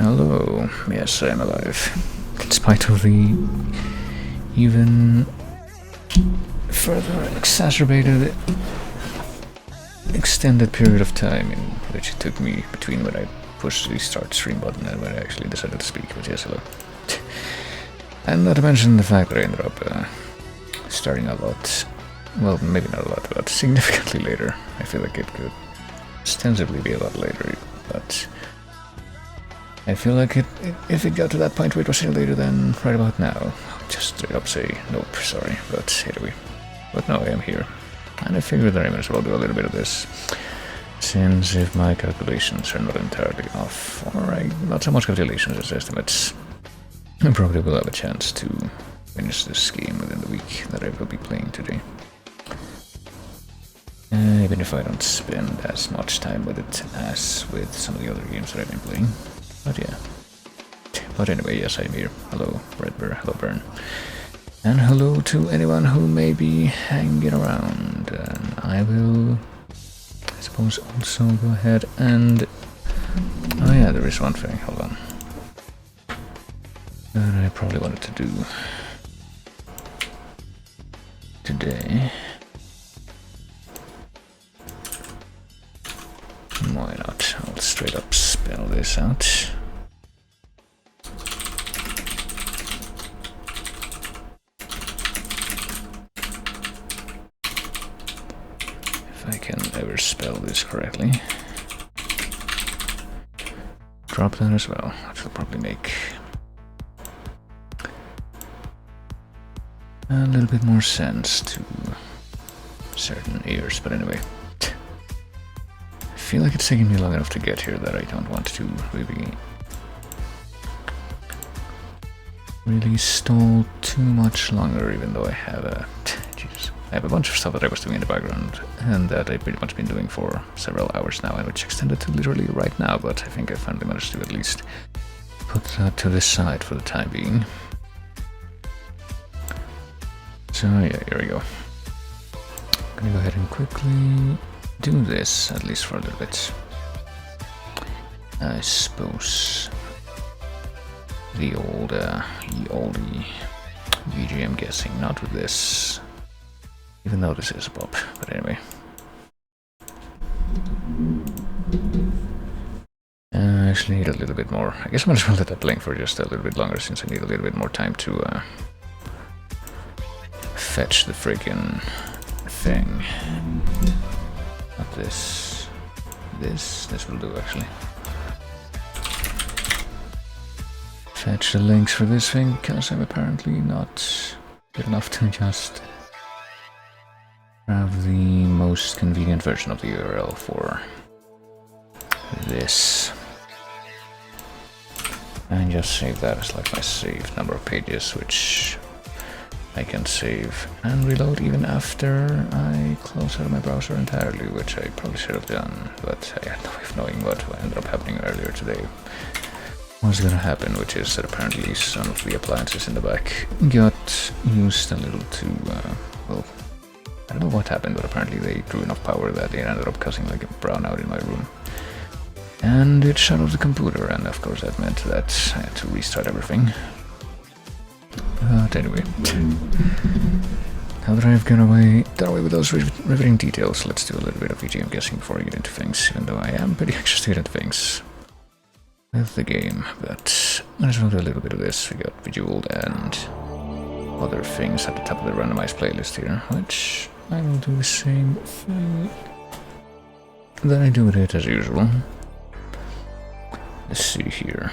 Hello. Yes, I am alive. In spite of the even further exacerbated extended period of time in which it took me between when I pushed the start stream button and when I actually decided to speak. But yes, hello. And not to mention the fact that I ended up starting a lot, well, maybe not a lot, but significantly later. I feel like it could ostensibly be a lot later, but I feel like if it got to that point where it was any later than right about now, I'll just straight up say, nope, sorry, but anyway. But no, I am here. And I figured that I might as well do a little bit of this, since if my calculations are not entirely off, or not so much calculations as estimates, I probably will have a chance to finish this game within the week that I will be playing today. Even if I don't spend as much time with it as with some of the other games that I've been playing. But yeah. But anyway, yes, I'm here. Hello, Redbear. Hello, Burn. And hello to anyone who may be hanging around. And I will, I suppose, also go ahead and... Oh yeah, there is one thing. Hold on. That I probably wanted to do today. Why not? I'll straight up spell this out. If I can ever spell this correctly. Drop that as well, which will probably make a little bit more sense to certain ears, but anyway. I feel like it's taking me long enough to get here that I don't want to really stall too much longer, even though I have a bunch of stuff that I was doing in the background and that I've pretty much been doing for several hours now, and which extended to literally right now, but I think I finally managed to at least put that to the side for the time being. So yeah, here we go. I'm gonna go ahead and quickly do this, at least for a little bit. I suppose the oldie VGM guessing, not with this, even though this is a pop, but anyway. I actually need a little bit more. I guess I'm gonna let that playing for just a little bit longer, since I need a little bit more time to fetch the freaking thing. Not this. This will do, actually. Fetch the links for this thing, because I'm apparently not good enough to just have the most convenient version of the URL for this. And just save that as like my saved number of pages, which I can save and reload even after I close out of my browser entirely, which I probably should have done, but I had no way of knowing what ended up happening earlier today was gonna happen, which is that apparently some of the appliances in the back got used a little too, well, I don't know what happened, but apparently they drew enough power that it ended up causing like a brownout in my room. And it shut off the computer, and of course that meant that I had to restart everything. But anyway, now that I've done away with those riveting details, let's do a little bit of VGM guessing before I get into things, even though I am pretty interested in things with the game. But might as well do a little bit of this. We got Bejeweled and other things at the top of the randomized playlist here, which I will do the same thing that I do with it as usual. Let's see here.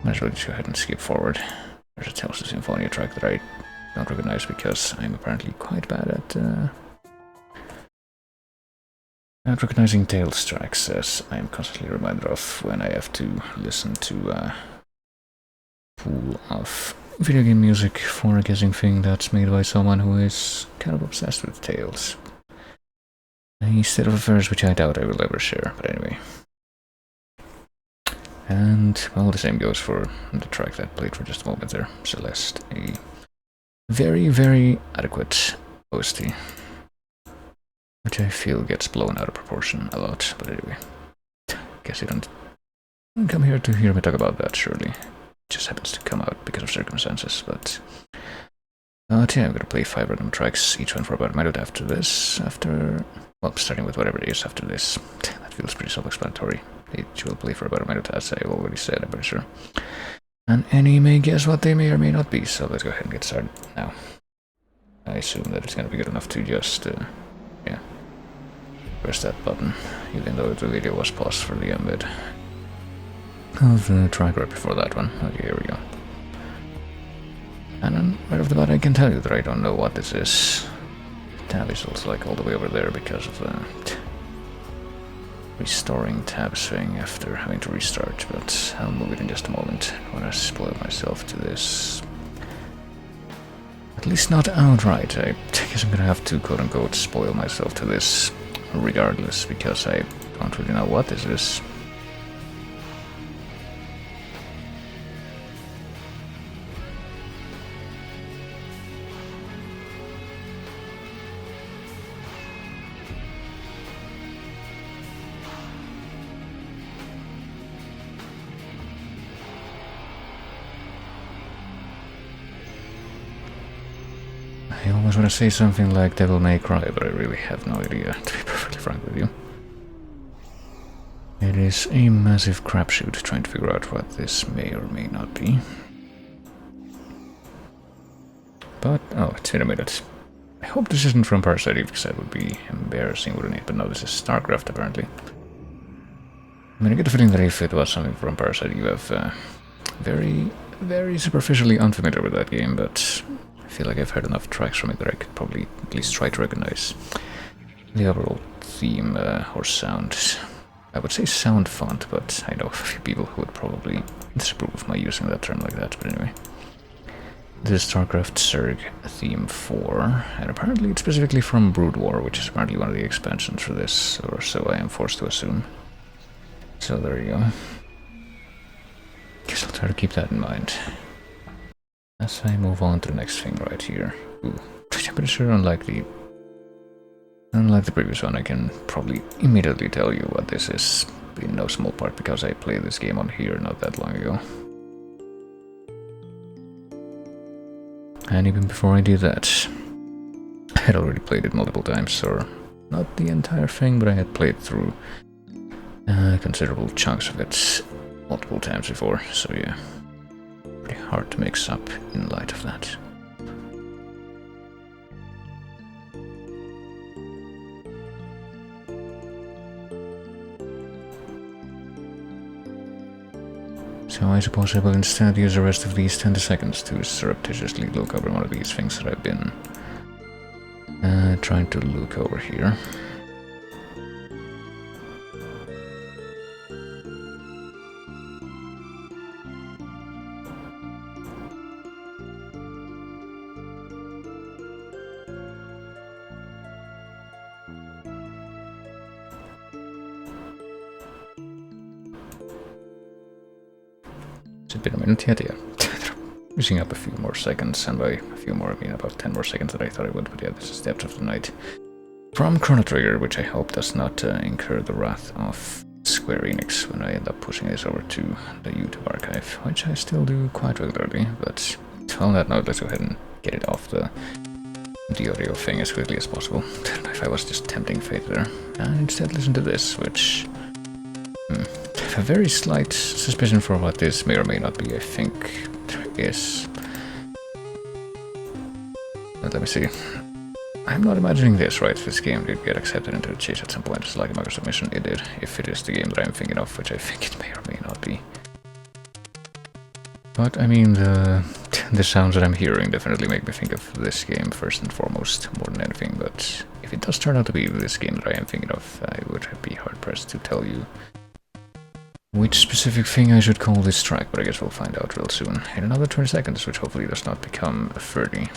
Might as well just go ahead and skip forward. There's a Tales of Symphonia track that I don't recognize because I'm apparently quite bad at recognizing Tales tracks, as I am constantly reminded of when I have to listen to a pool of video game music for a guessing thing that's made by someone who is kind of obsessed with Tales. A state of affairs which I doubt I will ever share, but anyway. And, well, the same goes for the track that played for just a moment there, Celeste. A very, very adequate OST, which I feel gets blown out of proportion a lot, but anyway. guess you don't come here to hear me talk about that, surely. It just happens to come out because of circumstances, but... yeah, I'm gonna play 5 random tracks, each one for about a minute after this, well, starting with whatever it is after this. That feels pretty self-explanatory. Each will play for about a minute, as I already said, I'm pretty sure. And any may guess what they may or may not be, so let's go ahead and get started now. I assume that it's gonna be good enough to just, yeah, press that button, even though the video was paused for the embed of the track right before that one. Okay, here we go. And then, right off the bat, I can tell you that I don't know what this is. Tab is also like all the way over there because of the restoring tab thing after having to restart, but I'll move it in just a moment. I don't want to spoil myself to this. At least not outright. I guess I'm gonna have to quote-unquote spoil myself to this regardless, because I don't really know what this is. I almost want to say something like Devil May Cry, but I really have no idea, to be perfectly frank with you. It is a massive crapshoot trying to figure out what this may or may not be. But, oh, it's in a minute. I hope this isn't from Parasite Eve, because that would be embarrassing, wouldn't it? But no, this is StarCraft, apparently. I mean, I get the feeling that if it was something from Parasite Eve, I'm very superficially unfamiliar with that game, but I feel like I've heard enough tracks from it that I could probably at least try to recognize the overall theme or sound. I would say sound font, but I know a few people who would probably disapprove of my using that term like that, but anyway. This is StarCraft Zerg Theme 4, and apparently it's specifically from Brood War, which is apparently one of the expansions for this, or so I am forced to assume. So there you go. Guess I'll try to keep that in mind as I move on to the next thing right here. Ooh, I'm pretty sure unlike the previous one, I can probably immediately tell you what this is, in no small part because I played this game on here not that long ago. And even before I did that, I had already played it multiple times, or not the entire thing, but I had played through considerable chunks of it multiple times before, so yeah. Pretty hard to mix up in light of that. So I suppose I will instead use the rest of these 20 seconds to surreptitiously look over one of these things that I've been trying to look over here. It's been a minute yet, yeah. Using up a few more seconds, and by a few more I mean about 10 more seconds than I thought I would, but yeah, this is Depth of the Night from Chrono Trigger, which I hope does not incur the wrath of Square Enix when I end up pushing this over to the YouTube archive, which I still do quite regularly, but on that note, let's go ahead and get it off the audio thing as quickly as possible. I don't know if I was just tempting fate there. And instead listen to this, which... I have a very slight suspicion for what this may or may not be. I think there is... Let me see. I'm not imagining this, right? This game did get accepted into the chase at some point. It's like a Microsoft mission. It did. If it is the game that I'm thinking of, which I think it may or may not be. But, I mean, the sounds that I'm hearing definitely make me think of this game first and foremost, more than anything. But if it does turn out to be this game that I am thinking of, I would be hard-pressed to tell you which specific thing I should call this track, but I guess we'll find out real soon. In another 20 seconds, which hopefully does not become a 30.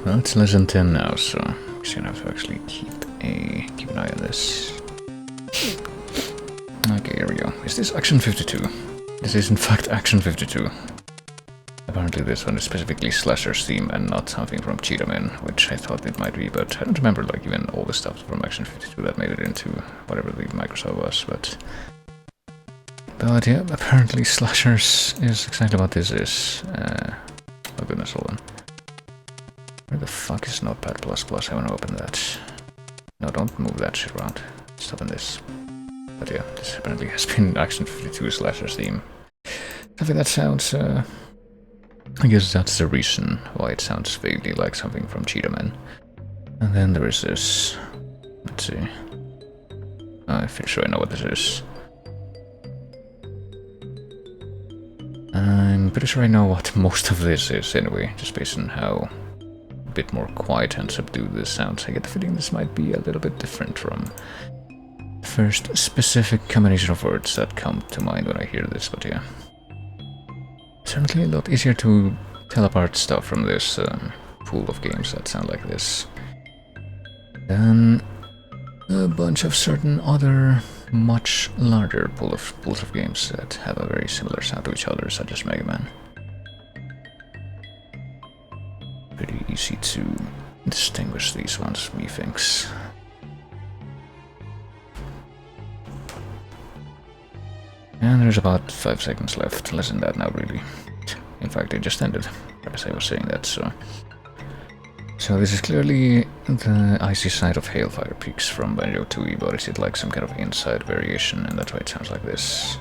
Well, it's less than 10 now, so I'm just gonna have to actually keep an eye on this. Okay, here we go. Is this Action 52? This is in fact Action 52. Apparently this one is specifically Slasher's theme and not something from Cheetah Man, which I thought it might be, but I don't remember like even all the stuff from Action 52 that made it into whatever the Microsoft was, but yeah, apparently Slasher's is exactly what this is. Oh goodness, hold on. Where the fuck is Notepad++? I wanna open that. No, don't move that shit around. Stop in this. But yeah, this apparently has been Action 52 Slasher's theme. Something that sounds, I guess that's the reason why it sounds vaguely like something from Cheetah Man. And then there is this. Let's see. I'm pretty sure I know what this is. I'm pretty sure I know what most of this is anyway, just based on how a bit more quiet and subdued this sounds. I get the feeling this might be a little bit different from the first specific combination of words that come to mind when I hear this, but yeah. Certainly a lot easier to tell apart stuff from this pool of games that sound like this than a bunch of certain other much larger pools of games that have a very similar sound to each other, such as Mega Man. Pretty easy to distinguish these ones, methinks. And there's about 5 seconds left, less than that now really. In fact, it just ended, as I was saying that, so... So this is clearly the icy side of Hailfire Peaks from Banjo-Tooie, but is it like some kind of inside variation, and that's why it sounds like this?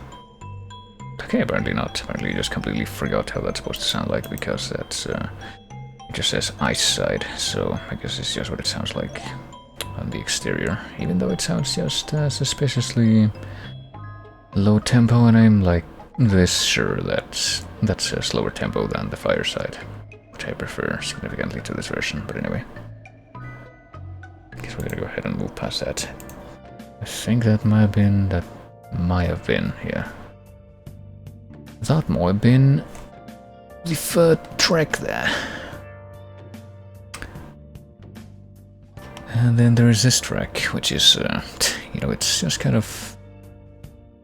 Okay, apparently not. Apparently you just completely forgot how that's supposed to sound like, because that's, it just says ice side, so I guess it's just what it sounds like on the exterior, even though it sounds just suspiciously low tempo, and I'm like this sure that that's a slower tempo than the fire side, which I prefer significantly to this version, but anyway. I guess we're gonna go ahead and move past that. I think that might have been, yeah. That might have been the third track there. And then there is this track, which is, you know, it's just kind of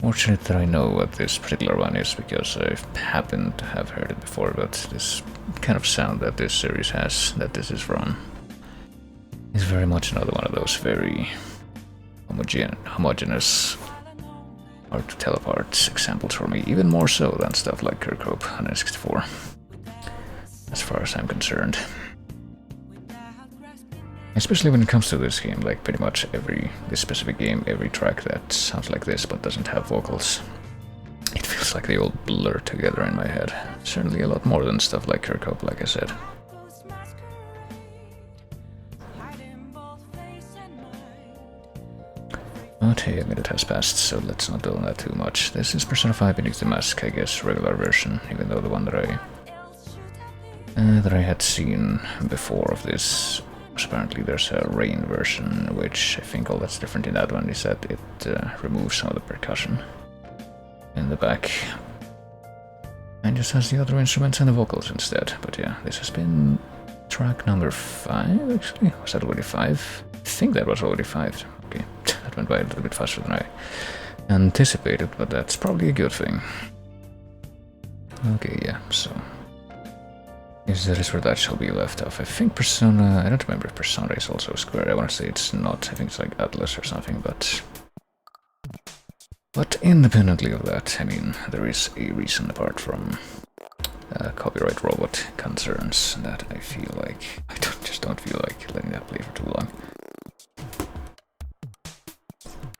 fortunate that I know what this particular one is, because I happen to have heard it before, but this kind of sound that this series has, that this is from, is very much another one of those very homogeneous, hard to tell apart examples for me, even more so than stuff like Kirkhope on N64, as far as I'm concerned. Especially when it comes to this game, like pretty much this specific game, every track that sounds like this but doesn't have vocals, it feels like they all blur together in my head. Certainly a lot more than stuff like Kirkhope, like I said. But hey, a minute has passed, so let's not dwell on that too much. This is Persona 5 Beneath the Mask, I guess, regular version, even though the one that I had seen before of this. Apparently there's a rain version, which I think all that's different in that one is that it removes some of the percussion in the back and just has the other instruments and the vocals instead. But yeah, this has been track number 5 actually. Was that already 5? I think that was already 5. Okay, that went by a little bit faster than I anticipated, but that's probably a good thing. Okay, yeah, so... that is where that shall be left off. I think Persona... I don't remember if Persona is also square. I want to say it's not. I think it's like Atlas or something, but... But independently of that, I mean, there is a reason apart from copyright robot concerns that I feel like... I just don't feel like letting that play for too long.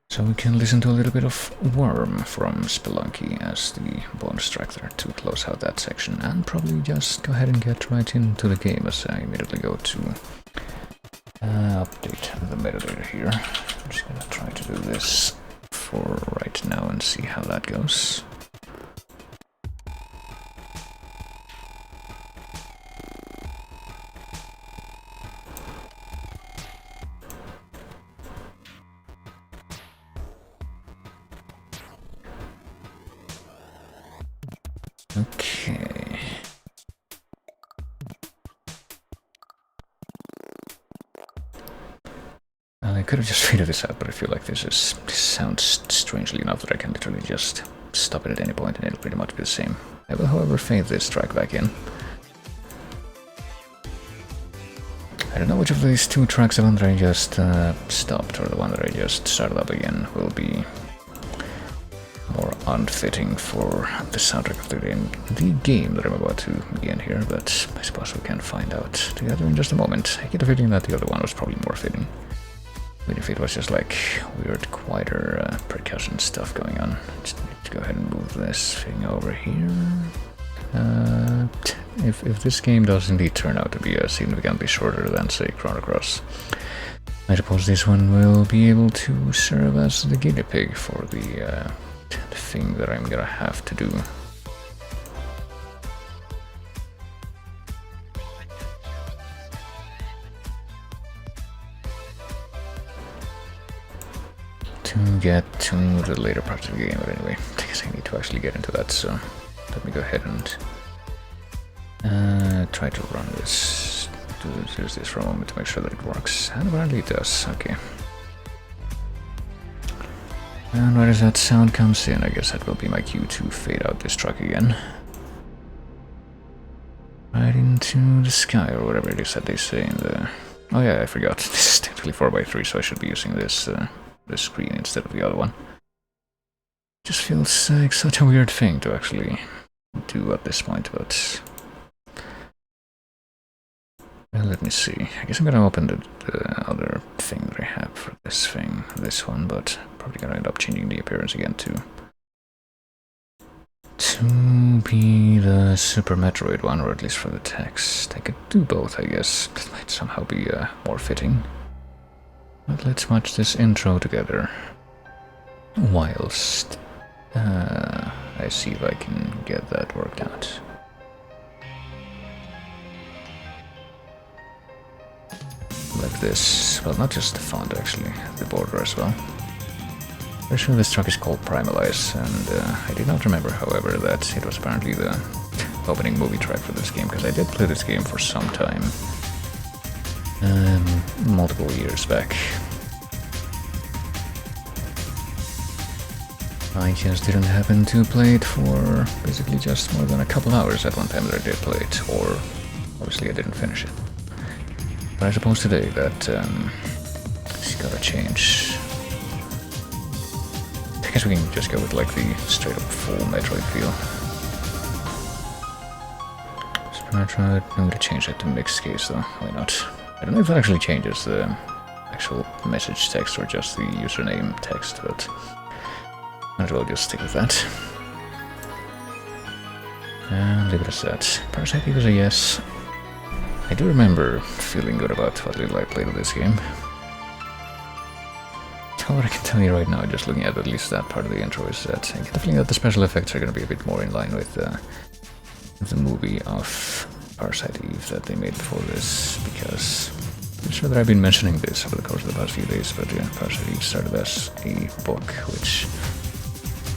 So we can listen to a little bit of Worm from Spelunky as the bonus track there to close out that section, and probably just go ahead and get right into the game as I immediately go to update the metadata here. I'm just gonna try to do this for right now and see how that goes. Okay. I could have just figured this out, but I feel like this sounds strangely enough that I can literally just stop it at any point and it'll pretty much be the same. I will, however, fade this track back in. I don't know which of these two tracks, the one that I just stopped or the one that I just started up again, will be more unfitting for the soundtrack of the game that I'm about to begin here, but I suppose we can find out together in just a moment. I get a feeling that the other one was probably more fitting. Even if it was just like weird, quieter percussion stuff going on. Just need to go ahead and move this thing over here. If this game does indeed turn out to be significantly shorter than, say, Chrono Cross, I suppose this one will be able to serve as the guinea pig for the thing that I'm gonna have to do. To get to the later parts of the game, but anyway, I guess I need to actually get into that, so let me go ahead and try to run this, use this for a moment to make sure that it works, and apparently it does. Okay. And where does that sound comes in? I guess that will be my cue to fade out this truck again. Right into the sky, or whatever it is that they say in the... Oh yeah, I forgot. This is technically 4x3, so I should be using this screen instead of the other one. Just feels like such a weird thing to actually do at this point, but... Well, let me see. I guess I'm gonna open the other thing that I have for this one, but probably gonna end up changing the appearance again to be the Super Metroid one, or at least for the text. I could do both, I guess. That might somehow be more fitting. But let's watch this intro together, whilst I see if I can get that worked out. Like this, well, not just the font actually, the border as well. Pretty sure this track is called Primalize, and I did not remember, however, that it was apparently the opening movie track for this game, because I did play this game for some time, multiple years back. I just didn't happen to play it for basically just more than a couple hours at one time that I did play it, or obviously I didn't finish it. But I suppose today that it's gotta change. I guess we can just go with like the straight up full Metroid feel. Super Metroid, I'm gonna change that to mixed case though, why not? I don't know if that actually changes the actual message text or just the username text, but might as well just stick with that. And leave it as that. Parasite Eve is a yes. I do remember feeling good about what little I played of this game. All I can tell you right now, just looking at least that part of the intro, is that I get the feeling that the special effects are going to be a bit more in line with the movie of Parasite Eve that they made before this, because I'm sure that I've been mentioning this over the course of the past few days, but yeah, Parasite Eve started as a book, which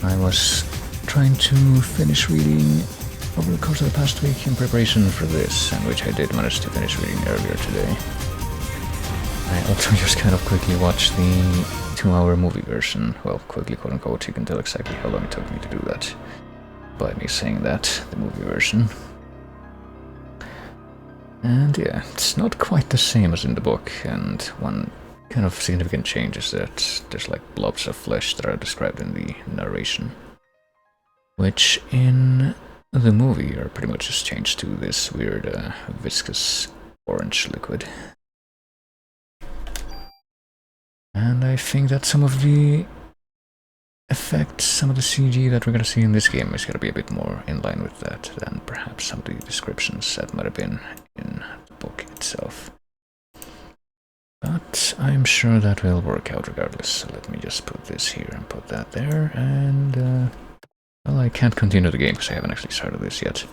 I was trying to finish reading over the course of the past week in preparation for this, and which I did manage to finish reading earlier today. I also just kind of quickly watched the 2-hour movie version. Well, quickly, quote unquote, you can tell exactly how long it took me to do that by me saying that, the movie version. And yeah, it's not quite the same as in the book, and one kind of significant change is that there's like blobs of flesh that are described in the narration, which in the movie are pretty much just changed to this weird viscous orange liquid. And I think that some of the effects, some of the CG that we're gonna see in this game is gonna be a bit more in line with that than perhaps some of the descriptions that might have been in the book itself. But I'm sure that will work out regardless, so let me just put this here and put that there, and well, I can't continue the game because I haven't actually started this yet.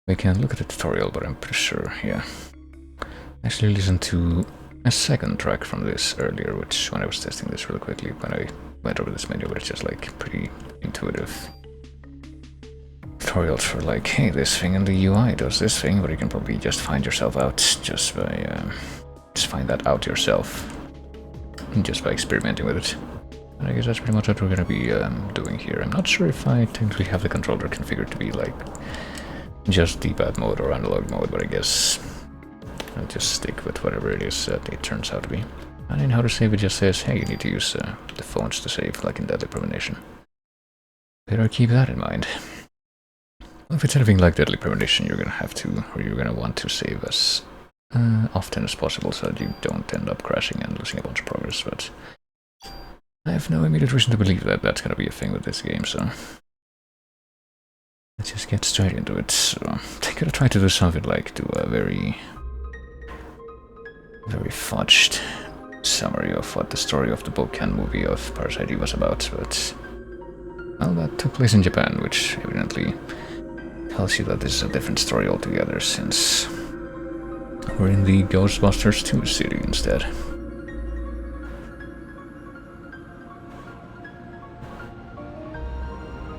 We can look at the tutorial, but I'm pretty sure, yeah. I actually listened to a second track from this earlier, which when I was testing this really quickly, when I went over this menu, but it's just like pretty intuitive tutorials for like, hey, this thing in the UI does this thing, but you can probably just find yourself out just by, just find that out yourself, just by experimenting with it. And I guess that's pretty much what we're gonna be doing here. I'm not sure if I technically have the controller configured to be like just D-pad mode or analog mode, but I guess I'll just stick with whatever it is that it turns out to be. And in how to save, it just says, hey, you need to use the phones to save, like in Deadly Premonition. Better keep that in mind. Well, if it's anything like Deadly Premonition, you're gonna have to, or you're gonna want to save as often as possible so that you don't end up crashing and losing a bunch of progress, but I have no immediate reason to believe that that's gonna be a thing with this game, so let's just get straight into it. So I'm gonna try to do something like do a very fudged summary of what the story of the book and movie of Parasite Eve was about, but well, that took place in Japan, which evidently tells you that this is a different story altogether, since we're in the Ghostbusters 2 city instead.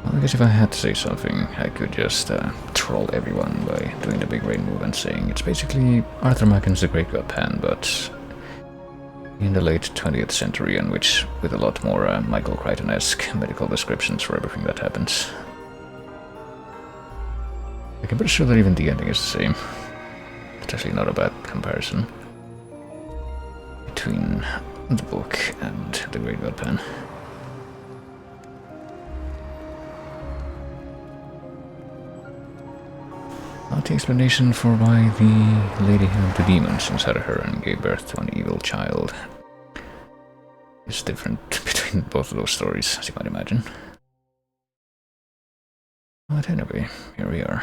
Well, I guess if I had to say something, I could just troll everyone by doing the big rain move and saying it's basically Arthur Macken's The Great God Pan, but in the late 20th century, and which with a lot more Michael Crichton-esque medical descriptions for everything that happens. I'm pretty sure that even the ending is the same. It's actually not a bad comparison between the book and The Great God Pan. Not the explanation for why the lady had the demons inside of her and gave birth to an evil child is different between both of those stories, as you might imagine. But anyway, here we are.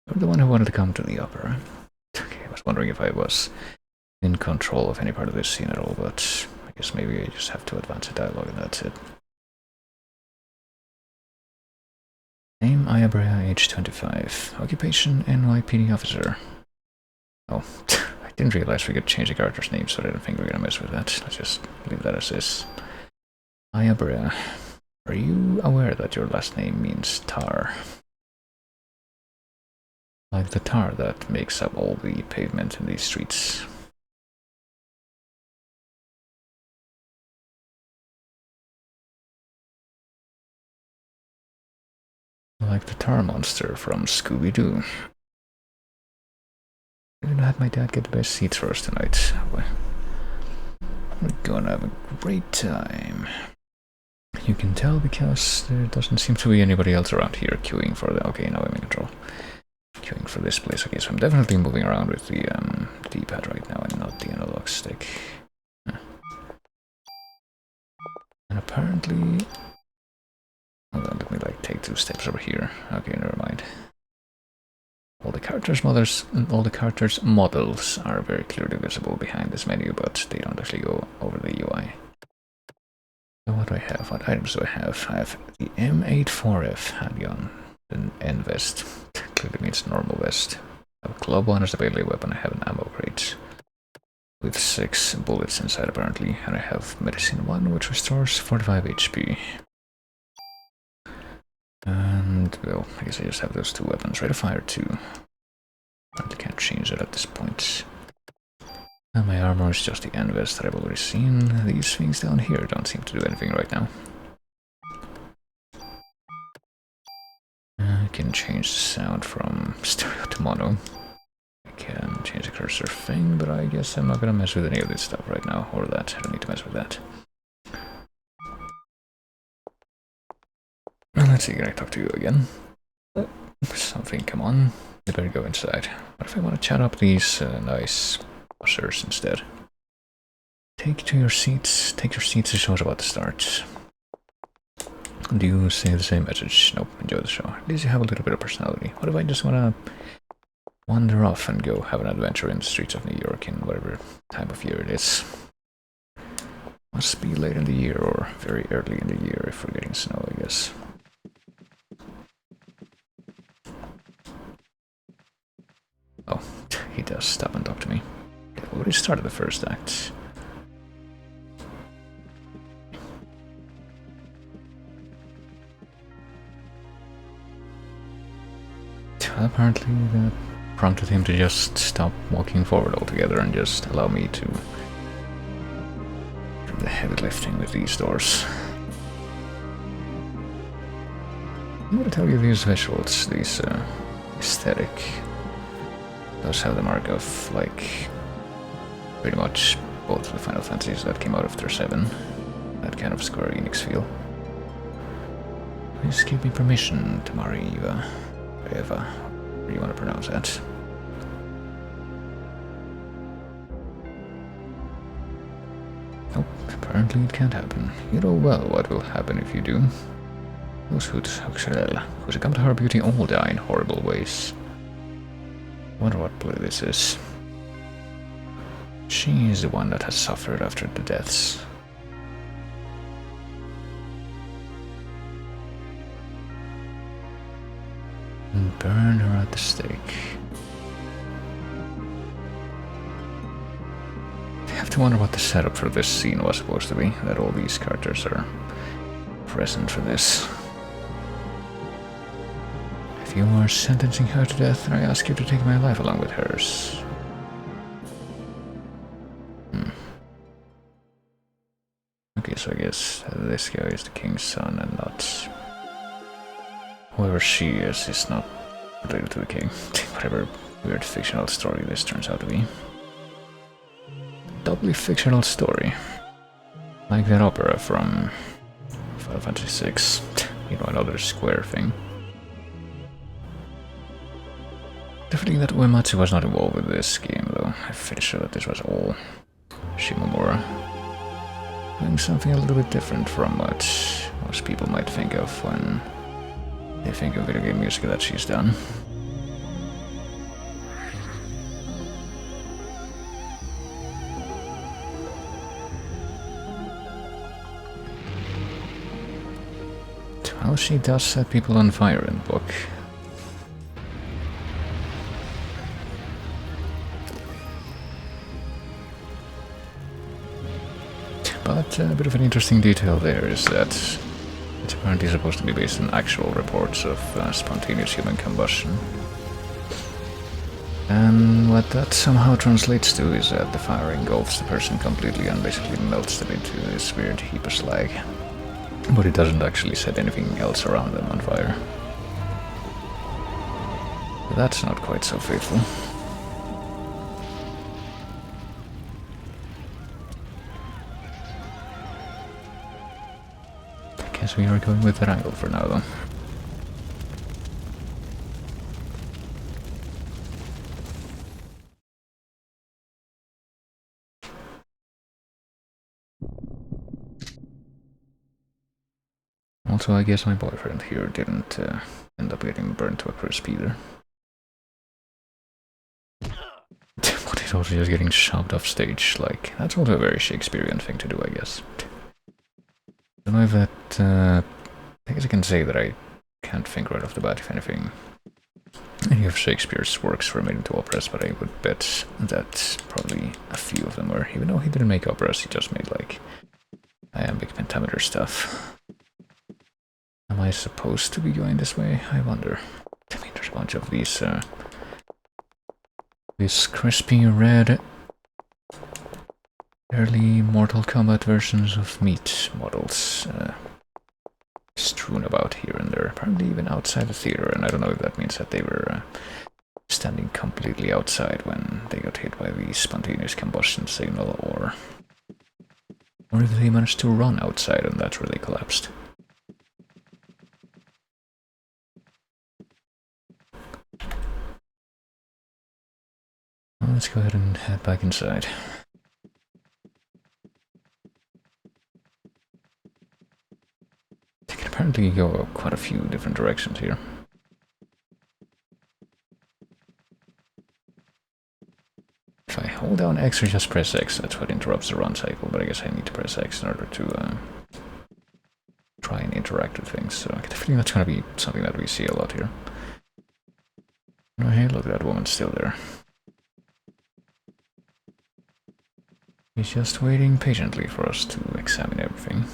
You're the one who wanted to come to the opera. Okay, I was wondering if I was in control of any part of this scene at all, but I guess maybe I just have to advance the dialogue and that's it. Name Ayabrea, age 25. Occupation NYPD officer. Oh, I didn't realize we could change the character's name, so I didn't think we were gonna mess with that. Let's just leave that as is. Ayabrea, are you aware that your last name means tar? Like the tar that makes up all the pavement in these streets. Like the tar monster from Scooby-Doo. I'm gonna have my dad get the best seats for us tonight. We're gonna have a great time. You can tell because there doesn't seem to be anybody else around here queuing for the... Okay, now I'm in control. Queuing for this place. Okay, so I'm definitely moving around with the D-pad right now and not the analog stick. And apparently... Hold on, let me like take 2 steps over here. Okay, never mind. All the characters' models are very clearly visible behind this menu, but they don't actually go over the UI. So what do I have? What items do I have? I have the M84F handgun, an N vest, clearly means normal vest. I have a club one as a melee weapon. I have an ammo crate with 6 bullets inside apparently, and I have medicine 1 which restores 45 HP. And, well, I guess I just have those 2 weapons. Rate of fire 2. I can't change that at this point. And my armor is just the N vest that I've already seen. These things down here don't seem to do anything right now. I can change the sound from stereo to mono. I can change the cursor thing, but I guess I'm not gonna mess with any of this stuff right now, or that. I don't need to mess with that. Well, let's see, can I talk to you again? Something, come on. You better go inside. What if I want to chat up these nice ushers instead? Take your seats, the show's about to start. Do you say the same message? Nope, enjoy the show. At least you have a little bit of personality. What if I just want to wander off and go have an adventure in the streets of New York in whatever time of year it is? Must be late in the year or very early in the year if we're getting snow, I guess. Oh, he does stop and talk to me. We already started the first act. apparently that prompted him to just stop walking forward altogether and just allow me to do the heavy lifting with these doors. I'm gonna tell you these visuals, these aesthetic, those have the mark of like pretty much both the Final Fantasies that came out after 7, that kind of Square Enix feel. Please give me permission, Tamari Eva, how do you want to pronounce that? Nope, apparently it can't happen. You know well what will happen if you do. Those who succumb to her beauty all die in horrible ways. Wonder what play this is. She is the one that has suffered after the deaths. And burn her at the stake. I have to wonder what the setup for this scene was supposed to be, that all these characters are present for this. If you are sentencing her to death, I ask you to take my life along with hers. Okay, so I guess this guy is the king's son and not... Whoever she is not related to the king. Whatever weird fictional story this turns out to be. Doubly fictional story. Like that opera from Final Fantasy VI. You know, another Square thing. Definitely that Uematsu was not involved with this game, though. I'm pretty sure that this was all Shimomura. Doing something a little bit different from what most people might think of when they think of video game music that she's done. Well, she does set people on fire in the book. But a bit of an interesting detail there is that it's apparently supposed to be based on actual reports of spontaneous human combustion. And what that somehow translates to is that the fire engulfs the person completely and basically melts them into this weird heap of slag. But it doesn't actually set anything else around them on fire. But that's not quite so faithful. I guess we are going with that angle for now, though. Also, I guess my boyfriend here didn't end up getting burned to a crisp either. But he's also just getting shoved off stage, like, that's also a very Shakespearean thing to do, I guess. I don't know if that, I guess I can say that I can't think right off the bat if anything. Any of Shakespeare's works were made into operas, but I would bet that probably a few of them were, even though he didn't make operas, he just made, like, iambic pentameter stuff. Am I supposed to be going this way? I wonder. I mean, there's a bunch of these, crispy red, early Mortal Kombat versions of meat models, strewn about here and there, apparently even outside the theater, and I don't know if that means that they were standing completely outside when they got hit by the spontaneous combustion signal, or if they managed to run outside and that's where they collapsed. Well, let's go ahead and head back inside. They can apparently go quite a few different directions here. If I hold down X or just press X, that's what interrupts the run cycle, but I guess I need to press X in order to try and interact with things, so I get the feeling that's going to be something that we see a lot here. Oh, hey, look, that woman's still there. He's just waiting patiently for us to examine everything.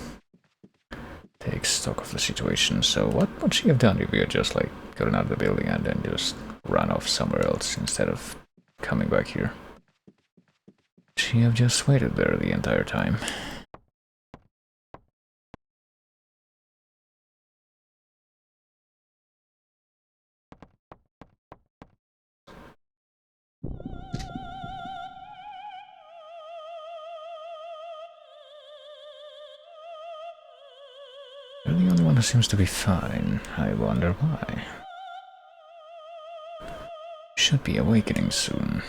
Take stock of the situation. So what would she have done if we had just, like, gotten out of the building and then just run off somewhere else instead of coming back here. She have just waited there the entire time. You're the only one who seems to be fine. I wonder why. Should be awakening soon.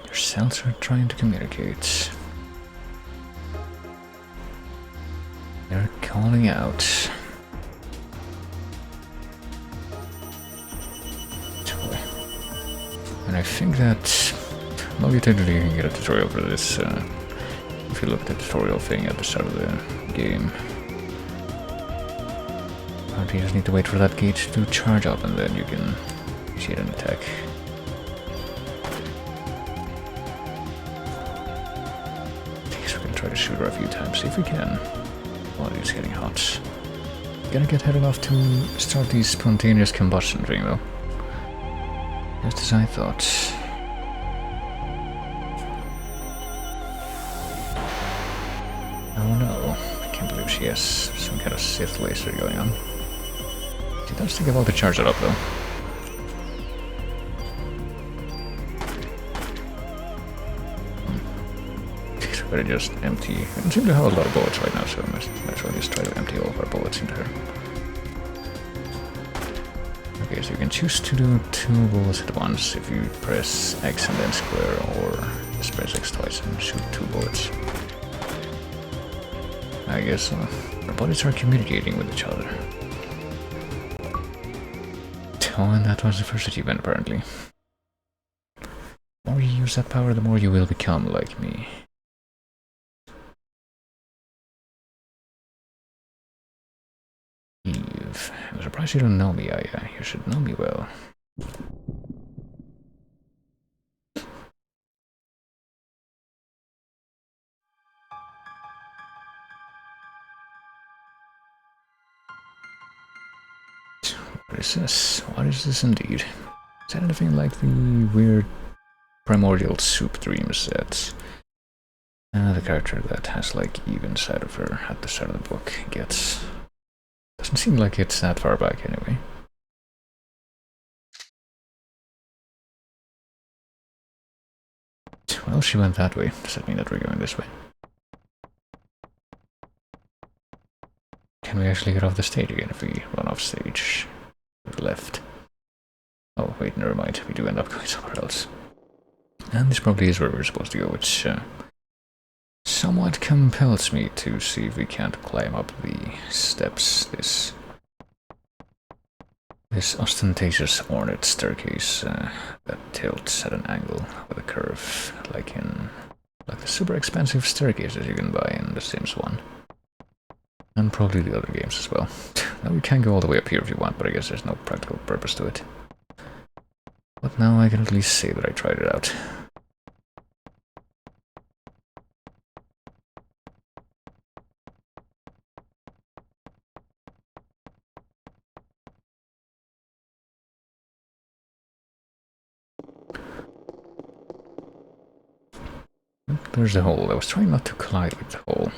Your cells are trying to communicate. They're calling out. Toy. And I think that... well, you technically can get a tutorial for this if you look at the tutorial thing at the start of the game. But you just need to wait for that gate to charge up and then you can initiate an attack. I guess we can try to shoot her a few times, see if we can. While it's getting hot. Gotta get headed off to start the spontaneous combustion thing though. Just as I thought. Oh no, I can't believe she has some kind of Sith laser going on. She does take a while to charge it up though. Better just empty. We don't seem to have a lot of bullets right now, so I might as well just try to empty all of our bullets into her. Okay, so you can choose to do 2 bullets at once if you press X and then square, or just press X twice and shoot 2 bullets. I guess our bodies are communicating with each other. Oh, and that was the first achievement, apparently. The more you use that power, the more you will become like me. Eve. I'm surprised you don't know me, Aya. You should know me well. What is this? What is this indeed? Is that anything like the weird primordial soup dreams that the character that has like Eve inside of her at the start of the book gets? Doesn't seem like it's that far back anyway. Well, she went that way. Does that mean that we're going this way? Can we actually get off the stage again if we run off stage? Left. Oh, wait, never mind. We do end up going somewhere else. And this probably is where we're supposed to go, which somewhat compels me to see if we can't climb up the steps. This ostentatious ornate staircase that tilts at an angle with a curve, like the super expensive staircases you can buy in The Sims 1. And probably the other games as well. Now we can go all the way up here if you want, but I guess there's no practical purpose to it. But now I can at least say that I tried it out. There's the hole. I was trying not to collide with the hole.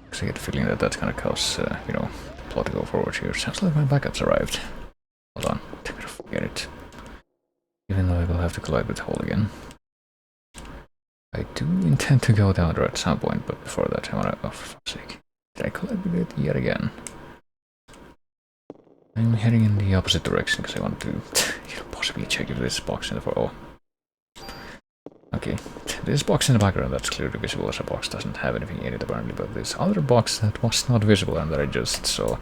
Because I get the feeling that that's gonna cause, you know, the plot to go forward here. Sounds like my backups arrived. Hold on, I'm gonna forget it. Even though I will have to collide with the hole again. I do intend to go down there at some point, but before that I wanna... oh, for fuck's sake. Did I collide with it yet again? I'm heading in the opposite direction because I want to possibly check if this box in the... oh. Okay, this box in the background that's clearly visible as a box doesn't have anything in it apparently, but this other box that was not visible and that I just saw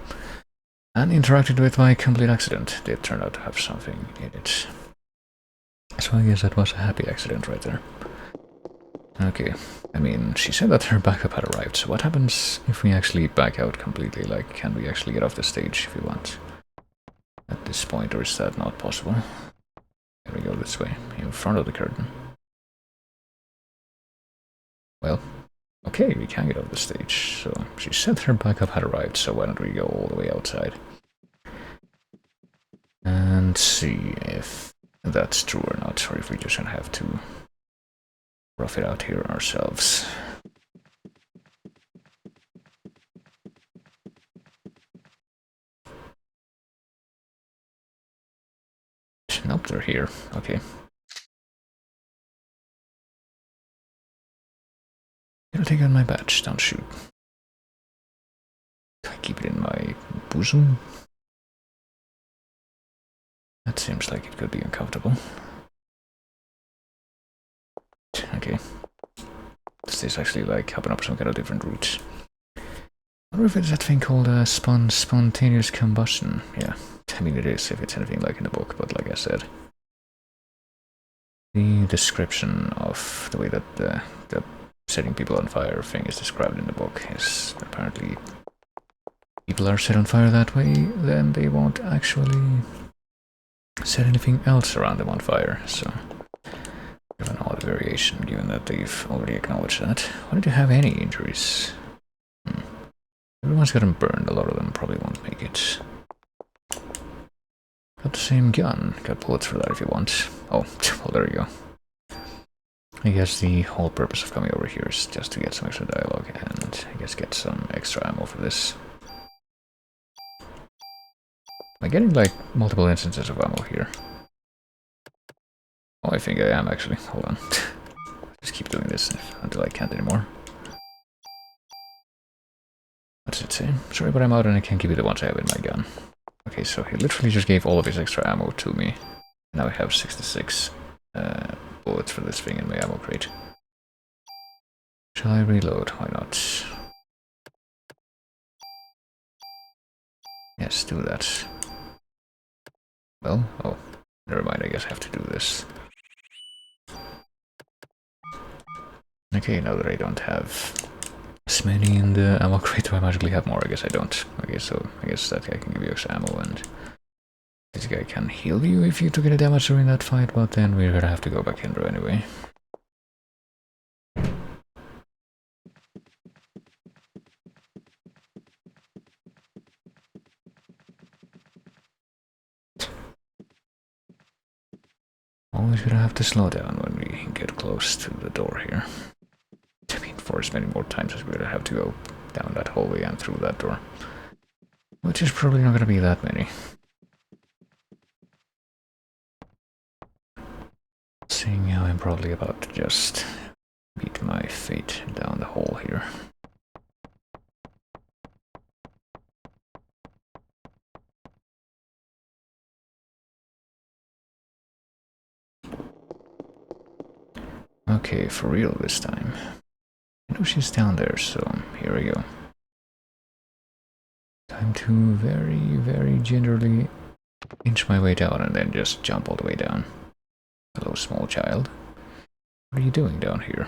and interacted with by complete accident did turn out to have something in it. So I guess that was a happy accident right there. Okay, I mean, she said that her backup had arrived, so what happens if we actually back out completely? Like, can we actually get off the stage if we want at this point, or is that not possible? Here we go this way, in front of the curtain. Well, okay, we can get off the stage, so she said her backup had arrived, so why don't we go all the way outside? And see if that's true or not, or if we just gonna have to rough it out here ourselves. Nope, they're here. Okay. Gotta take out my badge, don't shoot. Do I keep it in my bosom? That seems like it could be uncomfortable. Okay. This is actually like hopping up some kind of different route. I wonder if it's that thing called spontaneous combustion. Yeah, I mean it is if it's anything like in the book, but like I said, the description of the way that the setting people on fire thing is described in the book is apparently people are set on fire that way, then they won't actually set anything else around them on fire, so bit of an odd variation given that they've already acknowledged that. Why don't you have any injuries? Everyone's gotten burned, a lot of them probably won't make it. Got the same gun, got bullets for that if you want. Oh, well there you go. I guess the whole purpose of coming over here is just to get some extra dialogue and I guess get some extra ammo for this. Am I getting like multiple instances of ammo here? Oh, I think I am actually. Hold on. Just keep doing this until I can't anymore. What does it say? Sorry, but I'm out and I can't give you the ones I have in my gun. Okay, so he literally just gave all of his extra ammo to me. Now I have 66 bullets for this thing in my ammo crate. Shall I reload? Why not? Yes, do that. Well, oh, never mind, I guess I have to do this. Okay, now that I don't have as many in the ammo crate, do I magically have more? I guess I don't. Okay, so I guess that guy can give you extra ammo and this guy can heal you if you took any damage during that fight, but then we're gonna have to go back in there anyway. Always gonna have to slow down when we get close to the door here. I mean, for as many more times as we're gonna have to go down that hallway and through that door. Which is probably not gonna be that many. Seeing how I'm probably about to just meet my fate down the hole here. Okay, for real this time. I know she's down there, so here we go. Time to very, very gingerly inch my way down and then just jump all the way down. Hello, small child. What are you doing down here?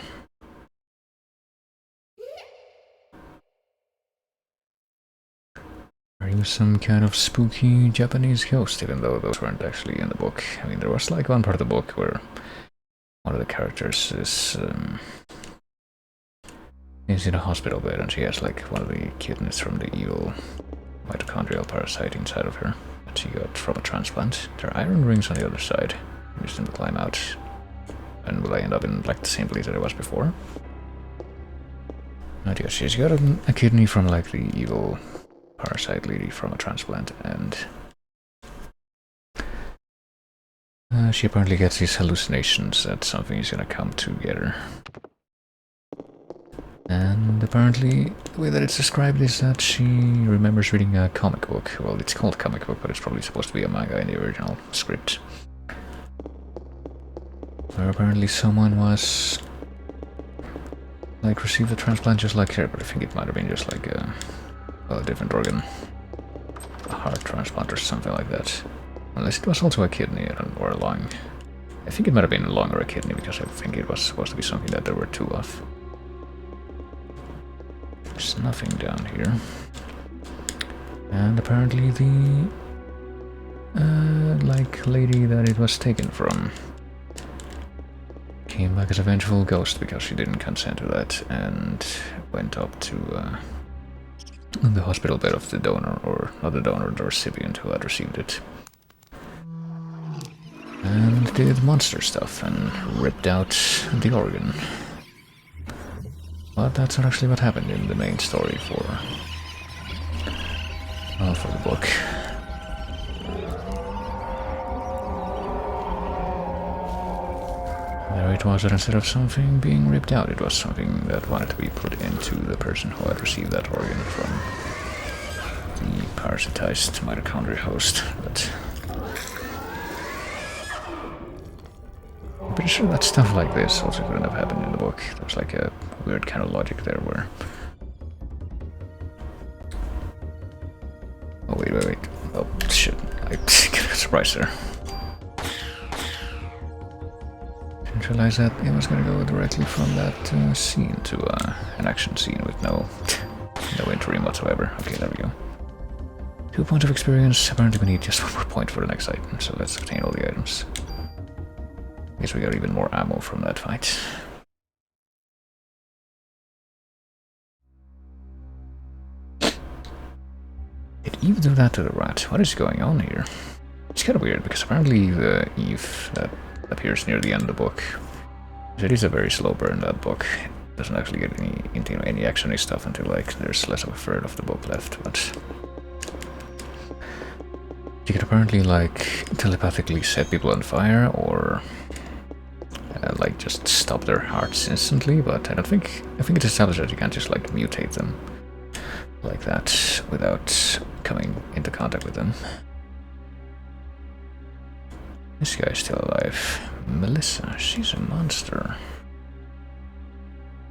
Are you some kind of spooky Japanese ghost, even though those weren't actually in the book? I mean, there was like one part of the book where one of the characters is in a hospital bed and she has like one of the kidneys from the evil mitochondrial parasite inside of her that she got from a transplant. There are iron rings on the other side. I'm just gonna climb out. And will I end up in like the same place that I was before? Not yet. She's got a kidney from like the evil parasite lady from a transplant, and she apparently gets these hallucinations that something is gonna come together. And apparently, the way that it's described is that she remembers reading a comic book. Well, it's called a comic book, but it's probably supposed to be a manga in the original script. Where apparently someone was like received a transplant just like her, but I think it might have been just like a different organ, a heart transplant or something like that. Unless it was also a kidney or a lung. I think it might have been a lung or a kidney because I think it was supposed to be something that there were two of. There's nothing down here. And apparently the like lady that it was taken from came back as a vengeful ghost because she didn't consent to that and went up to the hospital bed of the donor, or not the donor, the recipient who had received it. and did monster stuff and ripped out the organ. But that's not actually what happened in the main story for the book. There it was that instead of something being ripped out, it was something that wanted to be put into the person who had received that organ from the parasitized mitochondria host. But I'm pretty sure that stuff like this also couldn't have happened in the book. There was like a weird kind of logic there where... Oh, wait. Oh, shit. I got surprised there. Didn't realize that it was gonna go directly from that scene to an action scene with no interim whatsoever. Okay, there we go. 2 points of experience. Apparently we need just 1 more point for the next item, so let's obtain all the items. I guess we got even more ammo from that fight. Did Eve do that to the rat? What is going on here? It's kind of weird, because apparently the Eve that appears near the end of the book, it is a very slow burn, that book. It doesn't actually get any actiony stuff until like there's less of a third of the book left, but you could apparently like telepathically set people on fire or like just stop their hearts instantly, but I think it's established that you can't just like mutate them like that without coming into contact with them. This guy's still alive. Melissa, she's a monster.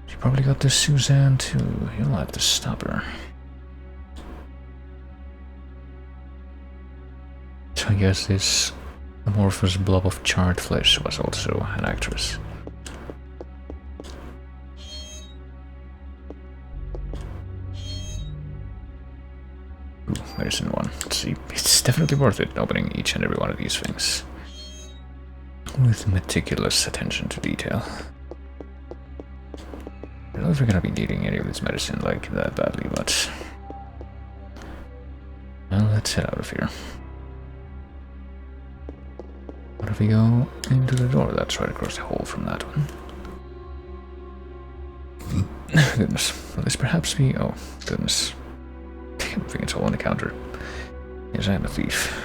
She probably got this Suzanne too. You'll have to stop her. So I guess this amorphous blob of charred flesh was also an actress. Ooh, medicine 1. Let's see. It's definitely worth it opening each and every one of these things with meticulous attention to detail. I don't know if we're gonna be needing any of this medicine like that badly, but well, let's head out of here. What if we go into the door? That's right across the hall from that one. Goodness. Will this perhaps be... Oh, goodness. I think it's all on the counter. Yes, I am a thief.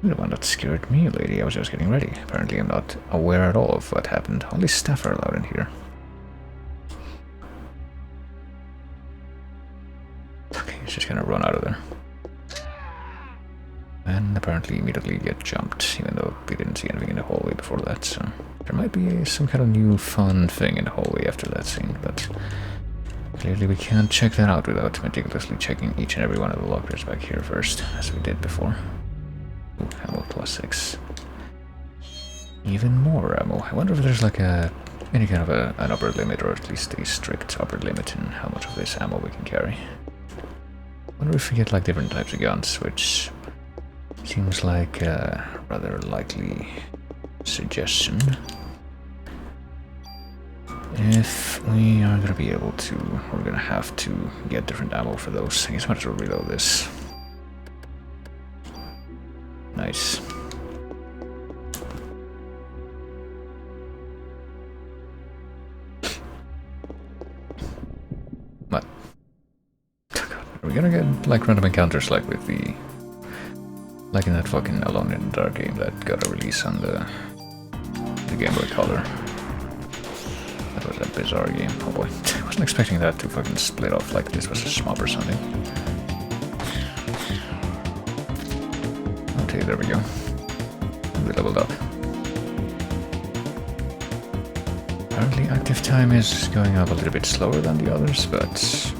You're the one that scared me, lady. I was just getting ready. Apparently I'm not aware at all of what happened. Only staff are allowed in here. Okay, he's just gonna run out of there. And apparently immediately get jumped, even though we didn't see anything in the hallway before that, so... There might be some kind of new fun thing in the hallway after that scene, but... Clearly we can't check that out without meticulously checking each and every one of the lockers back here first, as we did before. Ooh, ammo +6. Even more ammo. I wonder if there's like any kind of an upper limit, or at least a strict upper limit in how much of this ammo we can carry. I wonder if we get like different types of guns, which seems like a rather likely suggestion. If we are gonna be able to, we're gonna have to get different ammo for those. I guess I might as well reload this. Nice. What? Are we gonna get like random encounters like with the... like in that fucking Alone in the Dark game that got a release on the Game Boy Color? That was a bizarre game. Oh boy. I wasn't expecting that to fucking split off like this was a shmup or something. Okay, there we go. We leveled up. Apparently active time is going up a little bit slower than the others, but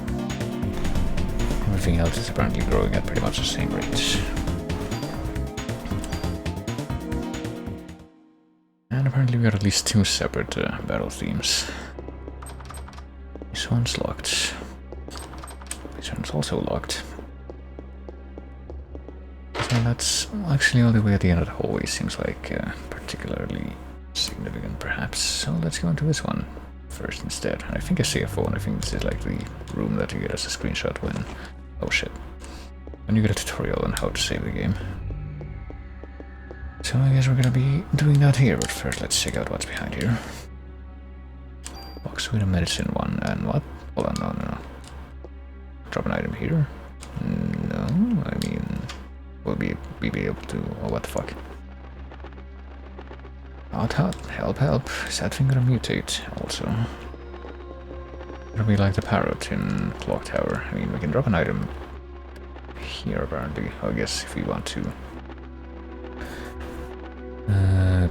everything else is apparently growing at pretty much the same rate. And apparently we got at least 2 separate battle themes. This one's locked. This one's also locked. So that's actually all the way at the end of the hallway. Seems like particularly significant, perhaps. So let's go into this one first instead. And I think I see a phone. I think this is like the room that you get as a screenshot when... Oh shit. When you get a tutorial on how to save the game. So I guess we're gonna be doing that here, but first let's check out what's behind here. Box with a medicine one, and what? Hold on, no. Drop an item here? No, I mean, we'll be able to, oh what the fuck. Hot, help, is that thing gonna mutate also? It'll be like the parrot in Clock Tower. I mean, we can drop an item here apparently, I guess, if we want to.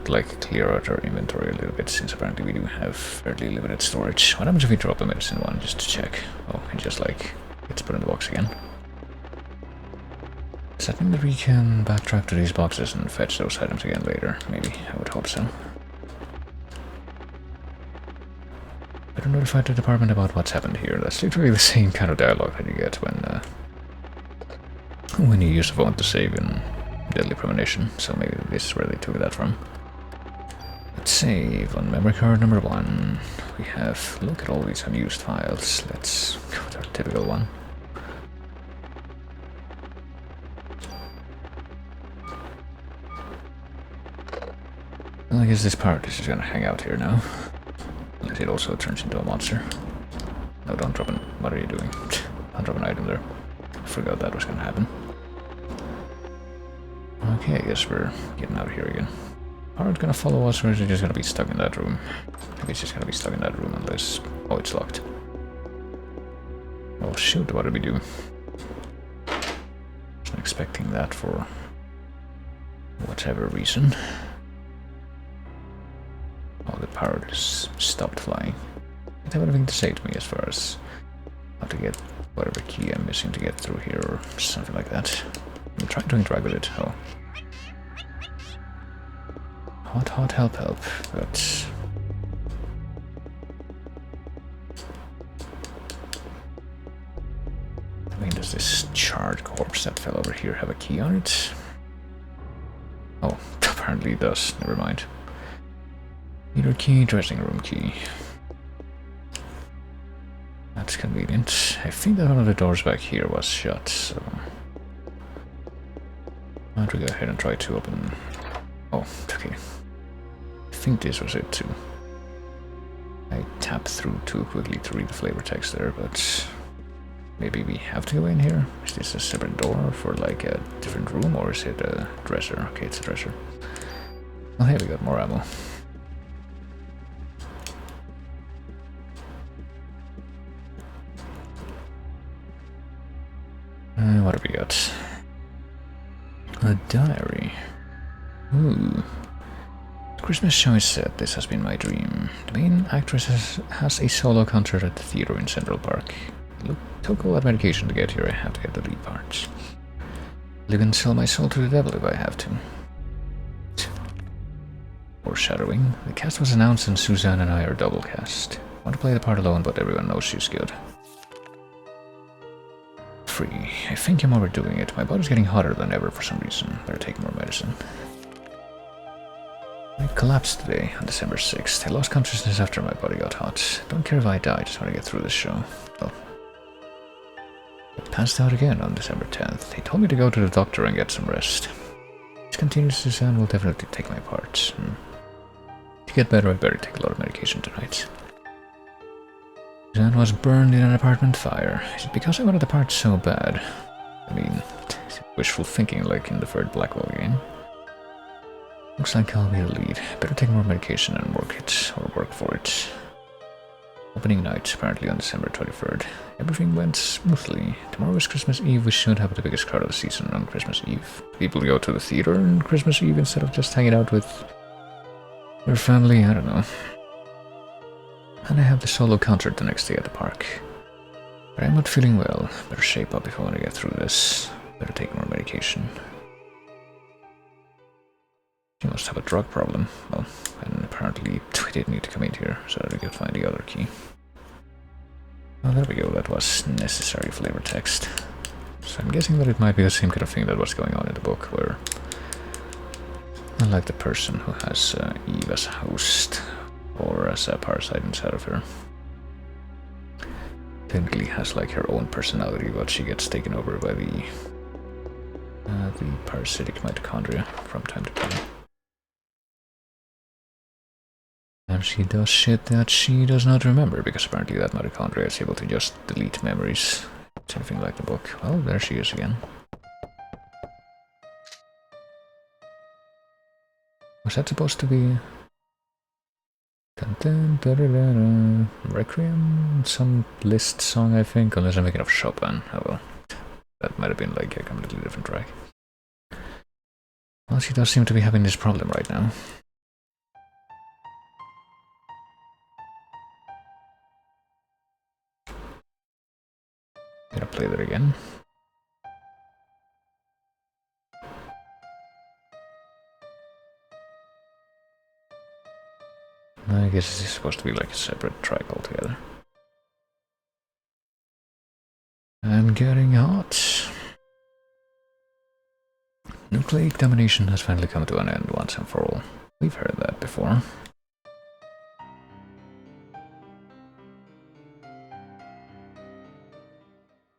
Like clear out our inventory a little bit, since apparently we do have fairly limited storage. What happens if we drop a medicine one just to check? Oh, it just like gets put in the box again. Does that mean that we can backtrack to these boxes and fetch those items again later? Maybe, I would hope so. Better notify the department about what's happened here. That's literally the same kind of dialogue that you get when you use the phone to save in Deadly Premonition, so maybe this is where they took that from. Let's save on memory card number 1. We have, look at all these unused files. Let's go with our typical one. Well, I guess this part is just gonna hang out here now. Unless it also turns into a monster. No, don't drop an, what are you doing? Don't drop an item there. I forgot that was gonna happen. Okay, I guess we're getting out of here again. Are it gonna follow us, or is it just gonna be stuck in that room? Maybe it's just gonna be stuck in that room unless... oh, it's locked. Oh shoot, what did we do? Wasn't expecting that for whatever reason. Oh, the parrot has stopped flying. Does it have anything to say to me as far as how to get whatever key I'm missing to get through here or something like that? I'm trying to interact with it. Oh. Hot, help, but... I mean, does this charred corpse that fell over here have a key on it? Oh, apparently it does. Never mind. Meter key, dressing room key. That's convenient. I think that one of the doors back here was shut, so... why don't we go ahead and try to open... oh, okay. I think this was it too. I tapped through too quickly to read the flavor text there, but... maybe we have to go in here? Is this a separate door for like a different room, or is it a dresser? Okay, it's a dresser. Well, here we got more ammo. What have we got? A diary. Ooh. The Christmas show is set. This has been my dream. The main actress has a solo concert at the theater in Central Park. Look, took all that medication to get here. I have to get the lead parts. Live and sell my soul to the devil if I have to. Foreshadowing. The cast was announced and Suzanne and I are double cast. Want to play the part alone, but everyone knows she's good. Free. I think I'm overdoing it. My body's getting hotter than ever for some reason. Better take more medicine. I collapsed today on December 6th. I lost consciousness after my body got hot. Don't care if I die, just want to get through this show. Oh. I passed out again on December 10th. He told me to go to the doctor and get some rest. This continues, Suzanne will definitely take my part. To get better, I better take a lot of medication tonight. Suzanne was burned in an apartment fire. Is it because I wanted the part so bad? I mean, wishful thinking like in the third Blackwell game. Looks like I'll be the lead. Better take more medication and work it, or work for it. Opening night, apparently on December 23rd. Everything went smoothly. Tomorrow is Christmas Eve. We should have the biggest crowd of the season on Christmas Eve. People go to the theater on Christmas Eve instead of just hanging out with their family. I don't know. And I have the solo concert the next day at the park. But I'm not feeling well. Better shape up if I want to get through this. Better take more medication. She must have a drug problem. Well, and apparently we did need to come in here so that we could find the other key. Well, there we go. That was necessary flavor text. So I'm guessing that it might be the same kind of thing that was going on in the book, where unlike the person who has Eve as a host or as a parasite inside of her, technically has like her own personality, but she gets taken over by the parasitic mitochondria from time to time. And she does shit that she does not remember, because apparently that mitochondria is able to just delete memories. Something like the book. Well, there she is again. Was that supposed to be... Dun, dun, da, da, da, da. Requiem? Some Liszt song, I think, unless I'm thinking of Chopin. Oh well. That might have been like a completely different track. Well, she does seem to be having this problem right now. Gonna play that again. I guess this is supposed to be like a separate track altogether. I'm getting hot. Nucleic domination has finally come to an end once and for all. We've heard that before.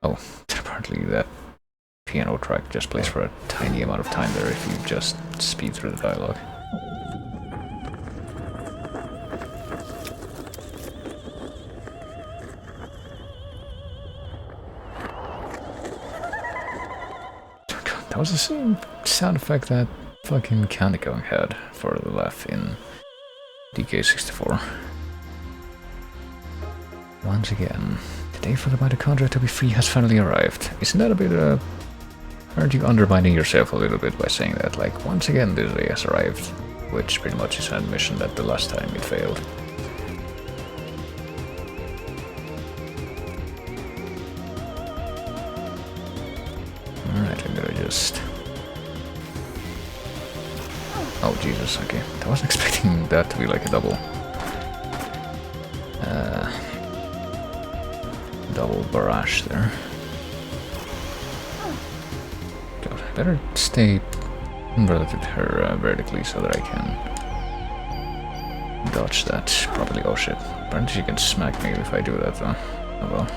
Oh, apparently that piano track just plays for a tiny amount of time there if you just speed through the dialogue. That was the same sound effect that fucking Candy Kong had for the laugh in DK64. Once again, the day for the mitochondria to be free has finally arrived. Isn't that a bit, aren't you undermining yourself a little bit by saying that? Like, once again this day has arrived, which pretty much is an admission that the last time it failed. Alright, I'm gonna just... Oh Jesus, okay. I wasn't expecting that to be like a double. Double barrage there. God, I better stay relative to her vertically so that I can dodge that properly. Oh shit. Apparently she can smack me if I do that though. Oh well.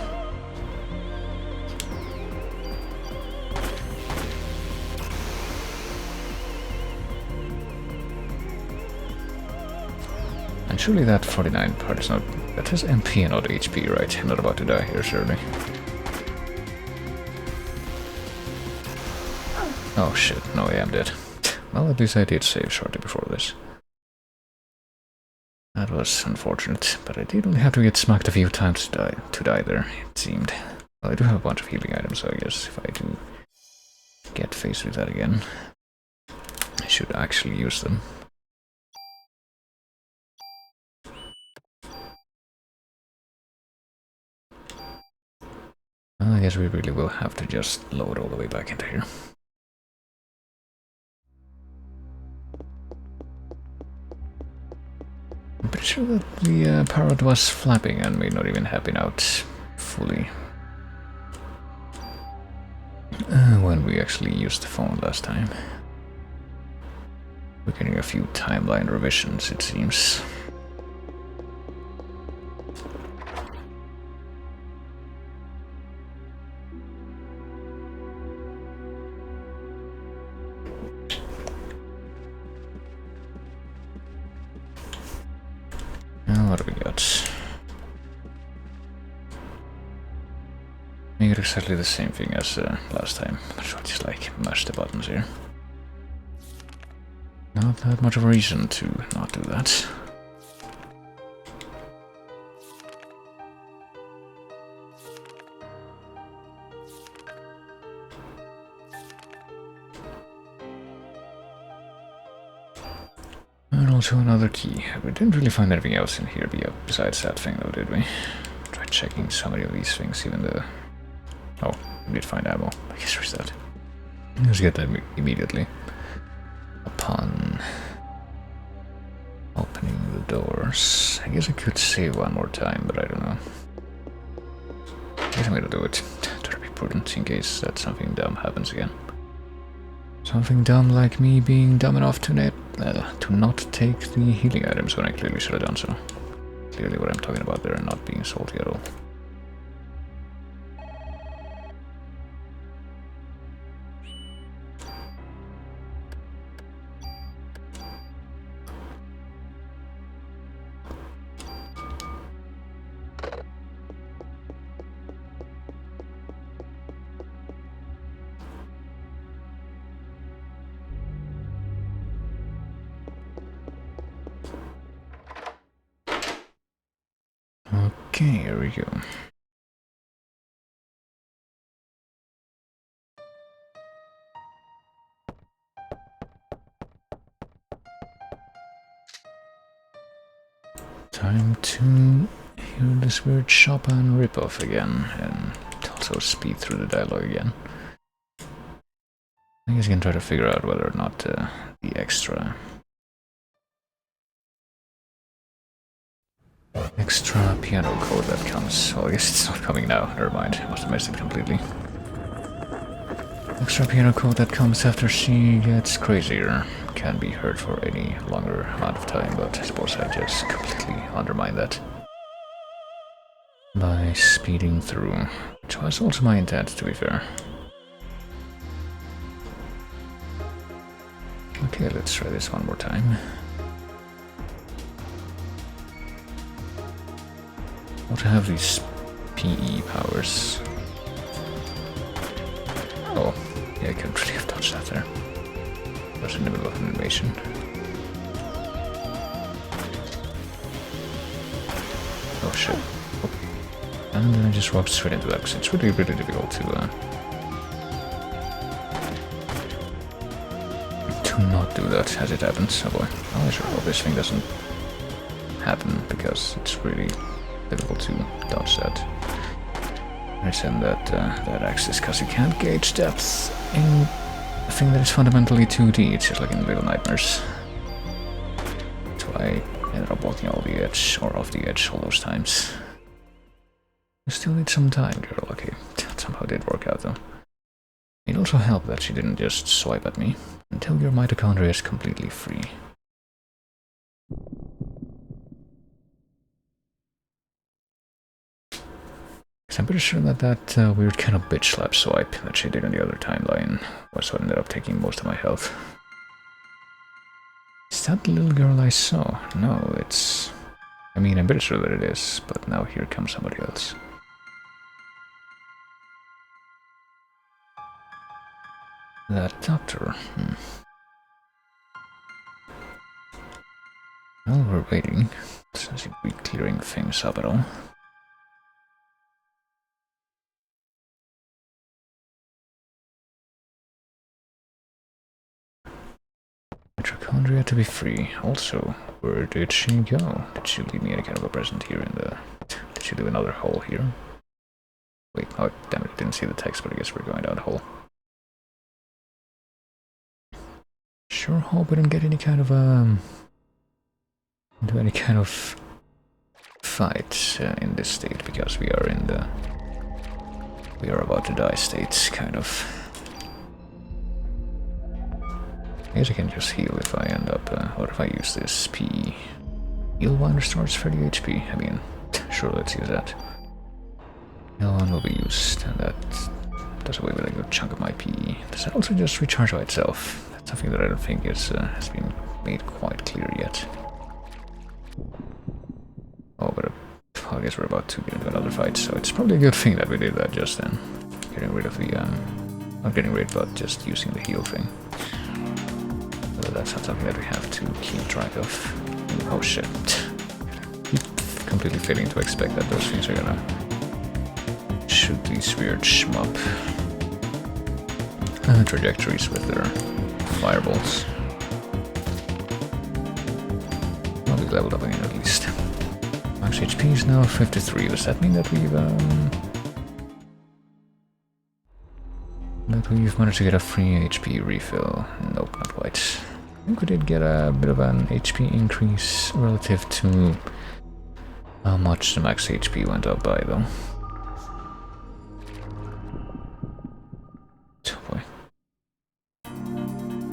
And surely that 49 part is not... That has MP and not HP, right? I'm not about to die here, surely. Oh shit, no way I'm dead. Well, at least I did save shortly before this. That was unfortunate, but I did only have to get smacked a few times to die there, it seemed. Well, I do have a bunch of healing items, so I guess if I do get faced with that again, I should actually use them. I guess we really will have to just load all the way back into here. I'm pretty sure that the parrot was flapping and may not even have been out fully when we actually used the phone last time. We're getting a few timeline revisions, it seems. What do we got? Make it exactly the same thing as last time. So I just like mash the buttons here. Not that much of a reason to not do that. And also another key. We didn't really find anything else in here besides that thing though, did we? Try checking so many of these things, even though... Oh, we did find ammo. I guess there's that. Let's get that immediately. Upon opening the doors. I guess I could save one more time, but I don't know. I guess I'm gonna do it. Try to be prudent in case that something dumb happens again. Something dumb like me being dumb enough to not take the healing items when I clearly should have done so. Clearly what I'm talking about there and not being salty at all. Okay, here we go. Time to hear this weird Chopin ripoff again, and also speed through the dialogue again. I guess you can try to figure out whether or not the extra piano code that comes. Well, I guess it's not coming now. Never mind. I must have missed it completely. Extra piano code that comes after she gets crazier can be heard for any longer amount of time, but I suppose I just completely undermine that by speeding through, which was also my intent, to be fair. Okay, let's try this one more time. How to have these PE powers. Oh, yeah, I couldn't really have touched that there. I was in the middle of an animation. Oh shit. Oh. And then I just walked straight into that because it's really, really difficult to not do that as it happens. Oh boy. Oh, I sure hope this thing doesn't happen because it's really difficult to dodge that. I send that axis because you can't gauge depth in a thing that is fundamentally 2D. It's just like in Little Nightmares. That's why I ended up walking all the edge or off the edge all those times. You still need some time, girl. Okay, that somehow did work out though. It also helped that she didn't just swipe at me until your mitochondria is completely free. I'm pretty sure that weird kind of bitch slap swipe that she did in the other timeline was what ended up taking most of my health. Is that the little girl I saw? No, it's... I mean, I'm pretty sure that it is, but now here comes somebody else. That doctor, Well, we're waiting. Doesn't seem to be clearing things up at all. Mitochondria to be free. Also, where did she go? Did she leave me any kind of a present here in the... Did she do another hole here? Wait, oh damn it, I didn't see the text, but I guess we're going down the hole. Sure hope we don't get any kind of into any kind of fight in this state, because we are in the... We are about to die state, kind of. I guess I can just heal if I end up, or if I use this PE. Heal 1 restores 30 HP. I mean, sure, let's use that. Heal 1 will be used, and that does away with a good chunk of my PE. Does that also just recharge by itself? That's something that I don't think is, has been made quite clear yet. Oh, but I guess we're about to get into another fight, so it's probably a good thing that we did that just then. Getting rid of the, not getting rid, but just using the heal thing. So that's not something that we have to keep track of. Oh shit. Completely failing to expect that those things are gonna shoot these weird shmup trajectories with their fireballs. Well, we leveled up again at least. Max HP is now 53. Does that mean that we've managed to get a free HP refill? Nope, not quite. I think we did get a bit of an HP increase relative to how much the max HP went up by, though. Oh boy.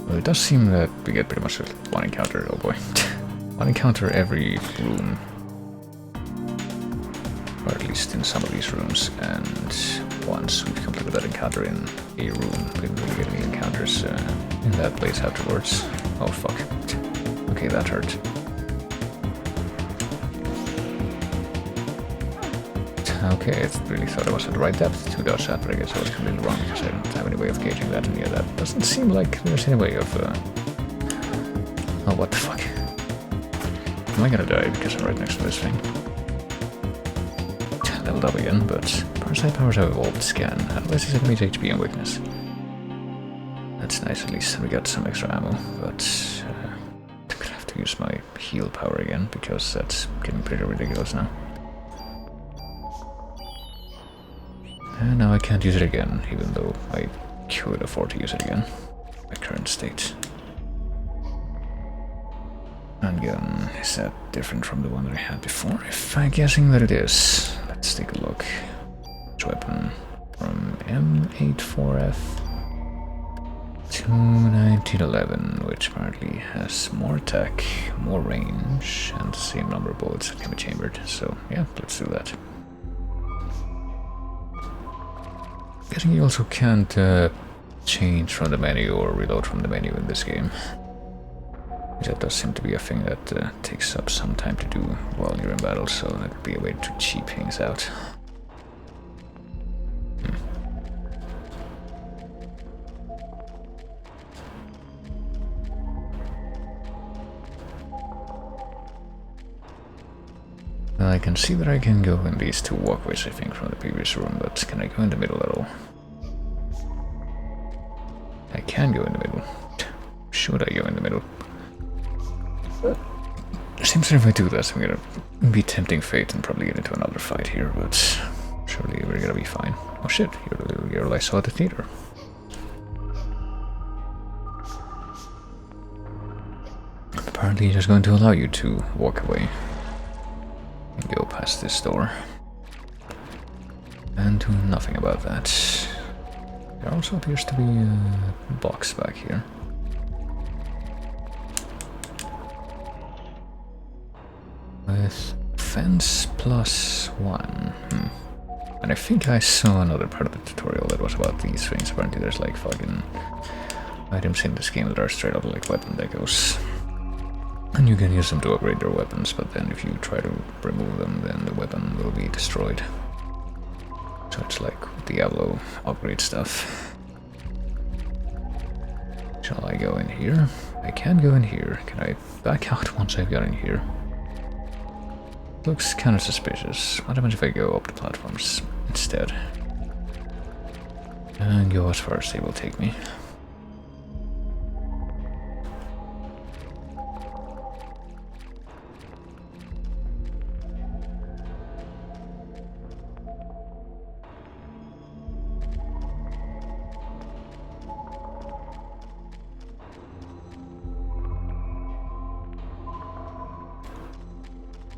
Well, it does seem that we get pretty much one encounter, oh boy. One encounter every room. Or at least in some of these rooms, and once we've completed that encounter in a room, we didn't really get any encounters in that place afterwards. Oh fuck. Okay, that hurt. Okay, I really thought I was at the right depth to dodge that, but I guess I was completely wrong because I don't have any way of gauging that, and yeah, that doesn't seem like there's any way of... Oh, what the fuck? Am I gonna die because I'm right next to this thing? leveled up again, but Parasite powers have evolved scan, otherwise he's enemies HP and weakness. That's nice, at least we got some extra ammo, but I'm gonna have to use my heal power again, because that's getting pretty ridiculous now. And now I can't use it again, even though I could afford to use it again. My current state. Handgun, is that different from the one that I had before? If I'm guessing that it is. Let's take a look. Which weapon? From M84F to 1911, which apparently has more attack, more range, and the same number of bullets that can be chambered. So yeah, let's do that. Guessing you also can't change from the menu or reload from the menu in this game. That does seem to be a thing that takes up some time to do while you're in battle, so that could be a way to cheap things out. Well, I can see that I can go in these two walkways, I think, from the previous room, but can I go in the middle at all? I can go in the middle. Should I go in the middle? Seems that if I do that, I'm gonna be tempting fate and probably get into another fight here, but surely we're gonna be fine. Oh shit, you're the little girl I saw at the theater. Apparently he's going to allow you to walk away and go past this door. And do nothing about that. There also appears to be a box back here. With fence +1. And I think I saw another part of the tutorial that was about these things. Apparently there's like fucking items in this game that are straight up like weapon decos. And you can use them to upgrade your weapons, but then if you try to remove them, then the weapon will be destroyed. So it's like Diablo upgrade stuff. Shall I go in here? I can go in here. Can I back out once I've got in here? Looks kind of suspicious. What happens if I go up the platforms instead? And go as far as they will take me.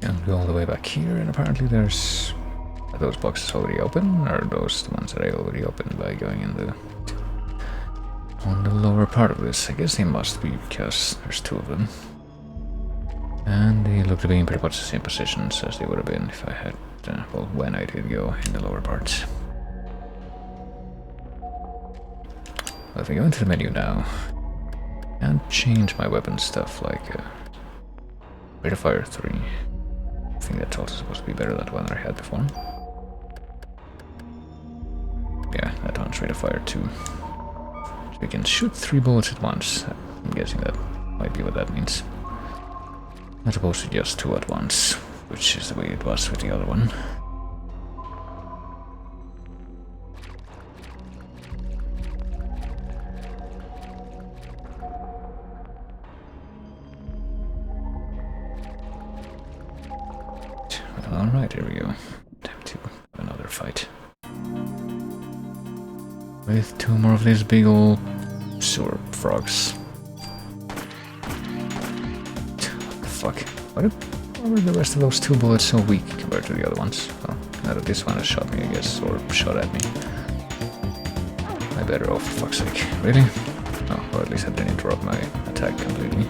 And go all the way back here, and apparently there's... Are those boxes already open, or are those the ones that I already opened by going in the... on the lower part of this? I guess they must be, because there's two of them. And they look to be in pretty much the same positions as they would have been if I had... well, when I did go in the lower parts. Well, if I go into the menu now, and change my weapon stuff like... Rate of Fire 3. I think that's also supposed to be better than the one that I had before. Yeah, that one's Rate of Fire 2. So we can shoot 3 bullets at once. I'm guessing that might be what that means. As opposed to just 2 at once, which is the way it was with the other one. Alright, here we go. Time to have another fight. With 2 more of these big old sewer frogs. What the fuck? Why were the rest of those 2 bullets so weak compared to the other ones? Well, now that this one has shot me, I guess, or shot at me. I better off, for fuck's sake. Really? Oh, or at least I didn't interrupt my attack completely.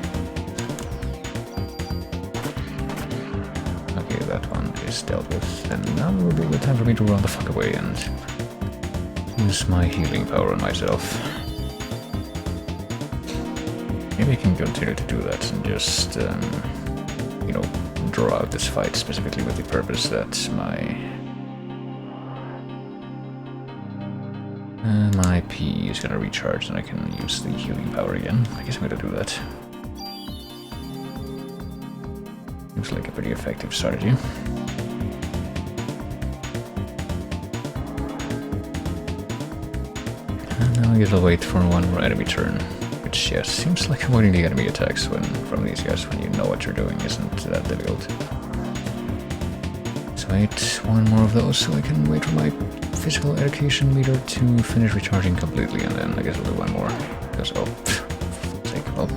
Okay, that one is dealt with, and now will be the time for me to run the fuck away and use my healing power on myself. Maybe I can continue to do that and just, you know, draw out this fight specifically with the purpose that my P is gonna recharge and I can use the healing power again. I guess I'm gonna do that. Seems like a pretty effective strategy. guess I'll wait for one more enemy turn. Which, yes, seems like avoiding the enemy attacks from these guys when you know what you're doing isn't that difficult. So wait one more of those so I can wait for my physical education meter to finish recharging completely, and then I guess I'll do one more. Because, oh, sake, well.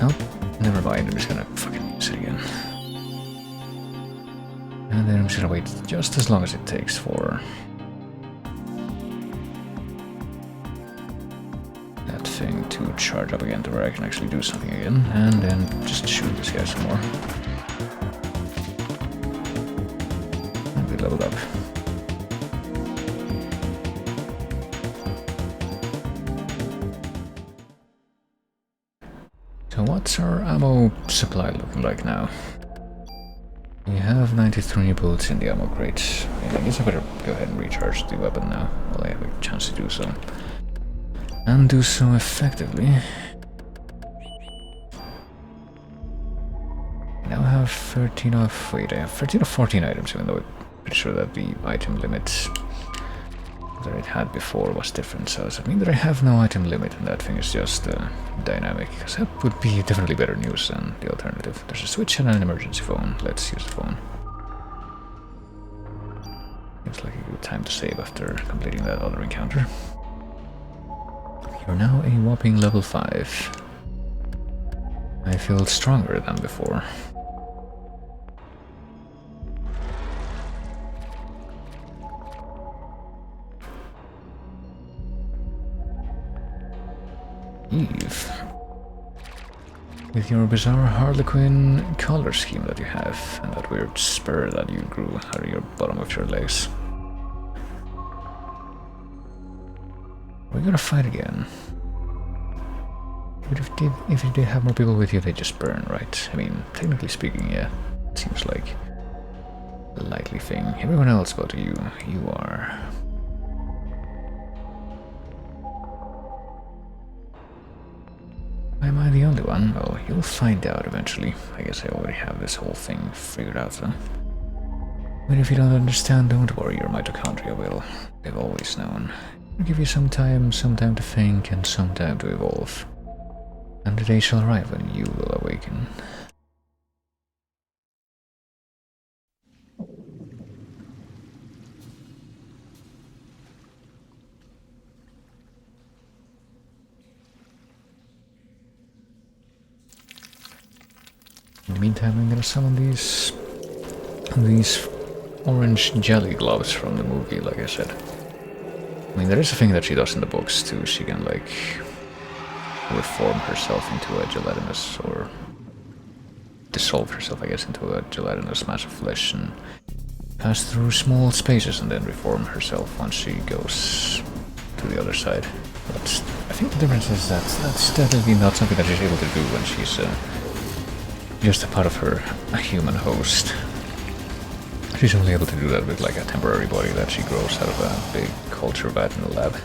Nope, never mind, I'm just gonna fucking use it again. And then I'm just gonna wait just as long as it takes for that thing to charge up again to where I can actually do something again, and then just shoot this guy some more. And we leveled up. So what's our ammo supply looking like now? We have 93 bullets in the ammo crate. I guess I better go ahead and recharge the weapon now, while I have a chance to do so. And do so effectively. I now have 13 of... wait, I have 13 of 14 items, even though I'm pretty sure that the item limit that it had before was different. So does it mean that I have no item limit and that thing is just dynamic? Because that would be definitely better news than the alternative. There's a switch and an emergency phone. Let's use the phone. Seems like a good time to save after completing that other encounter. You're now a whopping level 5. I feel stronger than before. Eve. With your bizarre Harlequin color scheme that you have, and that weird spur that you grew out of your bottom of your legs. We're gonna fight again. But if you did have more people with you, they just burn, right? I mean, technically speaking, yeah. It seems like a likely thing. Everyone else but you are... Am I the only one? Well, you'll find out eventually. I guess I already have this whole thing figured out, though. But if you don't understand, don't worry, your mitochondria will. They've always known. I'll give you some time to think, and some time to evolve. And the day shall arrive when you will awaken. In the meantime, I'm gonna summon these orange jelly gloves from the movie, like I said. I mean, there is a thing that she does in the books too. She can, like, reform herself into a gelatinous, or dissolve herself, I guess, into a gelatinous mass of flesh and pass through small spaces and then reform herself once she goes to the other side. But I think the difference is that that's definitely not something that she's able to do when she's just a part of her human host. She's only able to do that with, like, a temporary body that she grows out of a big culture vat in the lab.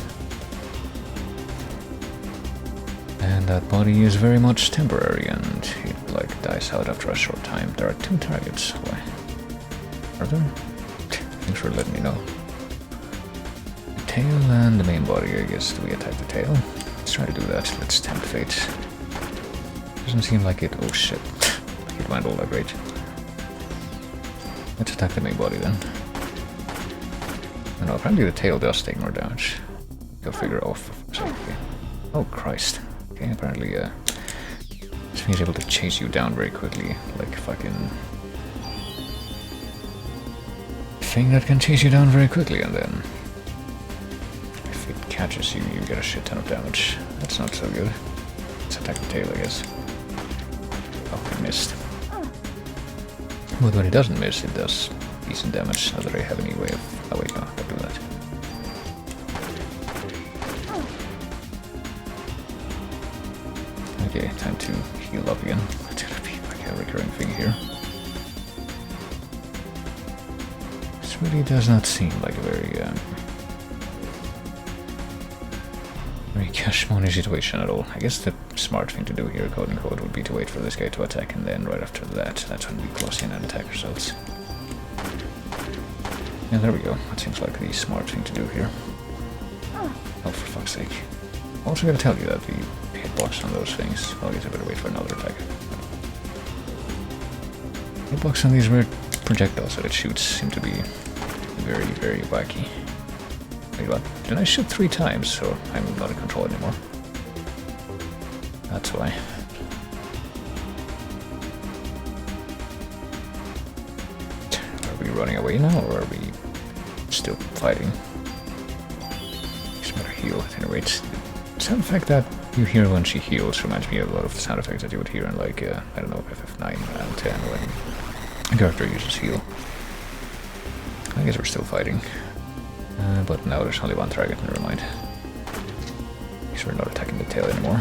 And that body is very much temporary, and it, like, dies out after a short time. There are 2 targets. Why? Are there? Thanks for letting me know. The tail and the main body, I guess. Do we attack the tail? Let's try to do that. Let's tempt fate. Doesn't seem like it. Oh shit. It went all that great. Let's attack the main body then. Oh, no, apparently the tail does take more damage. Go figure. Oh, okay. Oh Christ. Okay, apparently this thing is able to chase you down very quickly, like a fucking thing that can chase you down very quickly, and then if it catches you, you get a shit ton of damage. That's not so good. Let's attack the tail, I guess. Oh, I missed. But when it doesn't miss, it does decent damage. Not that I have any way of... oh wait, no, I'll do that. Okay, time to heal up again. It's gonna be like a recurring thing here. This really does not seem like a very cash money situation at all. I guess the smart thing to do here, quote unquote, would be to wait for this guy to attack, and then right after that, that's when we close in and attack ourselves. Yeah, there we go. That seems like the smart thing to do here. Oh, for fuck's sake. I'm also gonna tell you that the hitbox on those things... Oh, I guess I better wait for another attack. Hitbox on these weird projectiles that it shoots seem to be very, very wacky. Wait, what? Did I shoot 3 times, so I'm not in control anymore? That's why. Are we running away now, or are we still fighting? Just better heal at any rate. The sound effect that you hear when she heals reminds me of a lot of the sound effects that you would hear in, like, I don't know, FF9 and 10 when a character uses heal. I guess we're still fighting. But now there's only one target, never mind. Guess we're not attacking the tail anymore.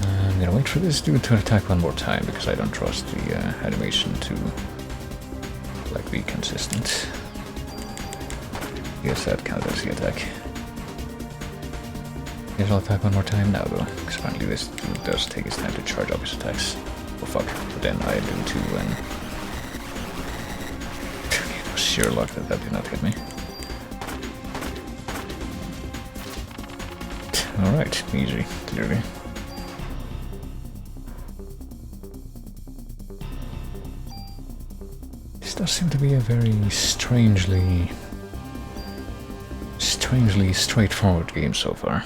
I'm gonna wait for this dude to attack one more time, because I don't trust the animation to like be consistent. Yes, that counted as the attack. Guess I'll attack one more time now though, because apparently this dude does take his time to charge up his attacks. Oh fuck, but then I do too, and it was sheer luck that that did not hit me. Alright, easy, clearly. This does seem to be a very strangely straightforward game so far.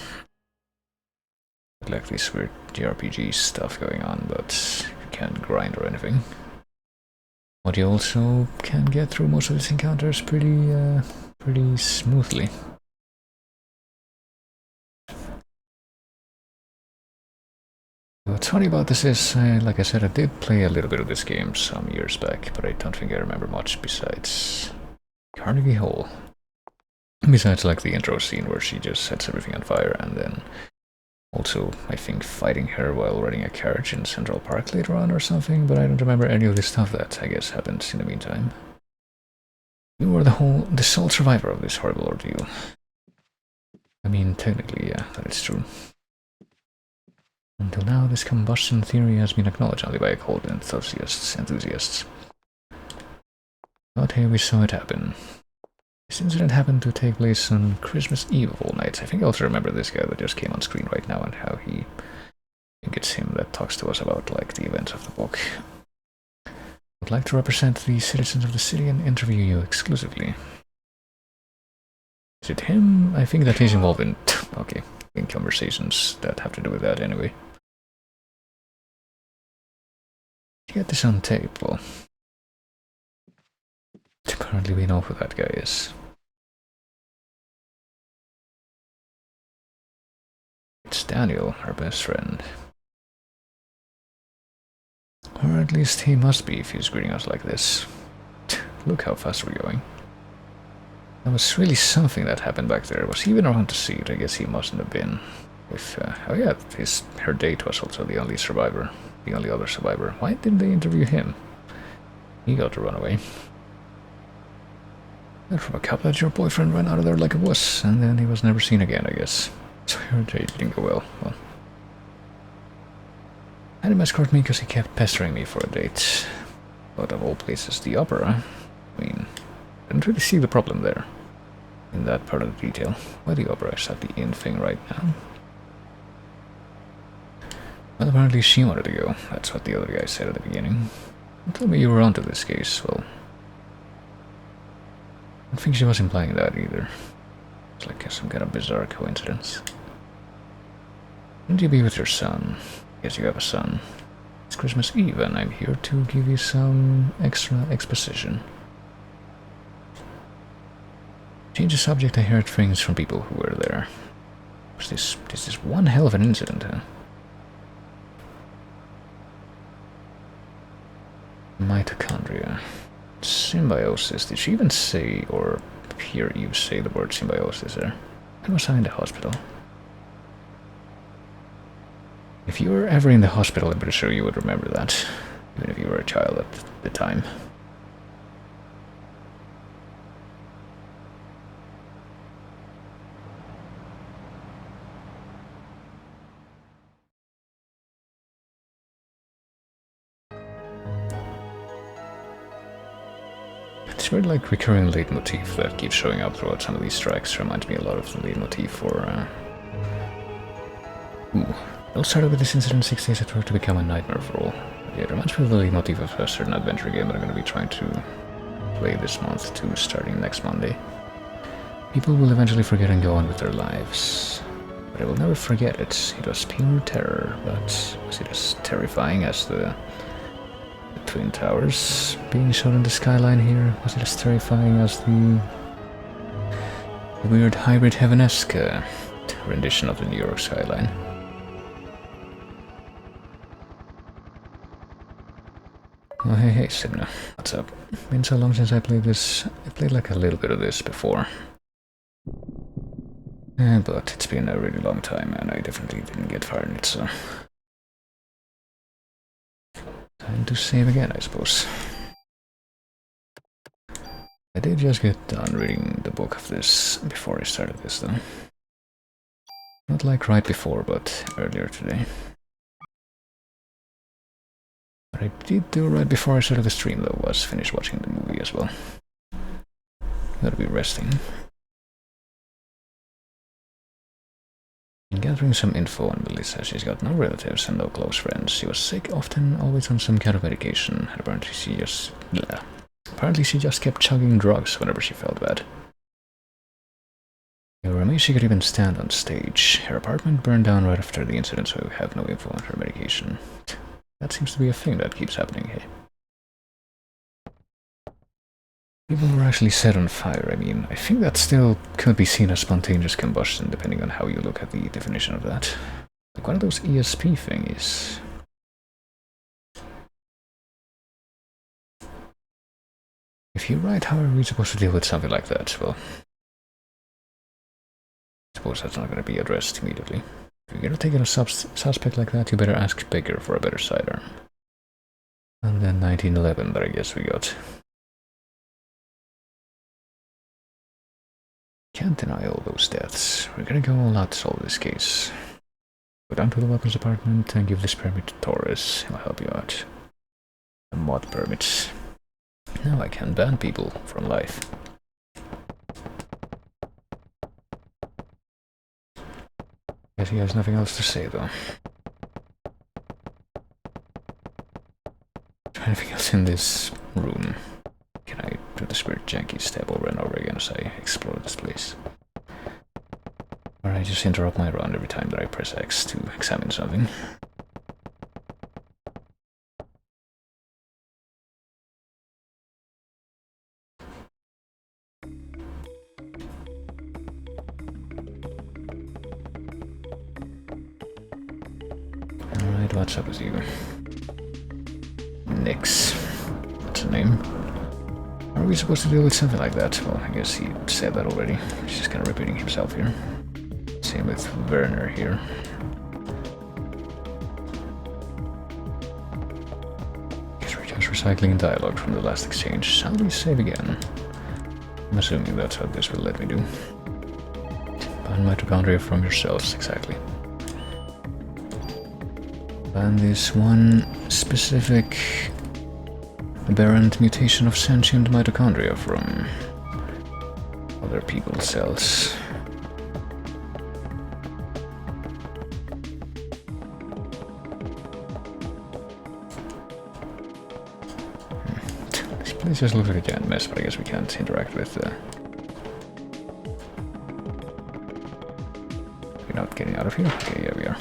Like this weird JRPG stuff going on, but you can't grind or anything. But you also can get through most of these encounters pretty smoothly. What's funny about this is, like I said, I did play a little bit of this game some years back, but I don't think I remember much besides Carnegie Hall. Besides like the intro scene where she just sets everything on fire, and then also, I think, fighting her while riding a carriage in Central Park later on or something, but I don't remember any of the stuff that, I guess, happened in the meantime. You were the sole survivor of this horrible ordeal. I mean, technically, yeah, that is true. Until now, this combustion theory has been acknowledged only by a cold enthusiasts. But here we saw it happen. This incident happened to take place on Christmas Eve of all nights. I think I also remember this guy that just came on screen right now and how I think it's him that talks to us about like the events of the book. I'd like to represent the citizens of the city and interview you exclusively. Is it him? I think that he's involved in, okay, in conversations that have to do with that anyway. To get this on tape, well, apparently we know who that guy is. It's Daniel, our best friend. Or at least he must be if he's greeting us like this. Look how fast we're going. That was really something that happened back there. Was he even around to see it? I guess he mustn't have been. If, oh yeah, her date was also the only survivor. The only other survivor. Why didn't they interview him? He got to run away. And from a couple that your boyfriend ran out of there like a wuss, and then he was never seen again, I guess. So her date didn't go well. Well, I had him escort me because he kept pestering me for a date. But of all places, the opera. I mean, I didn't really see the problem there. In that part of the detail. Why the opera is at the inn thing right now. Well, apparently she wanted to go. That's what the other guy said at the beginning. Don't tell me you were onto this case. Well, I don't think she was implying that either. It's like some kind of bizarre coincidence. Shouldn't you be with your son? Yes, you have a son. It's Christmas Eve and I'm here to give you some extra exposition. Change the subject. I heard things from people who were there. This is one hell of an incident, huh? Mitochondria. Symbiosis. Did she even say or hear you say the word symbiosis there? When was I in the hospital? If you were ever in the hospital, I'm pretty sure you would remember that. Even if you were a child at the time. This weird, like, recurring leitmotif that keeps showing up throughout some of these tracks reminds me a lot of the leitmotif for, Ooh. It all started with this incident 6 days at work to become a nightmare for all. Yeah, it reminds me of the leitmotif of a certain adventure game that I'm going to be trying to play this month too, starting next Monday. People will eventually forget and go on with their lives. But I will never forget it. It was pure terror, but was it as terrifying as the Twin Towers being shown in the skyline here? Was it as terrifying as the weird hybrid heaven-esque rendition of the New York skyline? Oh hey Simna, what's up? Been so long since I played this. I played like a little bit of this before. But it's been a really long time and I definitely didn't get far in it, so... Time to save again, I suppose. I did just get done reading the book of this before I started this, though. Not like right before, but earlier today. What I did do right before I started the stream, though, was finish watching the movie as well. Gotta be resting. Gathering some info on Melissa. She's got no relatives and no close friends. She was sick, often always on some kind of medication, and apparently she just kept chugging drugs whenever she felt bad. You were amazed she could even stand on stage. Her apartment burned down right after the incident, so we have no info on her medication. That seems to be a thing that keeps happening, hey? People were actually set on fire. I mean, I think that still could be seen as spontaneous combustion, depending on how you look at the definition of that. Like one of those ESP thingies. If you're right, how are we supposed to deal with something like that? Well, I suppose that's not going to be addressed immediately. If you're going to take in a suspect like that, you better ask Baker for a better sidearm. And then 1911 that I guess we got. Can't deny all those deaths. We're gonna go all out to solve this case. Go down to the weapons department and give this permit to Torres. He'll help you out. A mod permit. Now I can ban people from life. Guess he has nothing else to say, though. Anything else in this room? Can I do the spirit janky step over and over again as I explore this place? Or I just interrupt my run every time that I press X to examine something. Alright, what's up with you? Nix. What's her name? Are we supposed to deal with something like that? Well, I guess he said that already. He's just kind of repeating himself here. Same with Werner here. Guess we're just recycling dialogue from the last exchange. Shall we save again? I'm assuming that's what this will let me do. Ban mitochondria from your cells, exactly. Ban this one specific aberrant mutation of sentient mitochondria from other people's cells. This place just looks like a giant mess, but I guess we can't interact with We're not getting out of here? Okay, yeah we are.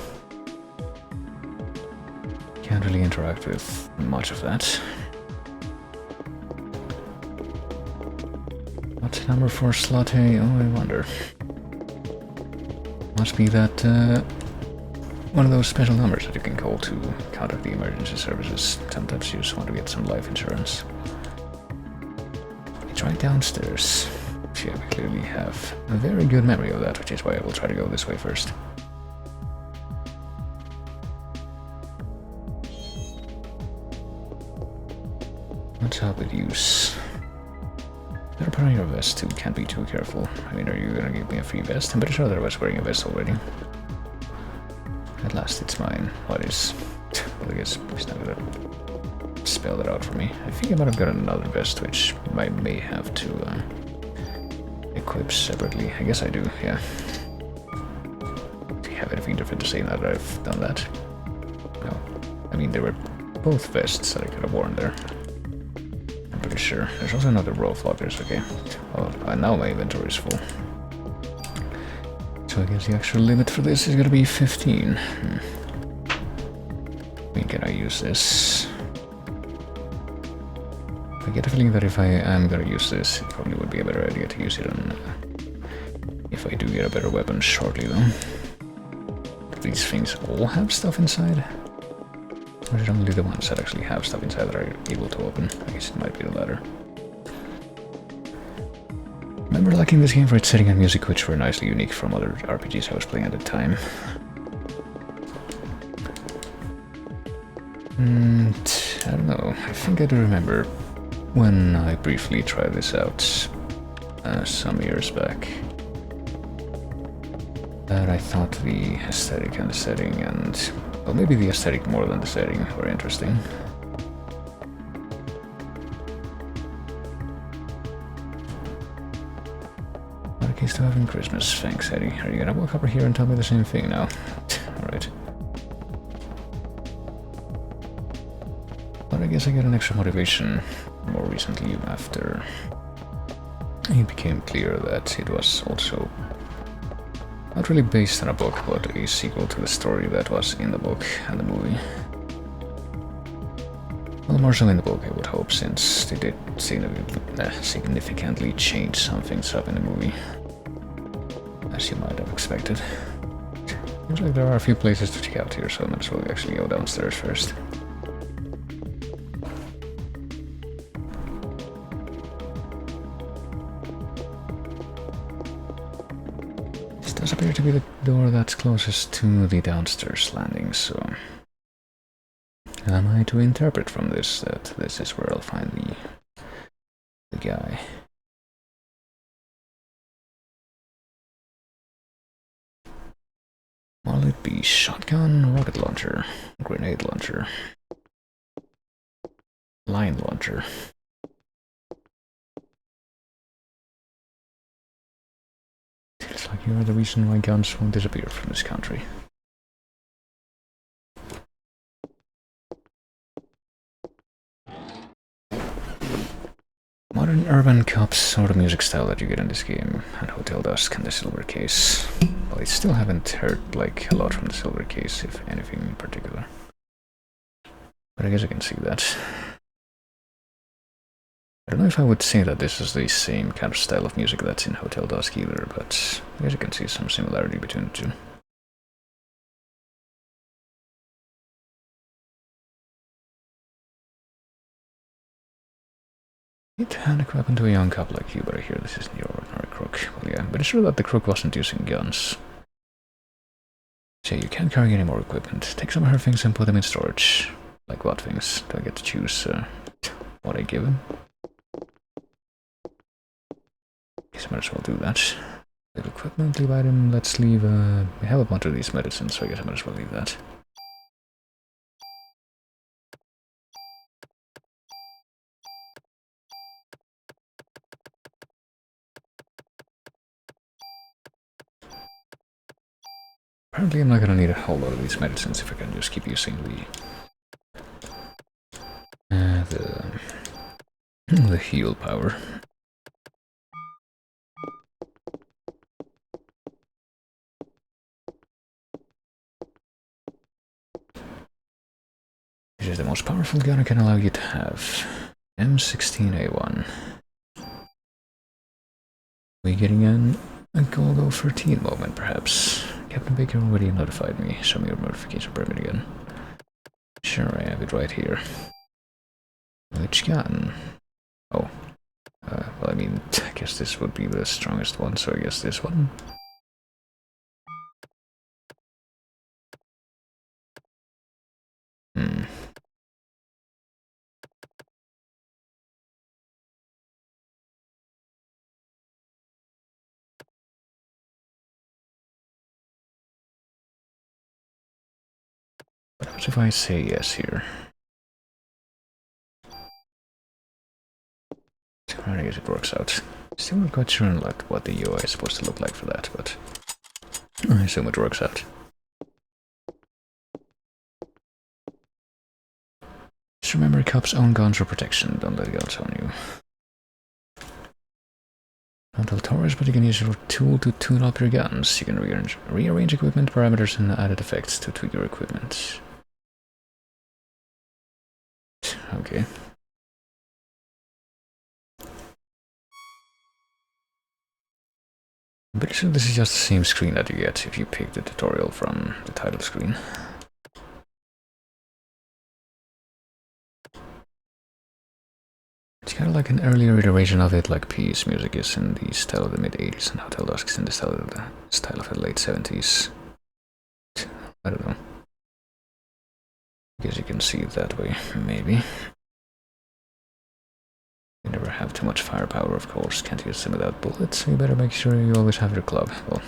Can't really interact with much of that. What's number 4 slot A? Oh, I wonder. Must be that one of those special numbers that you can call to contact the emergency services. Sometimes you just want to get some life insurance. It's right downstairs. Yeah, we clearly have a very good memory of that, which is why I will try to go this way first. What's up with use? Better put on your vest too, can't be too careful. I mean, are you gonna give me a free vest? I'm pretty sure that I was wearing a vest already. At last it's mine. What is? Well, I guess it's not good. spell that out for me. I think I might have got another vest, which I may have to equip separately. I guess I do, yeah. Do you have anything different to say now that I've done that? No. I mean, there were both vests that I could have worn there. I'm pretty sure. There's also another row of lockers, okay. Oh, now my inventory is full. So I guess the actual limit for this is gonna be 15. I mean, can I use this? I get a feeling that if I am gonna use this, it probably would be a better idea to use it on... if I do get a better weapon shortly, though. Do these things all have stuff inside? Or is it only the ones that actually have stuff inside that are able to open? I guess it might be the latter. I remember liking this game for its setting and music, which were nicely unique from other RPGs I was playing at the time. And I don't know, I think I do remember when I briefly tried this out some years back, that I thought the aesthetic and the setting and, well, maybe the aesthetic more than the setting were interesting. What a case to having Christmas. Thanks, Eddie. Are you gonna walk over here and tell me the same thing now? Alright. But I guess I got an extra motivation more recently after it became clear that it was also not really based on a book, but a sequel to the story that was in the book and the movie. Well, more so in the book, I would hope, since they did significantly change some things up in the movie, as you might have expected. Seems like there are a few places to check out here, so I might as well actually go downstairs first. This does appear to be the door that's closest to the downstairs landing, so... am I to interpret from this that this is where I'll find the guy? Will it be shotgun, rocket launcher, grenade launcher, line launcher? It's like you are the reason why guns won't disappear from this country. Modern urban cops sort of music style that you get in this game, and Hotel Dusk and the Silver Case. Well, I still haven't heard like a lot from the Silver Case, if anything in particular. But I guess I can see that. I don't know if I would say that this is the same kind of style of music that's in Hotel Dusk either, but I guess I can see some similarity between the two. It hand a weapon to a young couple like you, but I hear this isn't your ordinary crook. Well, yeah, but it's sure that the crook wasn't using guns. So you can't carry any more equipment. Take some of her things and put them in storage. Like what things? Do I get to choose what I give him? Guess I might as well do that. Leave equipment, leave item, let's leave, we have a bunch of these medicines, so I guess I might as well leave that. Apparently I'm not gonna need a whole lot of these medicines if I can just keep using the heal power. This is the most powerful gun I can allow you to have. M16A1. We getting a Go-Go 13 moment, perhaps? Captain Baker already notified me. Show me your notification permit again. Sure, I have it right here. Which gun? Oh. Well, I mean, I guess this would be the strongest one, so I guess this one. What happens if I say yes here? I guess it works out. Still not quite sure like what the UI is supposed to look like for that, but I assume it works out. Just remember, cops own guns for protection. Don't let guns own you. Don't tell Taurus, but you can use your tool to tune up your guns. You can rearrange equipment parameters and added effects to tweak your equipment. Okay. I'm pretty sure this is just the same screen that you get if you pick the tutorial from the title screen. It's kind of like an earlier iteration of it, like Peace music is in the style of the mid-80s and Hotel Dusk is in the style of the late 70s. I don't know. I guess you can see it that way, maybe. You never have too much firepower, of course. Can't use them without bullets, so you better make sure you always have your club. Well,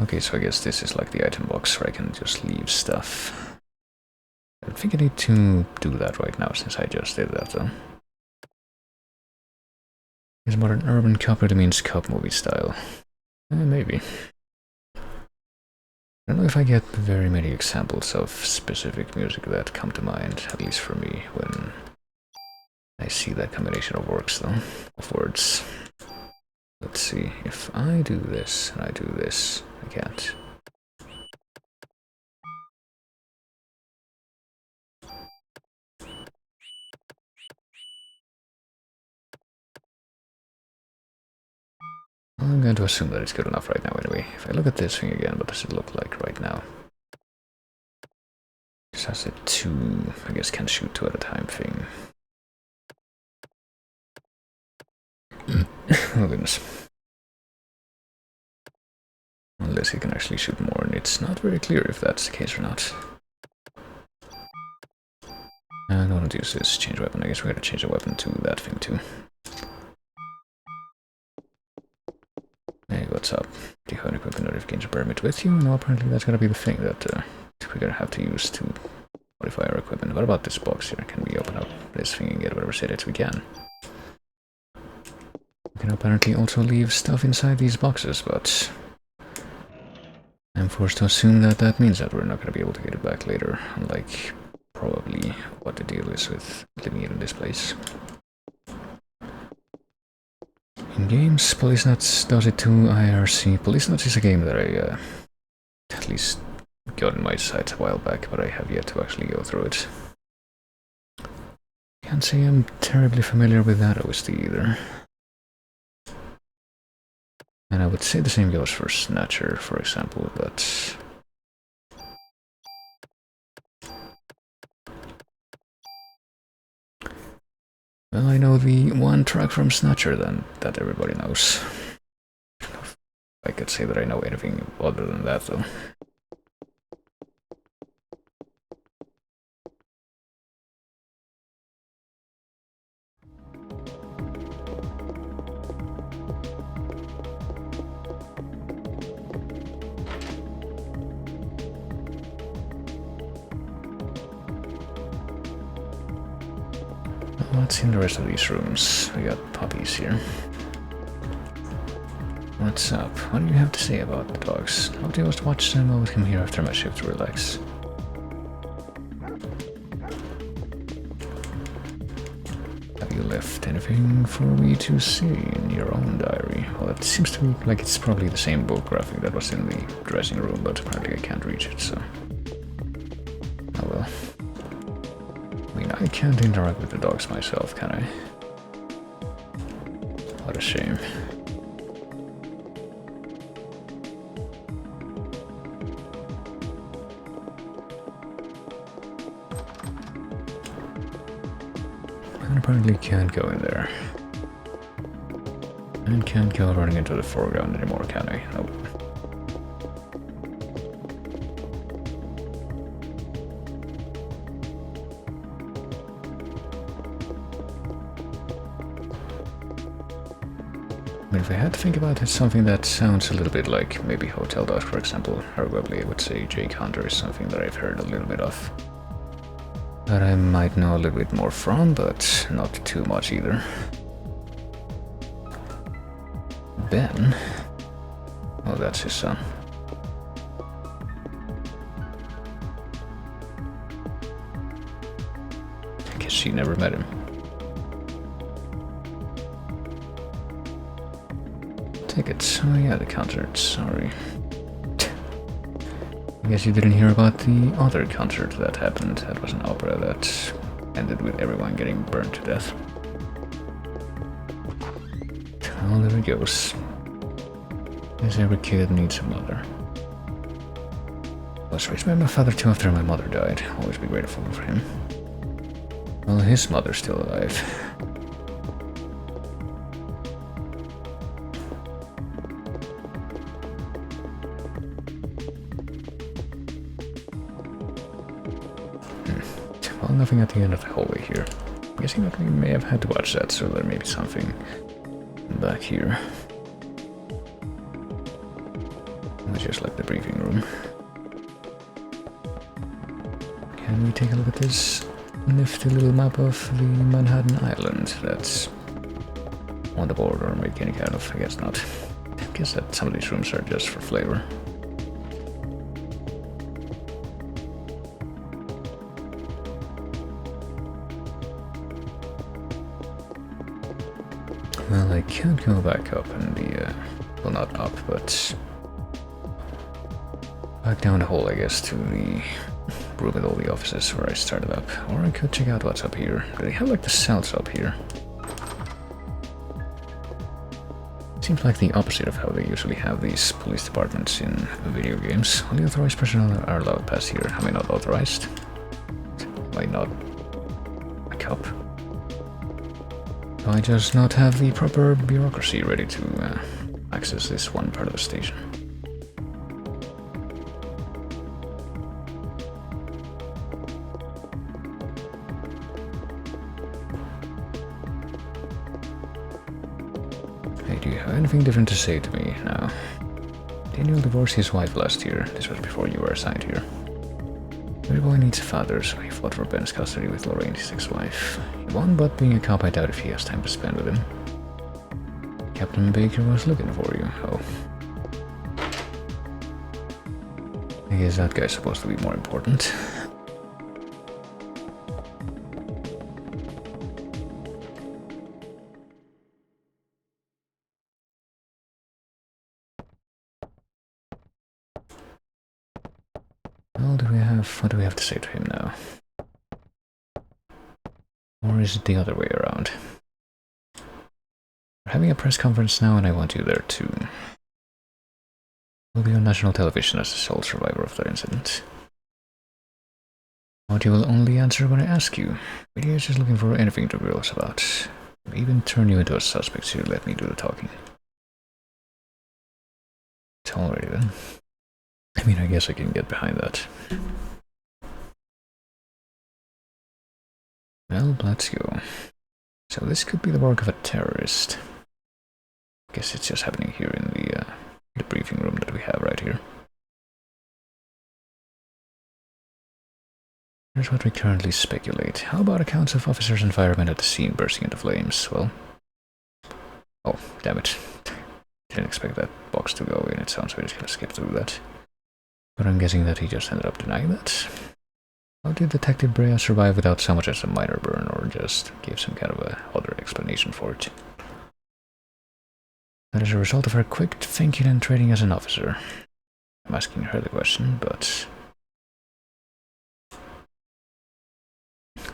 okay, so I guess this is like the item box where I can just leave stuff. I don't think I need to do that right now, since I just did that, though. Is modern urban cop really means cop movie style? Maybe. I don't know if I get very many examples of specific music that come to mind, at least for me, when I see that combination of words, though, of words. Let's see, if I do this and I do this, I can't. I'm going to assume that it's good enough right now anyway. If I look at this thing again, what does it look like right now? This has a two, I guess can shoot two at a time thing. Oh goodness. Unless he can actually shoot more, and it's not very clear if that's the case or not. And I want to use this change weapon. I guess we gotta change the weapon to that thing too. Hey, what's up? Do you have an equipment notification permit with you? No, apparently that's gonna be the thing that we're gonna have to use to modify our equipment. What about this box here? Can we open up this thing and get whatever status we can? We can apparently also leave stuff inside these boxes, but I'm forced to assume that that means that we're not gonna be able to get it back later, unlike probably what the deal is with leaving it in this place. In games, Police Nuts does it too, IRC. Police Nuts is a game that I at least got in my sights a while back, but I have yet to actually go through it. Can't say I'm terribly familiar with that OST either. And I would say the same goes for Snatcher, for example, but well, I know the one track from Snatcher then that everybody knows. I could say that I know anything other than that, though. What's in the rest of these rooms? We got puppies here. What's up? What do you have to say about the dogs? How do you always watch them? Always come here after my shift to relax. Have you left anything for me to see in your own diary? Well, it seems to me like it's probably the same book graphic that was in the dressing room, but apparently I can't reach it, so... oh well. I mean, I can't interact with the dogs myself, can I? What a shame. And apparently can't go in there. And can't go running into the foreground anymore, can I? Nope. I mean, if I had to think about it, something that sounds a little bit like maybe Hotel Dusk, for example, arguably I would say Jake Hunter is something that I've heard a little bit of. that I might know a little bit more from, but not too much either. Ben? Oh, that's his son. I guess she never met him. Tickets. Oh yeah, the concert, sorry. I guess you didn't hear about the other concert that happened. That was an opera that ended with everyone getting burned to death. Well, there it goes. Guess every kid needs a mother. I was raised by my father too after my mother died. Always be grateful for him. Well, his mother's still alive. Well, nothing at the end of the hallway here. I'm guessing that we may have had to watch that, so there may be something back here. It's just like the briefing room. Can we take a look at this nifty little map of the Manhattan Island that's on the board, or make any kind of, I guess not. I guess that some of these rooms are just for flavor. Well, I can't go back up in the, well, not up, but back down the hole, I guess, to the room with all the offices where I started up. Or I could check out what's up here. Do they have, like, the cells up here? Seems like the opposite of how they usually have these police departments in video games. Only authorized personnel are allowed past here. Am I not authorized? Am I not a cop? Do I just not have the proper bureaucracy ready to access this one part of the station? Hey, do you have anything different to say to me now? Daniel divorced his wife last year. This was before you were assigned here. Every boy needs a father, so he fought for Ben's custody with Lorraine, his ex-wife. He won, but being a cop, I doubt if he has time to spend with him. Captain Baker was looking for you. Oh. I guess that guy's supposed to be more important. Well, what do we have to say to him now? Or is it the other way around? We're having a press conference now and I want you there too. We'll be on national television as the sole survivor of that incident. But you will only answer when I ask you. Media is just looking for anything to grill us about. I'll even turn you into a suspect so you let me do the talking. Alrighty then. I mean, I guess I can get behind that. Well, let's go. So this could be the work of a terrorist. I guess it's just happening here in the briefing room that we have right here. Here's what we currently speculate. How about accounts of officers and firemen at the scene bursting into flames? Well... Oh, damn it. Didn't expect that box to go in it, sounds we're just gonna skip through that. But I'm guessing that he just ended up denying that. How did Detective Brea survive without so much as a minor burn, or just give some kind of a other explanation for it? That is a result of her quick thinking and training as an officer. I'm asking her the question, but...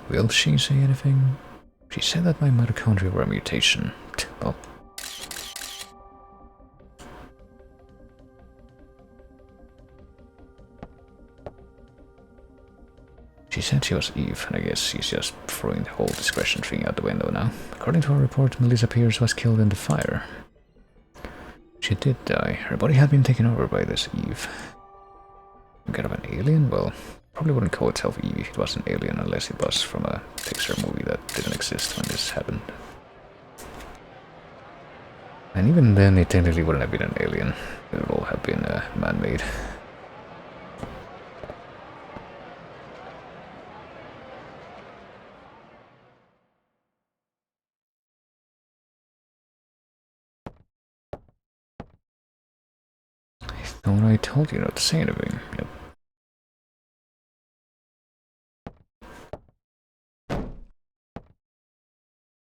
Will she say anything? She said that my mitochondria were a mutation. Well... She said she was Eve, and I guess she's just throwing the whole discretion thing out the window now. According to our report, Melissa Pierce was killed in the fire. She did die. Her body had been taken over by this Eve. Some kind of an alien? Well, probably wouldn't call itself Eve if it was an alien unless it was from a Pixar movie that didn't exist when this happened. And even then, it technically wouldn't have been an alien. It would all have been man-made. And I told you not to say anything. Yep.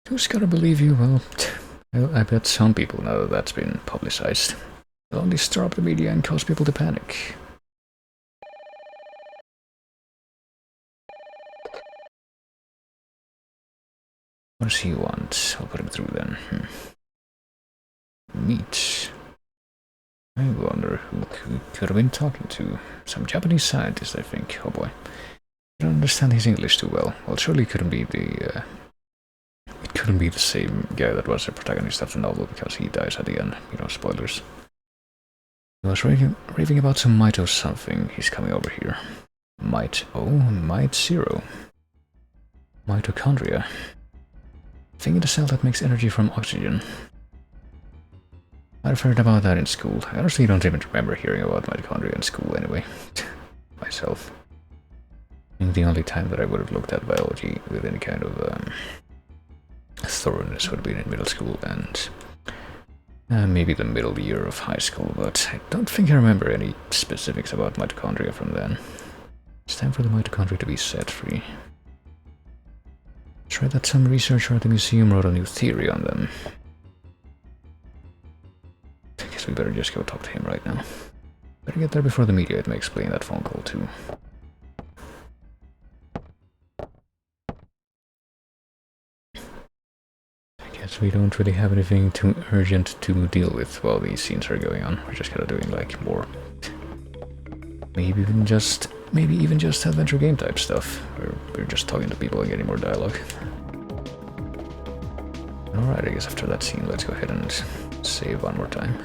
Who's gotta believe you? Well, I bet some people know that that's been publicized. It'll only stir up the media and cause people to panic. What does he want? I'll put him through then. Meet. I wonder who could have been talking to. Some Japanese scientist, I think. Oh boy. I don't understand his English too well. Well, surely it couldn't be the... it couldn't be the same guy that was the protagonist of the novel, because he dies at the end. You know, spoilers. He was raving about some mito something. He's coming over here. Mite 0. Mitochondria. Thing in the cell that makes energy from oxygen. I've heard about that in school. I honestly don't even remember hearing about mitochondria in school anyway. Myself. I think the only time that I would have looked at biology with any kind of thoroughness would have been in middle school and maybe the middle year of high school, but I don't think I remember any specifics about mitochondria from then. It's time for the mitochondria to be set free. It's right that some researcher at the museum wrote a new theory on them. I guess we better just go talk to him right now. Better get there before the media may explain that phone call too. I guess we don't really have anything too urgent to deal with while these scenes are going on. We're just kind of doing like more, maybe even just adventure game type stuff. We're just talking to people and getting more dialogue. Alright, I guess after that scene, let's go ahead and save one more time.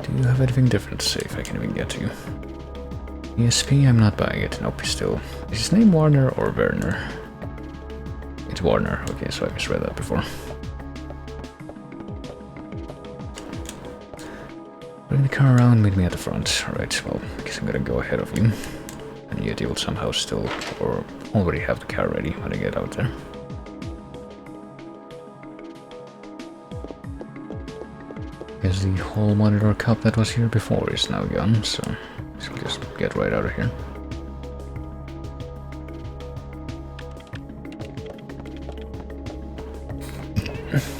Do you have anything different to say if I can even get to you? ESP, I'm not buying it. Nope, still. Is his name Warner or Werner? It's Warner. Okay, so I misread that before. Bring the car around, meet me at the front. Alright, well, I guess I'm gonna go ahead of you. And yet you'll somehow still, or already have the car ready when I get out there. Guess the whole monitor cup that was here before is now gone, so we'll just get right out of here.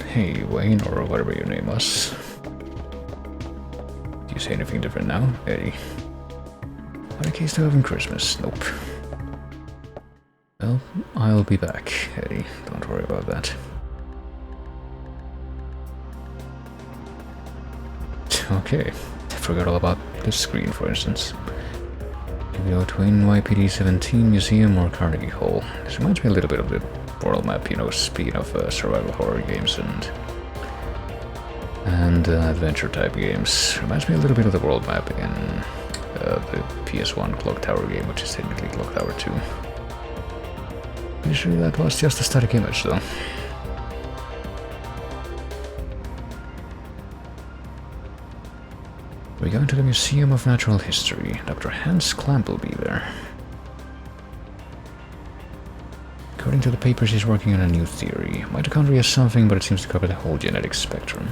Hey, Wayne, or whatever your name was. Do you say anything different now, Eddie? What a case to have in Christmas. Nope. Well, I'll be back, Eddie. Don't worry about that. Okay, I forgot all about this screen, for instance. We go to NYPD 17 Museum or Carnegie Hall. This reminds me a little bit of the world map, you know, speed of survival horror games and adventure type games. Reminds me a little bit of the world map in the PS1 Clock Tower game, which is technically Clock Tower 2. Pretty sure that was just a static image, though. We're going to the Museum of Natural History. Dr. Hans Clamp will be there. According to the papers, he's working on a new theory. Mitochondria is something, but it seems to cover the whole genetic spectrum.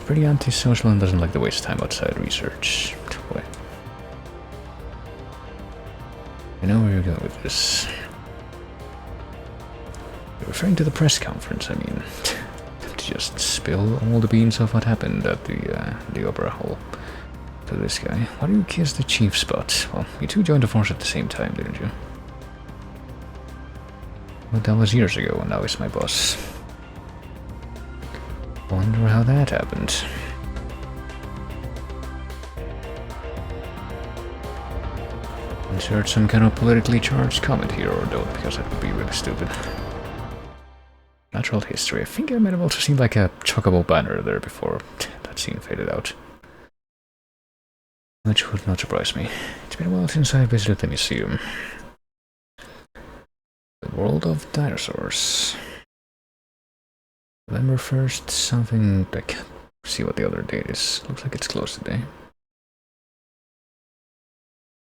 Pretty antisocial and doesn't like to waste time outside research. Boy. I know where you're going with this. You're referring to the press conference, I mean. Just spill all the beans of what happened at the opera hall to this guy. Why do you kiss the chief spot? Well, you two joined the force at the same time, didn't you? Well, that was years ago, and now he's my boss. Wonder how that happened. Insert some kind of politically charged comment here, or don't, because that would be really stupid. Natural history. I think I might have also seen like a chocobo banner there before that scene faded out. Which would not surprise me. It's been a while since I visited the museum. World of Dinosaurs. November 1st, something... I can't see what the other date is. Looks like it's closed today.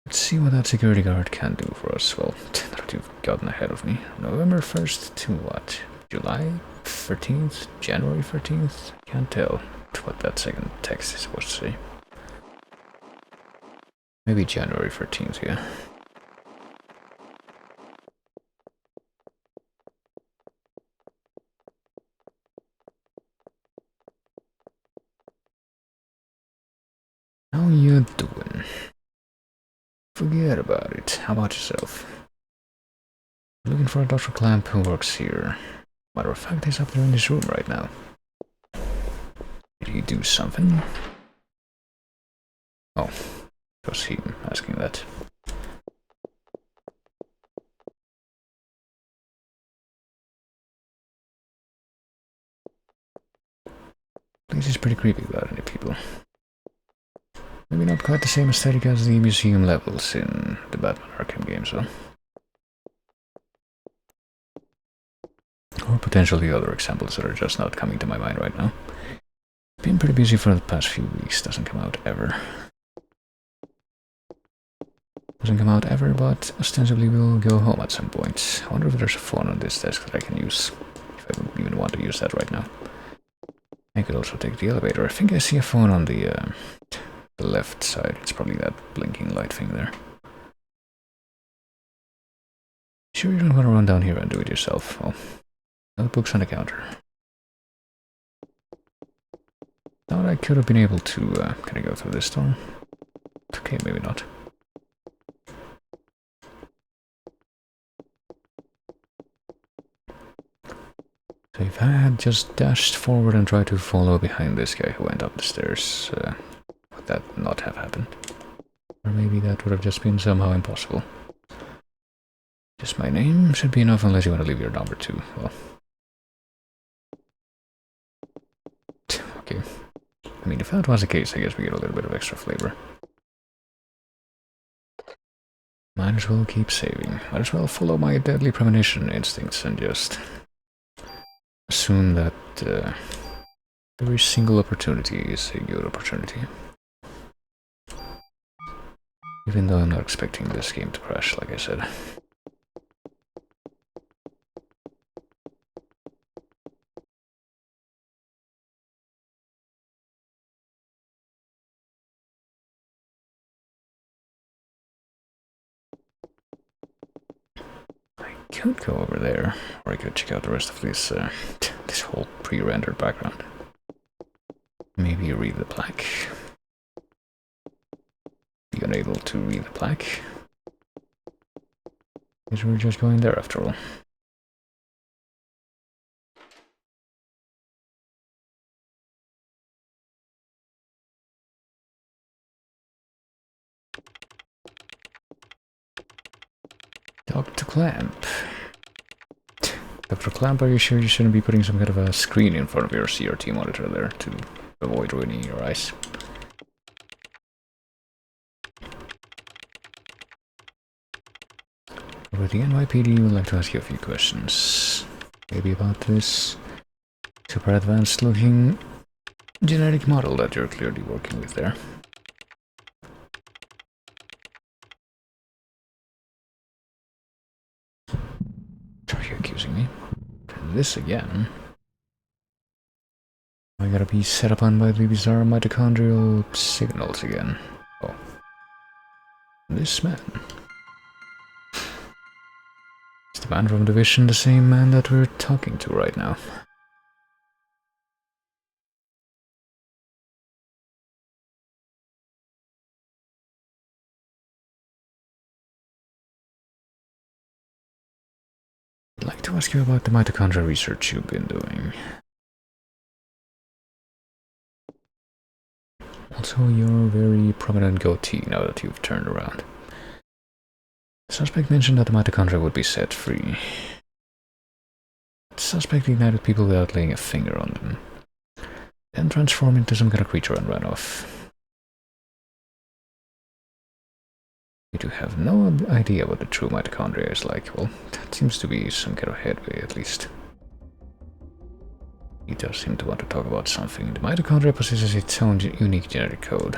Let's see what that security guard can do for us. Well, that you've gotten ahead of me. November 1st to what? July 13th? January 13th? Can't tell what that second text is supposed to say. Maybe January 13th, yeah. How you doing? Forget about it. How about yourself? Looking for a Dr. Clamp who works here. Matter of fact, he's up there in this room right now. Did he do something? Oh, it was him asking that. This is pretty creepy without any people. Maybe not quite the same aesthetic as the museum levels in the Batman Arkham games, though. Or potentially other examples that are just not coming to my mind right now. Been pretty busy for the past few weeks, doesn't come out ever. Doesn't come out ever, but ostensibly will go home at some point. I wonder if there's a phone on this desk that I can use, if I would even want to use that right now. I could also take the elevator. I think I see a phone on the left side. It's probably that blinking light thing there. Sure you don't want to run down here and do it yourself? Oh, notebooks on the counter. Thought I could have been able to, can I go through this door? Okay, maybe not. So if I had just dashed forward and tried to follow behind this guy who went up the stairs, would that not have happened? Or maybe that would have just been somehow impossible. Just my name should be enough unless you want to leave your number too. Well. Okay. I mean, if that was the case, I guess we get a little bit of extra flavor. Might as well keep saving. Might as well follow my deadly premonition instincts and just assume that every single opportunity is a good opportunity. Even though I'm not expecting this game to crash, like I said. I could go over there, or I could check out the rest of this, this whole pre-rendered background. Maybe read the plaque. Be unable to read the plaque. Guess we're just going there after all. Dr. Clamp. Dr. Clamp, are you sure you shouldn't be putting some kind of a screen in front of your CRT monitor there to avoid ruining your eyes? With the NYPD, we would like to ask you a few questions. Maybe about this super advanced looking genetic model that you're clearly working with there. Are you accusing me? This again? I gotta be set upon by the bizarre mitochondrial signals again. Oh. This man. Is the man from Division the same man that we're talking to right now? I'd like to ask you about the mitochondria research you've been doing. Also, your very prominent goatee now that you've turned around. The suspect mentioned that the mitochondria would be set free. The suspect ignited people without laying a finger on them, then transformed into some kind of creature and ran off. You do have no idea what the true mitochondria is like. Well, that seems to be some kind of headway, at least. He does seem to want to talk about something. The mitochondria possesses its own unique genetic code.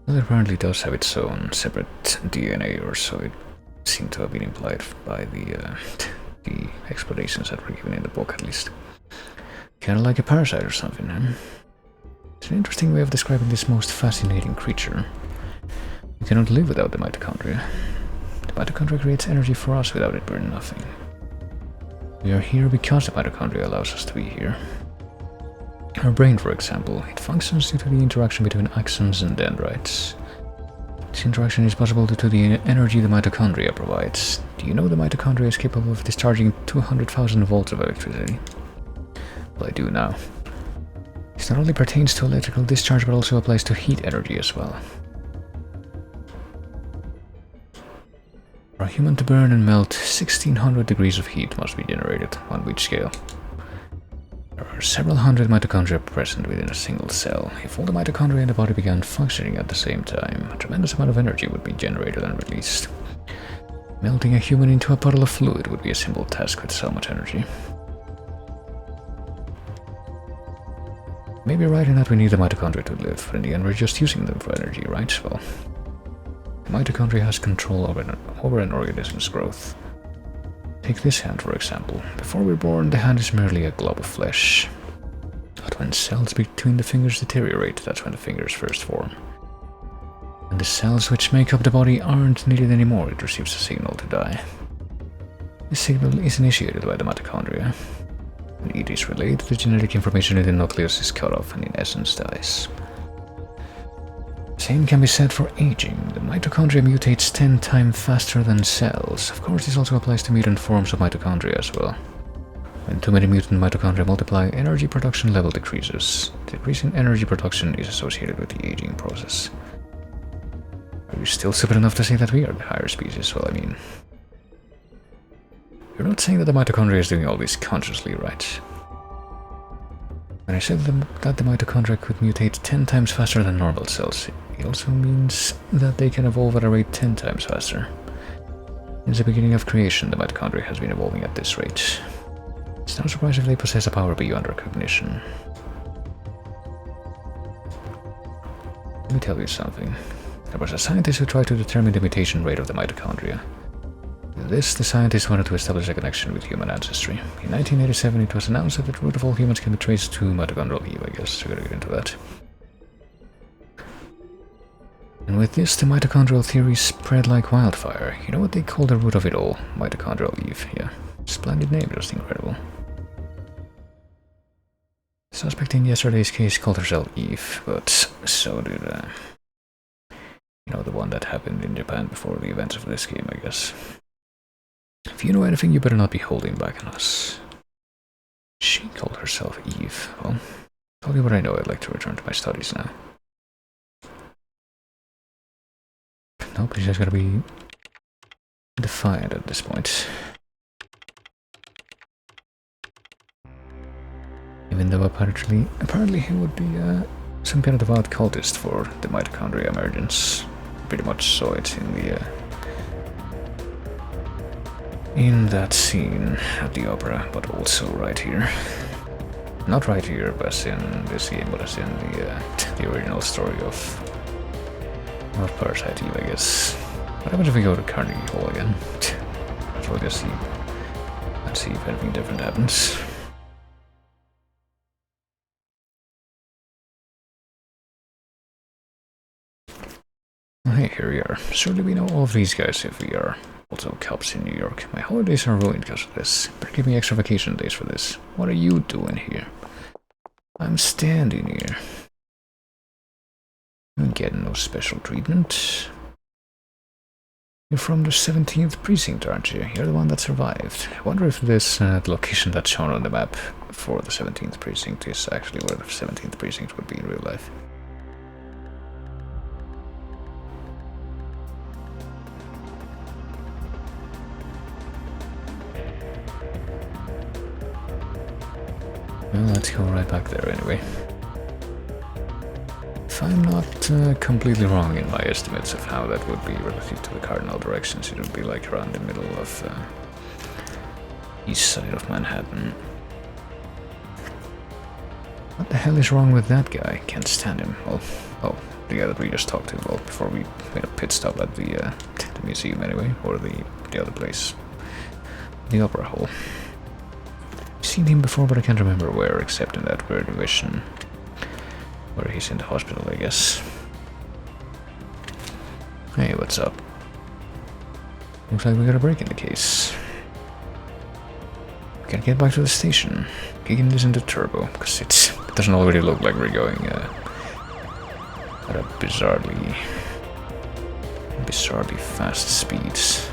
Well, it apparently does have its own separate DNA, or so it seemed to have been implied by the explanations that were given in the book, at least. Kind of like a parasite or something, huh? It's an interesting way of describing this most fascinating creature. We cannot live without the mitochondria. The mitochondria creates energy for us. Without it, we're nothing. We are here because the mitochondria allows us to be here. Our brain, for example, it functions due to the interaction between axons and dendrites. This interaction is possible due to the energy the mitochondria provides. Do you know the mitochondria is capable of discharging 200,000 volts of electricity? Well, I do now. This not only pertains to electrical discharge, but also applies to heat energy as well. For a human to burn and melt, 1600 degrees of heat must be generated, on which scale? There are several hundred mitochondria present within a single cell. If all the mitochondria in the body began functioning at the same time, a tremendous amount of energy would be generated and released. Melting a human into a puddle of fluid would be a simple task with so much energy. Maybe right in that we need the mitochondria to live, but in the end we're just using them for energy, right? Well, the mitochondria has control over an organism's growth. Take this hand, for example. Before we're born, the hand is merely a glob of flesh. But when cells between the fingers deteriorate, that's when the fingers first form. And the cells which make up the body aren't needed anymore, it receives a signal to die. This signal is initiated by the mitochondria. When it is relayed, the genetic information in the nucleus is cut off and in essence dies. Same can be said for aging. The mitochondria mutates 10 times faster than cells. Of course, this also applies to mutant forms of mitochondria as well. When too many mutant mitochondria multiply, energy production level decreases. The decrease in energy production is associated with the aging process. Are you still stupid enough to say that we are the higher species? Well, I mean... You're not saying that the mitochondria is doing all this consciously, right? When I said that the mitochondria could mutate 10 times faster than normal cells, it also means that they can evolve at a rate 10 times faster. Since the beginning of creation, the mitochondria has been evolving at this rate. It's no surprise if they possess a power beyond recognition. Let me tell you something. There was a scientist who tried to determine the mutation rate of the mitochondria. With this, the scientist wanted to establish a connection with human ancestry. In 1987, it was announced that the root of all humans can be traced to mitochondrial Eve, I guess. We're gonna get into that. And with this, the mitochondrial theory spread like wildfire. You know what they call the root of it all? Mitochondrial Eve, yeah. Splendid name, just incredible. The suspect in yesterday's case called herself Eve, but so did, you know, the one that happened in Japan before the events of this game, I guess. If you know anything, you better not be holding back on us. She called herself Eve. Well, tell you what I know, I'd like to return to my studies now. Nope, she's just gotta be defiant at this point. Even though apparently he would be some kind of devout cultist for the mitochondria emergence. Pretty much saw it in that scene at the opera, but also right here. Not right here, but in this game, but as in the original story of Parasite Eve, I guess. What happens if we go to Carnegie Hall again? So we'll just see. Let's see if anything different happens. Oh, hey, here we are. Surely we know all of these guys if we are also cops in New York. My holidays are ruined because of this. Better give me extra vacation days for this. What are you doing here? I'm standing here. You ain't getting no special treatment. You're from the 17th precinct, aren't you? You're the one that survived. I wonder if this the location that's shown on the map for the 17th precinct is actually where the 17th precinct would be in real life. Well, let's go right back there anyway. if I'm not completely wrong in my estimates of how that would be relative to the cardinal directions, it would be like around the middle of east side of Manhattan. What the hell is wrong with that guy? Can't stand him. Well, oh, the guy that we just talked to, well, before we made a pit stop at the museum anyway, or the other place. The Opera Hall. I've seen him before, but I can't remember where, except in that weird vision. Where he's in the hospital, I guess. Hey, what's up? Looks like we got a break in the case. Gotta get back to the station. Kicking this into turbo, because it doesn't already look like we're going at a bizarrely fast speeds.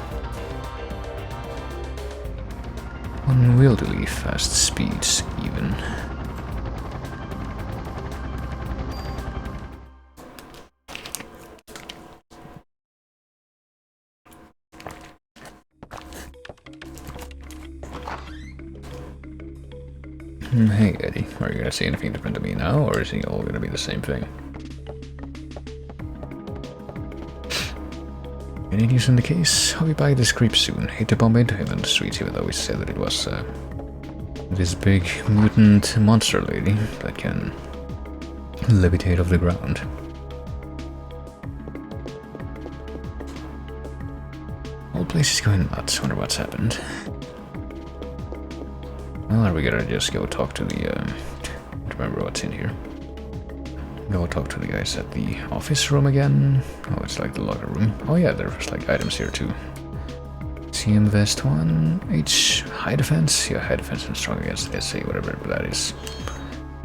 Unwieldily fast speeds, even. Hey Eddie, are you gonna say anything different to me now, or is it all gonna be the same thing? Any news in the case? I'll be by this creep soon. Hate to bump into him in the streets, even though we said that it was this big mutant monster lady that can levitate off the ground. Whole place is going nuts. Wonder what's happened. Well, are we gonna just go talk to the, don't remember what's in here. Go talk to the guys at the office room again. Oh, it's like the locker room. Oh yeah, there's like items here too. CM Vest 1, H, high defense. Yeah, high defense and strong against SA, whatever that is.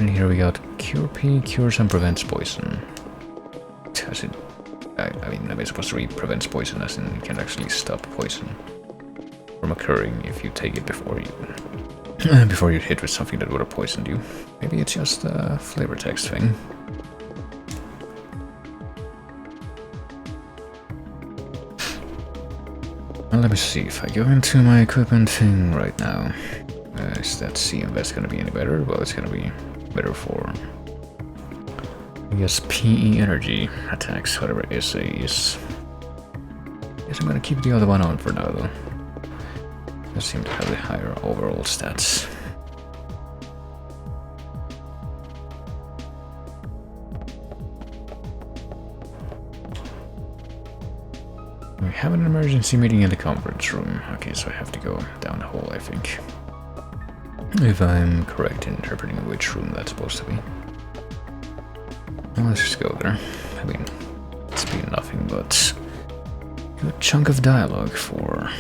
And here we got Cure P, cures and prevents poison. As it, I mean, it's supposed to read prevents poison, as in you can actually stop poison from occurring if you take it before you're hit with something that would have poisoned you. Maybe it's just a flavor text thing. Well, let me see if I go into my equipment thing right now. Is that CM Vest gonna be any better? Well, it's gonna be better for, I guess, PE energy attacks, whatever SA is. Guess I'm gonna keep the other one on for now, though. Does seem to have the higher overall stats. We have an emergency meeting in the conference room. Okay, so I have to go down the hall, I think. If I'm correct in interpreting which room that's supposed to be. Well, let's just go there. I mean, it's been nothing but a good chunk of dialogue for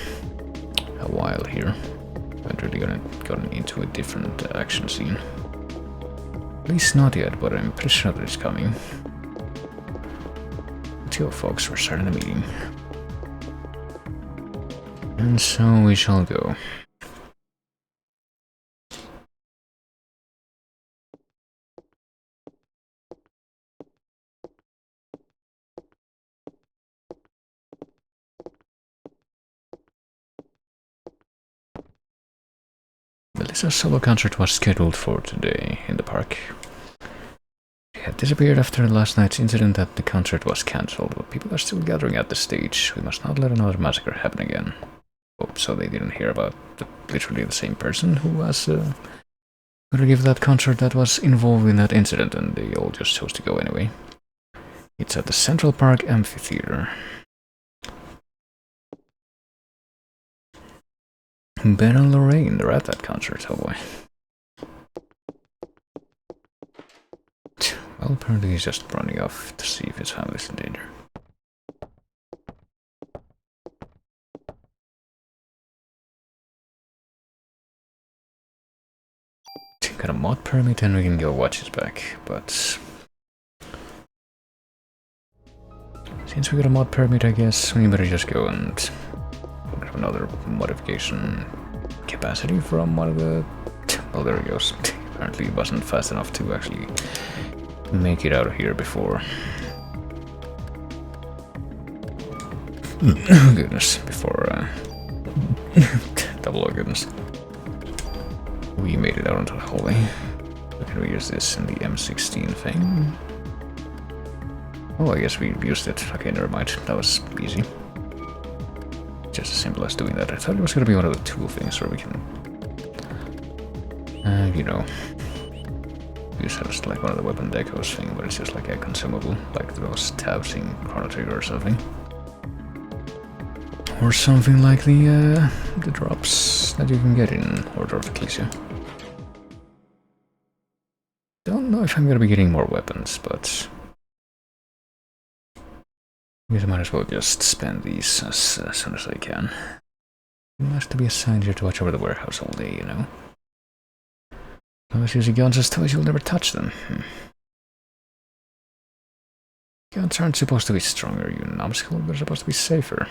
a while here. Haven't really gotten into a different action scene. At least not yet, but I'm pretty sure that it's coming. Let's go, folks, we're starting the meeting. And so we shall go. Melissa's solo concert was scheduled for today in the park. She had disappeared after last night's incident that the concert was cancelled, but people are still gathering at the stage. We must not let another massacre happen again. Oh, so they didn't hear about literally the same person who was going to give that concert that was involved in that incident, and they all just chose to go anyway. It's at the Central Park Amphitheater. Ben and Lorraine, they're at that concert, oh boy. Well, apparently he's just running off to see if his family's in danger. Got a mod permit and we can go watch his back, but since we got a mod permit, I guess we better just go and grab another modification capacity from one of the... Oh, there he goes. Apparently it wasn't fast enough to actually make it out of here before. Goodness, before double oh goodness. We made it out into the hallway. Can we use this in the M16 thing? Oh, I guess we used it. Okay, never mind. That was easy. Just as simple as doing that. I thought it was gonna be one of the tool things where we can, you know, use it as like one of the weapon decos thing, but it's just like a consumable, like those tabs in Chrono Trigger or something. Or something like the drops that you can get in Order of Ecclesia. Don't know if I'm gonna be getting more weapons, but I guess I might as well just spend these as soon as I can. It must be assigned here to watch over the warehouse all day, you know. Unless using guns as toys, you'll never touch them. Guns aren't supposed to be stronger, you numbskull. They're supposed to be safer.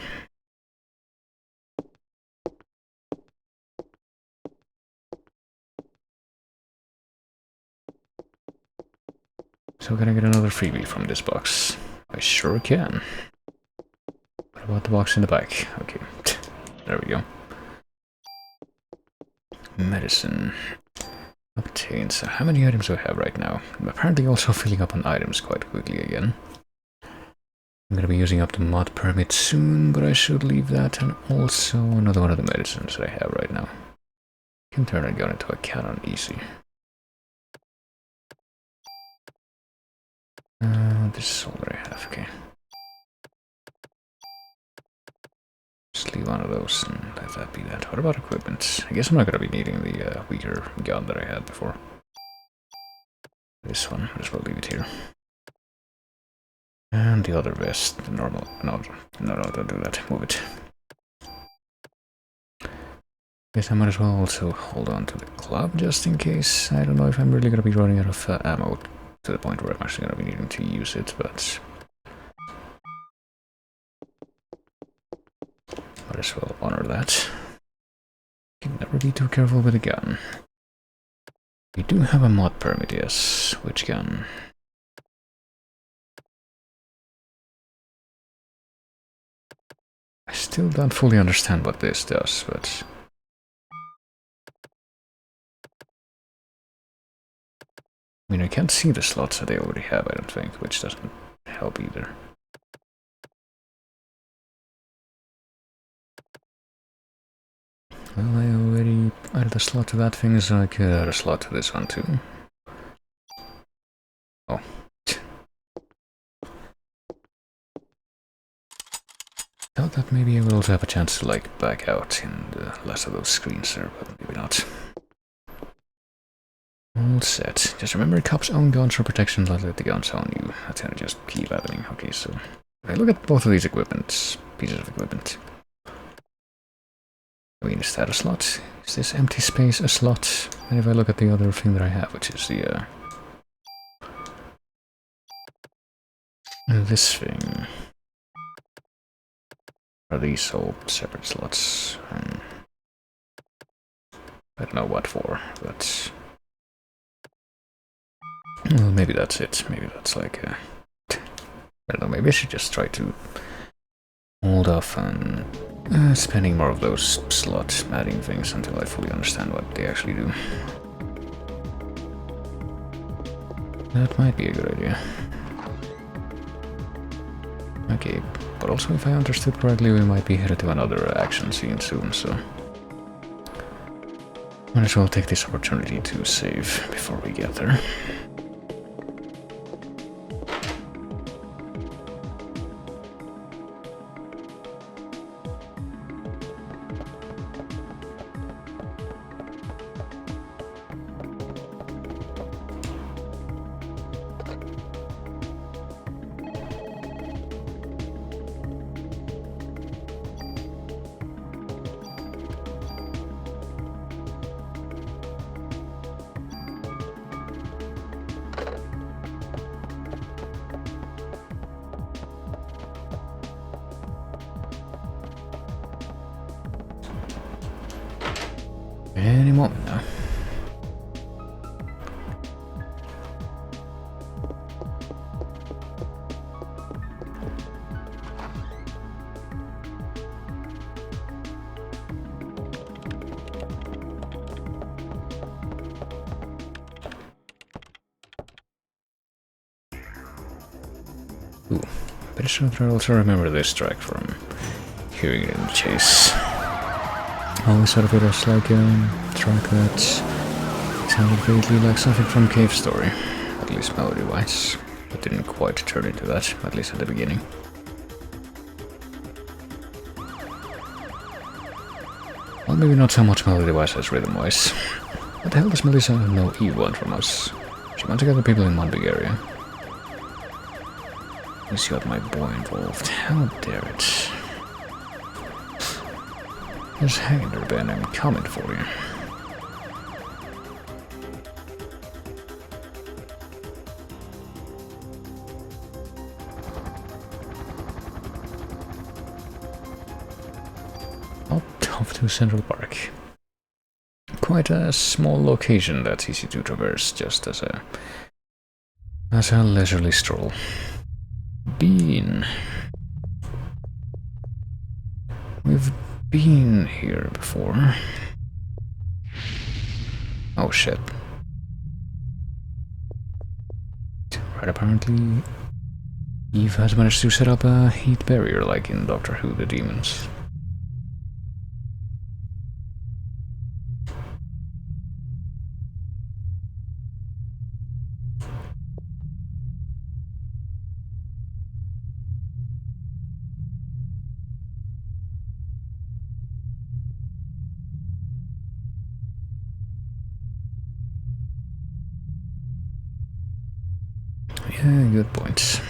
So can I get another freebie from this box? I sure can. What about the box in the back? Okay, there we go. Medicine. Obtain. So how many items do I have right now? I'm apparently also filling up on items quite quickly again. I'm gonna be using up the mod permit soon, but I should leave that and also another one of the medicines that I have right now. I can turn a gun into a cannon easy. This is all that I have, okay. Just leave one of those and let that be that. What about equipment? I guess I'm not gonna be needing the weaker gun that I had before. This one, might as well leave it here. And the other vest, the normal, no, don't do that, move it. Guess I might as well also hold on to the club just in case. I don't know if I'm really gonna be running out of ammo to the point where I'm actually gonna be needing to use it, but might as well honor that. Can never be too careful with a gun. We do have a mod permit, yes. Which gun? I still don't fully understand what this does, but I mean, I can't see the slots that they already have, I don't think, which doesn't help either. Well, I already added a slot to that thing, so I could add a slot to this one too. Oh. Thought that maybe I will also have a chance to, like, back out in the last of those screens there, but maybe not. All set. Just remember, cops own guns for protection, not let the guns own you. That's gonna just keep happening. Okay, so if I look at both of these pieces of equipment. I mean, is that a slot? Is this empty space a slot? And if I look at the other thing that I have, which is the this thing. Are these all separate slots? I don't know what for, but well, maybe that's it. Maybe that's like I don't know, maybe I should just try to hold off on spending more of those slot adding things until I fully understand what they actually do. That might be a good idea. Okay, but also if I understood correctly, we might be headed to another action scene soon, so might as well take this opportunity to save before we get there. Any moment now. Ooh, pretty sure that I also remember this track from hearing it in the chase. Always thought of it as like a track that sounded vaguely like something from Cave Story, at least melody-wise. It didn't quite turn into that, at least at the beginning. Well, maybe not so much melody-wise as rhythm-wise. What the hell does Melissa know Eve want from us? She wants to gather people in one big area. She got my boy involved. How dare it? Just hang there, Ben. I'm coming for you. Off to Central Park. Quite a small location that's easy to traverse, just as a leisurely stroll. We've been here before. Oh shit. Right, apparently Eve has managed to set up a heat barrier like in Doctor Who the Demons. Yeah, good point.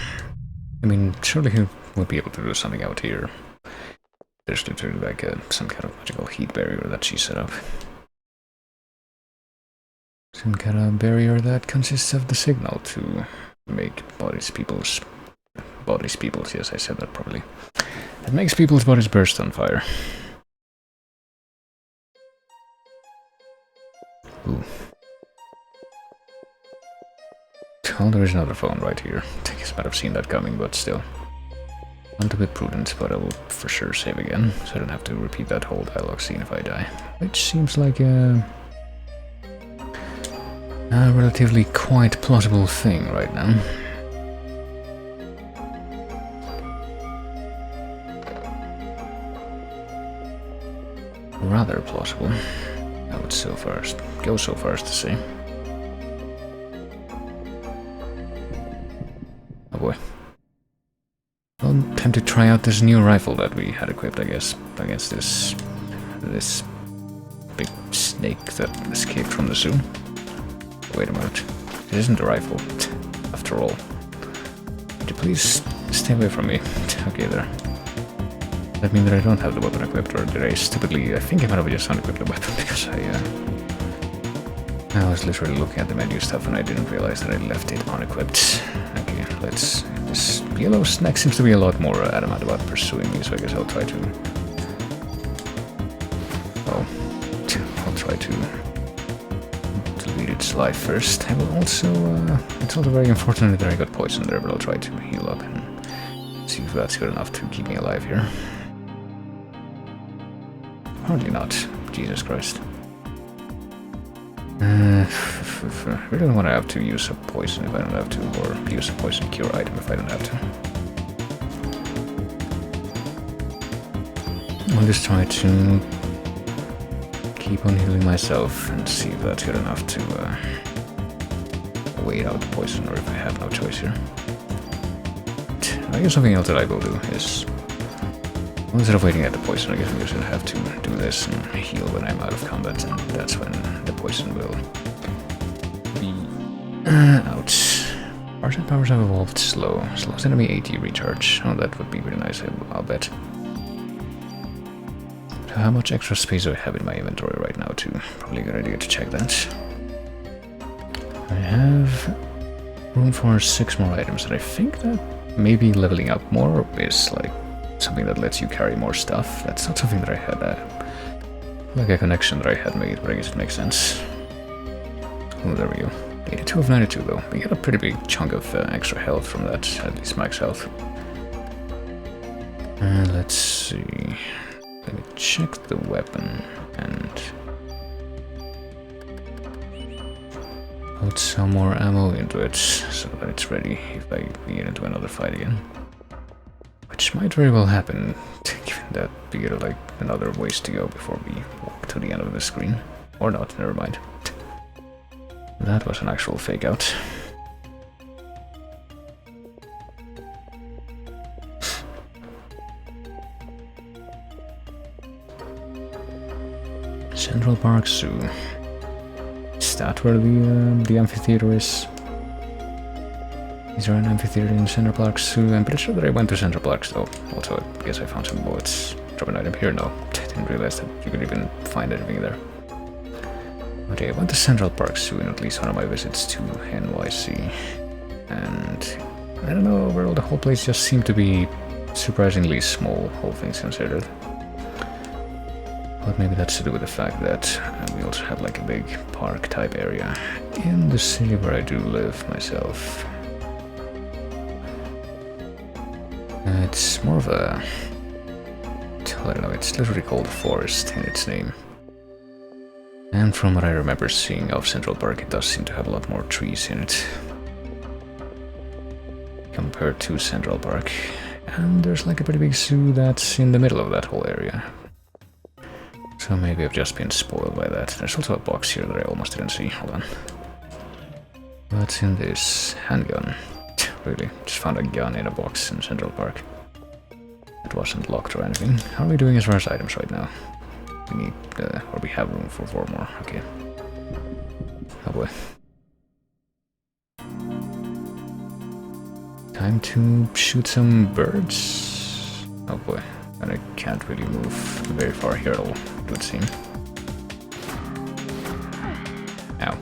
I mean, surely he would be able to do something out here. There's literally like some kind of magical heat barrier that she set up. Some kind of barrier that consists of the signal to make people's, yes, I said that properly. It makes people's bodies burst on fire. Ooh. Well, there is another phone right here. I guess I might have seen that coming, but still. Not a bit prudent, but I will for sure save again, so I don't have to repeat that whole dialogue scene if I die. Which seems like a relatively quite plausible thing right now. Rather plausible. I would go so far as to say. Oh boy. Well, time to try out this new rifle that we had equipped, I guess, against this big snake that escaped from the zoo. Wait a minute. It isn't a rifle, after all. Would you please stay away from me? Okay, there. Does that mean that I don't have the weapon equipped, or did I stupidly... I think I might have just unequipped the weapon because I was literally looking at the menu stuff and I didn't realize that I left it unequipped. Okay, let's... This yellow snack seems to be a lot more adamant about pursuing me, so I guess I'll try to... Well, I'll try to lead its life first. I will also... it's also very unfortunate that I got poisoned there, but I'll try to heal up and see if that's good enough to keep me alive here. Hardly not. Jesus Christ. I really don't want to have to use a poison if I don't have to, or use a poison cure item if I don't have to. I'll just try to keep on healing myself and see if that's good enough to wait out the poison, or if I have no choice here. I guess something else that I will do is, instead of waiting at the poison, I guess I'm just gonna have to do this and heal when I'm out of combat, and that's when the poison will be out. Parasite powers have evolved slow. Slows enemy AT recharge. Oh, that would be really nice, I'll bet. So how much extra space do I have in my inventory right now, too? Probably a good idea to check that. I have room for 6 more items, and I think that maybe leveling up more is like something that lets you carry more stuff. That's not something that I had, like a connection that I had made, but I guess it makes sense. Oh, there we go. 82 of 92 though. We get a pretty big chunk of extra health from that, at least max health. Let's see. Let me check the weapon, and... put some more ammo into it so that it's ready if I get into another fight again. Which might very well happen, given that we get like another ways to go before we walk to the end of the screen. Or not, never mind. That was an actual fake out. Central Park Zoo. Is that where the amphitheater is? Is there an amphitheater in Central Park Zoo? I'm pretty sure that I went to Central Park Zoo. Oh, also, I guess I found some bullets. Drop an item here? No. I didn't realize that you could even find anything there. Okay, I went to Central Park Zoo in at least one of my visits to NYC. And I don't know, overall the whole place just seemed to be surprisingly small, all things considered. But maybe that's to do with the fact that we also have like a big park type area in the city where I do live myself. It's more of a, I don't know, it's literally called a forest in its name. And from what I remember seeing of Central Park, it does seem to have a lot more trees in it compared to Central Park. And there's like a pretty big zoo that's in the middle of that whole area. So maybe I've just been spoiled by that. There's also a box here that I almost didn't see. Hold on. What's in this? Handgun. Really? Just found a gun in a box in Central Park. It wasn't locked or anything. How are we doing as far as items right now? We need, or we have room for 4 more. Okay. Oh boy. Time to shoot some birds. Oh boy. And I can't really move very far here at all, it would seem. Ow.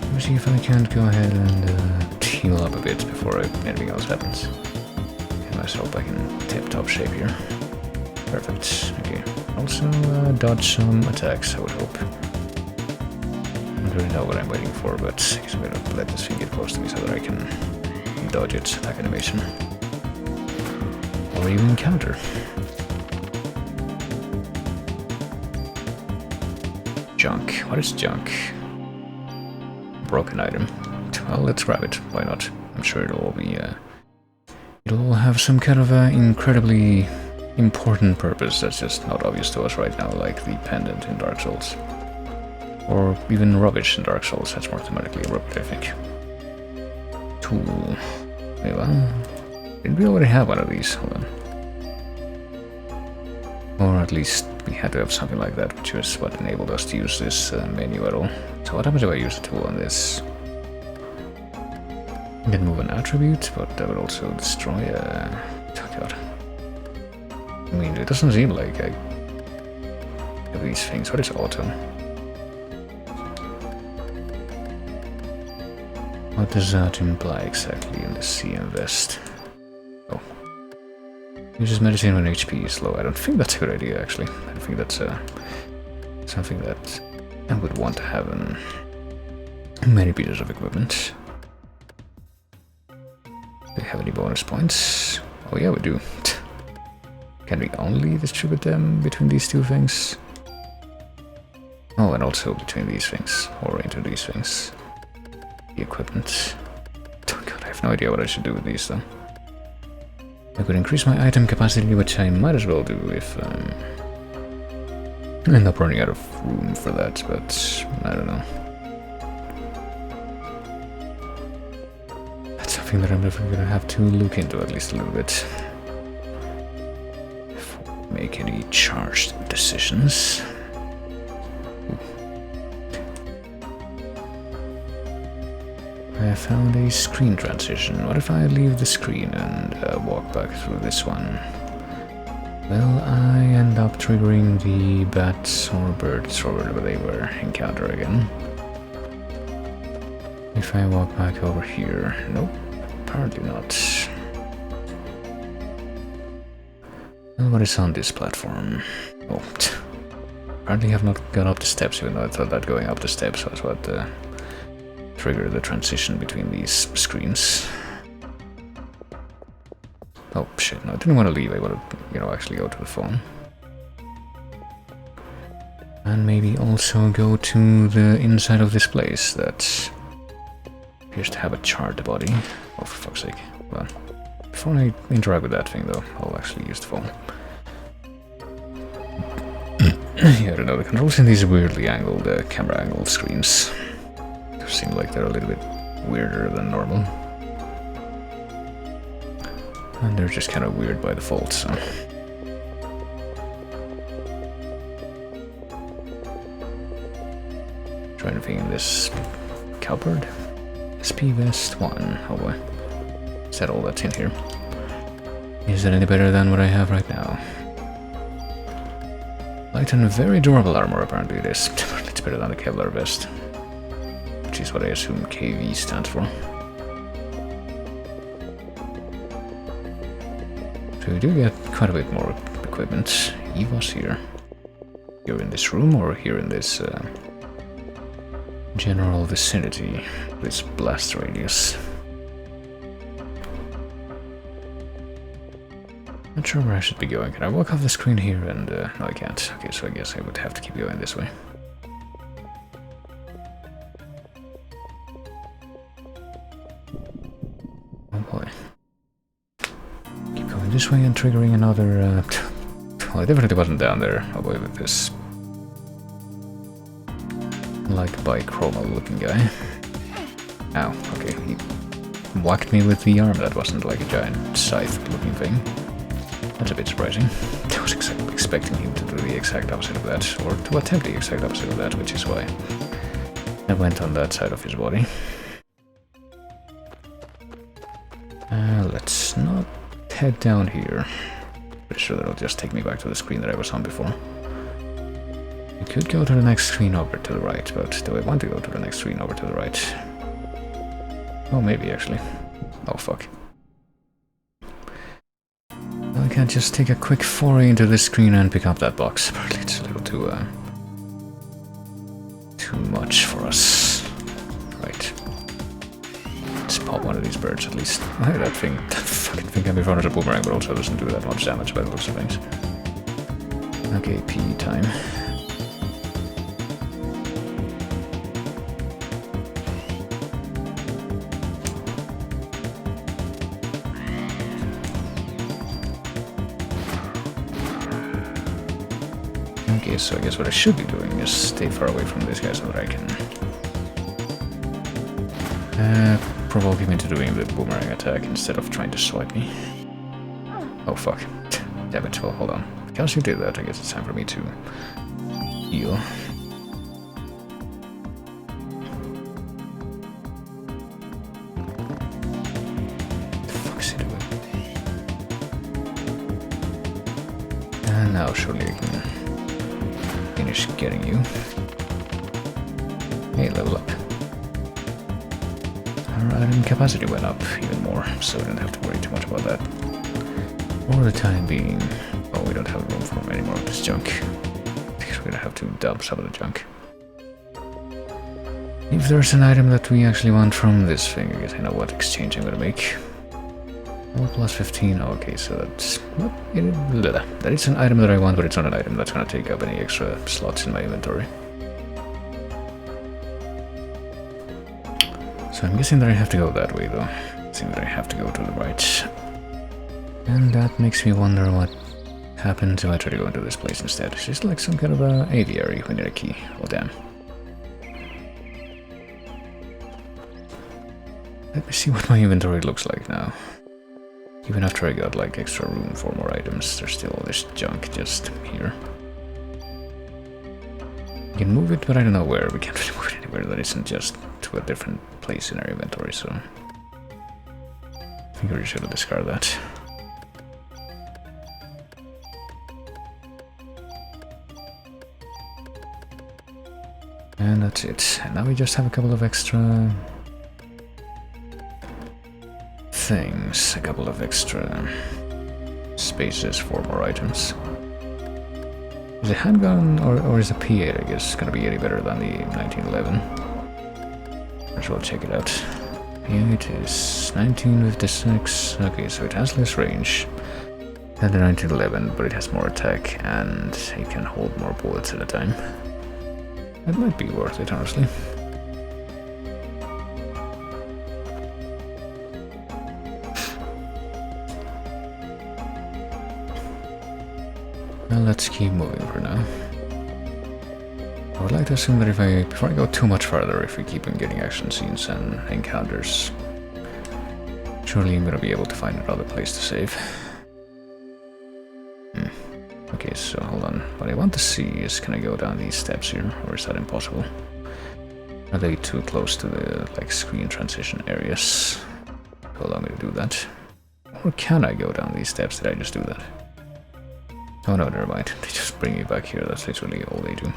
Let me see if I can't go ahead and heal up a bit before anything else happens. Get myself back in tip-top shape here. Perfect. Okay. Also, dodge some attacks, I would hope. I don't really know what I'm waiting for, but I guess I'm gonna let this thing get close to me so that I can dodge its attack animation. Or even counter. Junk. What is junk? Broken item. Well, let's grab it. Why not? I'm sure it'll all be, it'll all have some kind of incredibly important purpose that's just not obvious to us right now, like the pendant in Dark Souls. Or even rubbish in Dark Souls, that's more thematically appropriate, I think. Tool. Okay, well, didn't we already have one of these? Hold on. Or at least we had to have something like that, which was what enabled us to use this menu at all. So what happens if I use a tool on this? I can move an attribute, but that would also destroy a... Oh god. I mean, it doesn't seem like I have these things. What is auto? What does that imply exactly in the CM vest? Oh. Uses medicine when HP is low. I don't think that's a good idea, actually. I don't think that's something that I would want to have in many pieces of equipment. Do we have any bonus points? Oh yeah, we do. Can we only distribute them between these two things? Oh, and also between these things, or into these things. The equipment. Oh god, I have no idea what I should do with these, though. I could increase my item capacity, which I might as well do if I end up running out of room for that, but I don't know. That's something that I'm definitely gonna have to look into at least a little bit. Make any charged decisions. I found a screen transition. What if I leave the screen and walk back through this one? Well, I end up triggering the bats or birds or whatever they were encounter again. If I walk back over here, nope, apparently not. Well, what is on this platform? Oh, apparently I have not gone up the steps, even though I thought that going up the steps was what triggered the transition between these screens. Oh shit, no, I didn't want to leave, I wanted to, actually go to the phone. And maybe also go to the inside of this place that appears to have a charred body. Oh, for fuck's sake. Well, before I interact with that thing, though, I'll actually use the phone. Yeah, I don't know, the controls in these weirdly angled camera angled screens seem like they're a little bit weirder than normal. And they're just kind of weird by default, so... Trying to think in this cupboard. SP Vest 1, oh boy. Is that all that's in here? Is that any better than what I have right now? Light and very durable armor, apparently it is. It's better than the Kevlar vest. Which is what I assume KV stands for. So we do get quite a bit more equipment. Eva's here. Here in this room, or here in this general vicinity, this blast radius. Not sure where I should be going. Can I walk off the screen here and... no, I can't. Okay, so I guess I would have to keep going this way. Oh boy. Keep going this way and triggering another... well, I definitely wasn't down there. Oh boy, with this... like bichroma looking guy. Ow, okay, he whacked me with the arm. That wasn't like a giant scythe looking thing. That's a bit surprising. I was expecting him to do the exact opposite of that, or to attempt the exact opposite of that, which is why I went on that side of his body. Let's not head down here. Pretty sure that'll just take me back to the screen that I was on before. We could go to the next screen over to the right, but do I want to go to the next screen over to the right? Oh, maybe actually. Oh, fuck. I can't just take a quick foray into this screen and pick up that box. Apparently it's a little too much for us. Right. Let's pop one of these birds at least. Hey, that fucking thing can be thrown as a boomerang, but also doesn't do that much damage by the looks of things. Okay, PE time. Okay, so I guess what I should be doing is stay far away from this guy so that I can provoke him into doing the boomerang attack instead of trying to swipe me. Oh fuck. Damn it, well hold on. Because you did that, I guess it's time for me to heal. What the fuck's he doing? And now surely I can finish getting you. Hey, level up. Our item capacity went up even more, so we don't have to worry too much about that. For the time being, oh, we don't have room for any more of this junk. Because we're gonna have to dump some of the junk. If there's an item that we actually want from this thing, I guess I know what exchange I'm gonna make. Oh, plus 15, okay, so that's... that is an item that I want, but it's not an item that's gonna take up any extra slots in my inventory. So I'm guessing that I have to go that way, though. I think that I have to go to the right. And that makes me wonder what happens if I try to go into this place instead. It's just like some kind of a aviary we need a key. Oh, damn. Let me see what my inventory looks like now. Even after I got like extra room for more items, there's still all this junk just here. We can move it, but I don't know where. We can't really move it anywhere that isn't just to a different place in our inventory, so... I think we should discard that. And that's it. And now we just have a couple of extra... things. A couple of extra... spaces for more items. Is a handgun or is a P8, I guess, gonna be any better than the 1911? Might as well check it out. P8 is 1956. Okay, so it has less range than the 1911, but it has more attack and it can hold more bullets at a time. It might be worth it, honestly. Well, let's keep moving for now. I would like to assume that before I go too much further, if we keep on getting action scenes and encounters, surely I'm gonna be able to find another place to save. Okay, so hold on. What I want to see is, can I go down these steps here, or is that impossible? Are they too close to the screen transition areas to allow me to do that? Or can I go down these steps? Did I just do that? Oh no, never mind. They just bring me back here. That's literally all they do.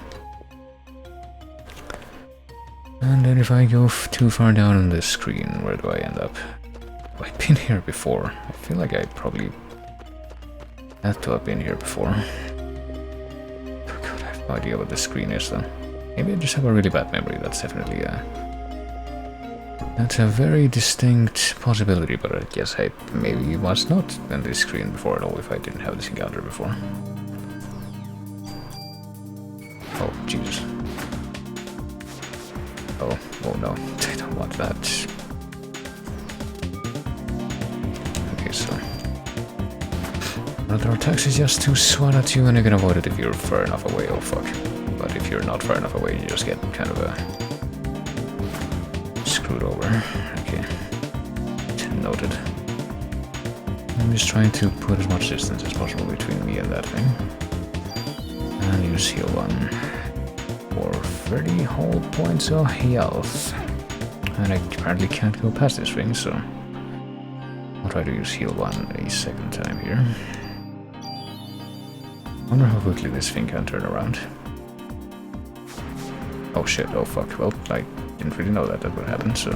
And then if I go too far down on this screen, where do I end up? I've been here before. I feel like I probably had to have been here before. Oh god, I have no idea what this screen is though. Maybe I just have a really bad memory. That's definitely that's a very distinct possibility, but I guess I maybe was not on this screen before at all if I didn't have this encounter before. Oh, Jesus. Oh no, I don't want that. Okay, so... Another attack is just to swat at you and you can avoid it if you're far enough away, oh fuck. But if you're not far enough away, you just get kind of screwed over. Okay. Noted. I'm just trying to put as much distance as possible between me and that thing. And use heal 1 for 30 whole points of health. And I apparently can't go past this thing, so I'll try to use heal 1 a second time here. Wonder how quickly this thing can turn around. Oh shit, oh fuck, well, I didn't really know that would happen, so...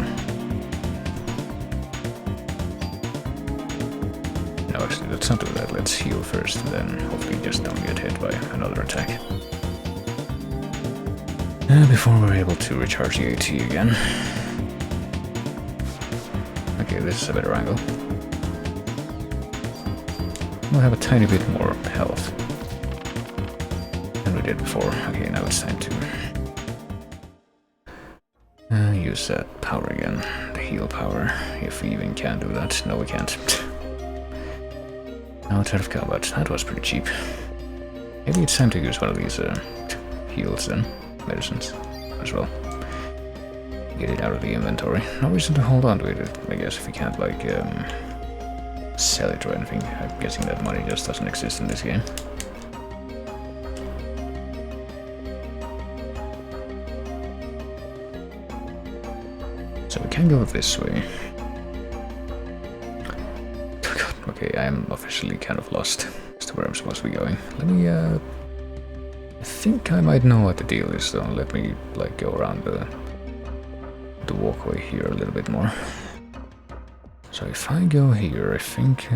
No, actually, let's not do that. Let's heal first, and then hopefully just don't get hit by another attack. Before we're able to recharge the AT again. Okay, this is a better angle. We'll have a tiny bit more health than we did before. Okay, now it's time to use that power again. The heal power, if we even can do that. No, we can't. Outside of combat, that was pretty cheap. Maybe it's time to use one of these heals then, medicines as well. Get it out of the inventory. No reason to hold on to it, I guess, if we can't like sell it or anything. I'm guessing that money just doesn't exist in this game. So we can go this way. Okay, I am officially kind of lost as to where I'm supposed to be going. Let me, I think I might know what the deal is though. Let me, like, go around the walkway here a little bit more. So if I go here, I think,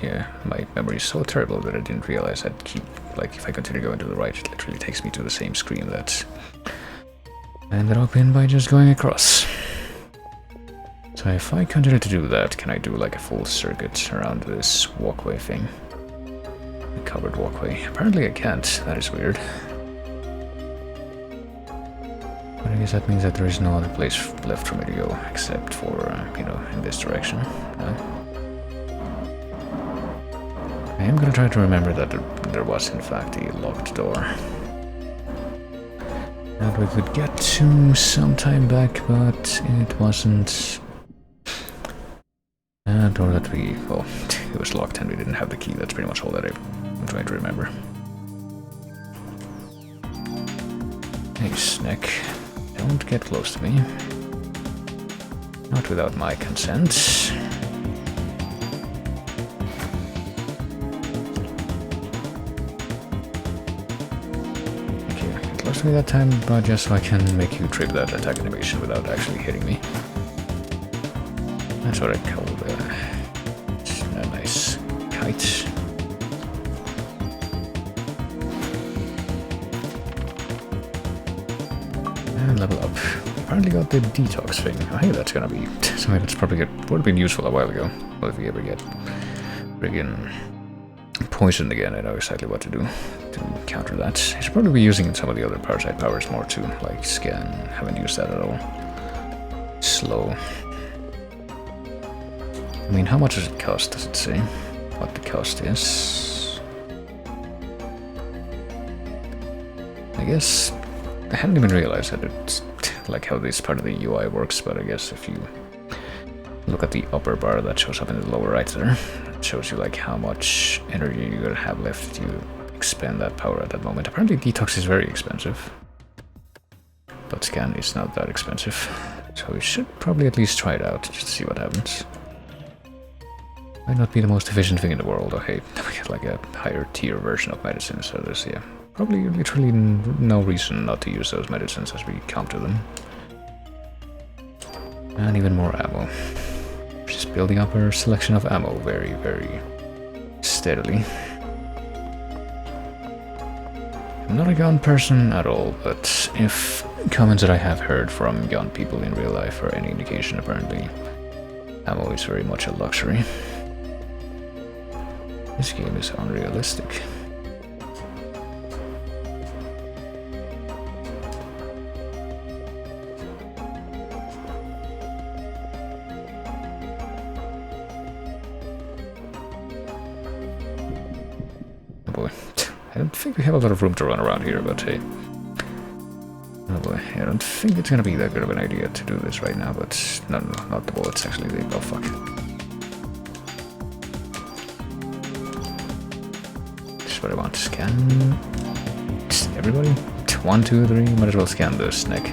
yeah, my memory is so terrible that I didn't realize I'd keep, like, if I continue going to the right, it literally takes me to the same screen that I ended up in by just going across. So if I continue to do that, can I do like a full circuit around this walkway thing? A covered walkway. Apparently I can't. That is weird. But I guess that means that there is no other place left for me to go except for, you know, in this direction. I am gonna try to remember that there was in fact a locked door that we could get to some time back, but it wasn't. Door that we, well, it was locked and we didn't have the key. That's pretty much all that I'm trying to remember. Hey, Snake, don't get close to me. Not without my consent. Okay, get close to me that time, but just so I can make you trip that attack animation without actually hitting me. That's what I call a nice kite. And level up. Apparently got the detox thing. I think that's gonna be something that's probably would have been useful a while ago. Well, if we ever get friggin' poisoned again, I know exactly what to do to counter that. I should probably be using some of the other Parasite powers more too, like Scan. Haven't used that at all. Slow. I mean, how much does it cost? Does it say what the cost is? I guess I hadn't even realized that it's like how this part of the UI works, but I guess if you look at the upper bar that shows up in the lower right there, it shows you like how much energy you're gonna have left if you expend that power at that moment. Apparently Detox is very expensive, but Scan is not that expensive, so we should probably at least try it out just to see what happens. Might not be the most efficient thing in the world. Okay, we get like a higher tier version of medicine, so there's, yeah, probably literally no reason not to use those medicines as we come to them. And even more ammo. Just building up our selection of ammo very, very steadily. I'm not a gun person at all, but if comments that I have heard from gun people in real life are any indication, apparently ammo is very much a luxury. This game is unrealistic. Oh boy, I don't think we have a lot of room to run around here, but hey. Oh boy, I don't think it's gonna be that good of an idea to do this right now, but no, not the bullets actually, oh fuck. What I want to scan. Everybody? 1, 2, 3. Might as well scan the snake.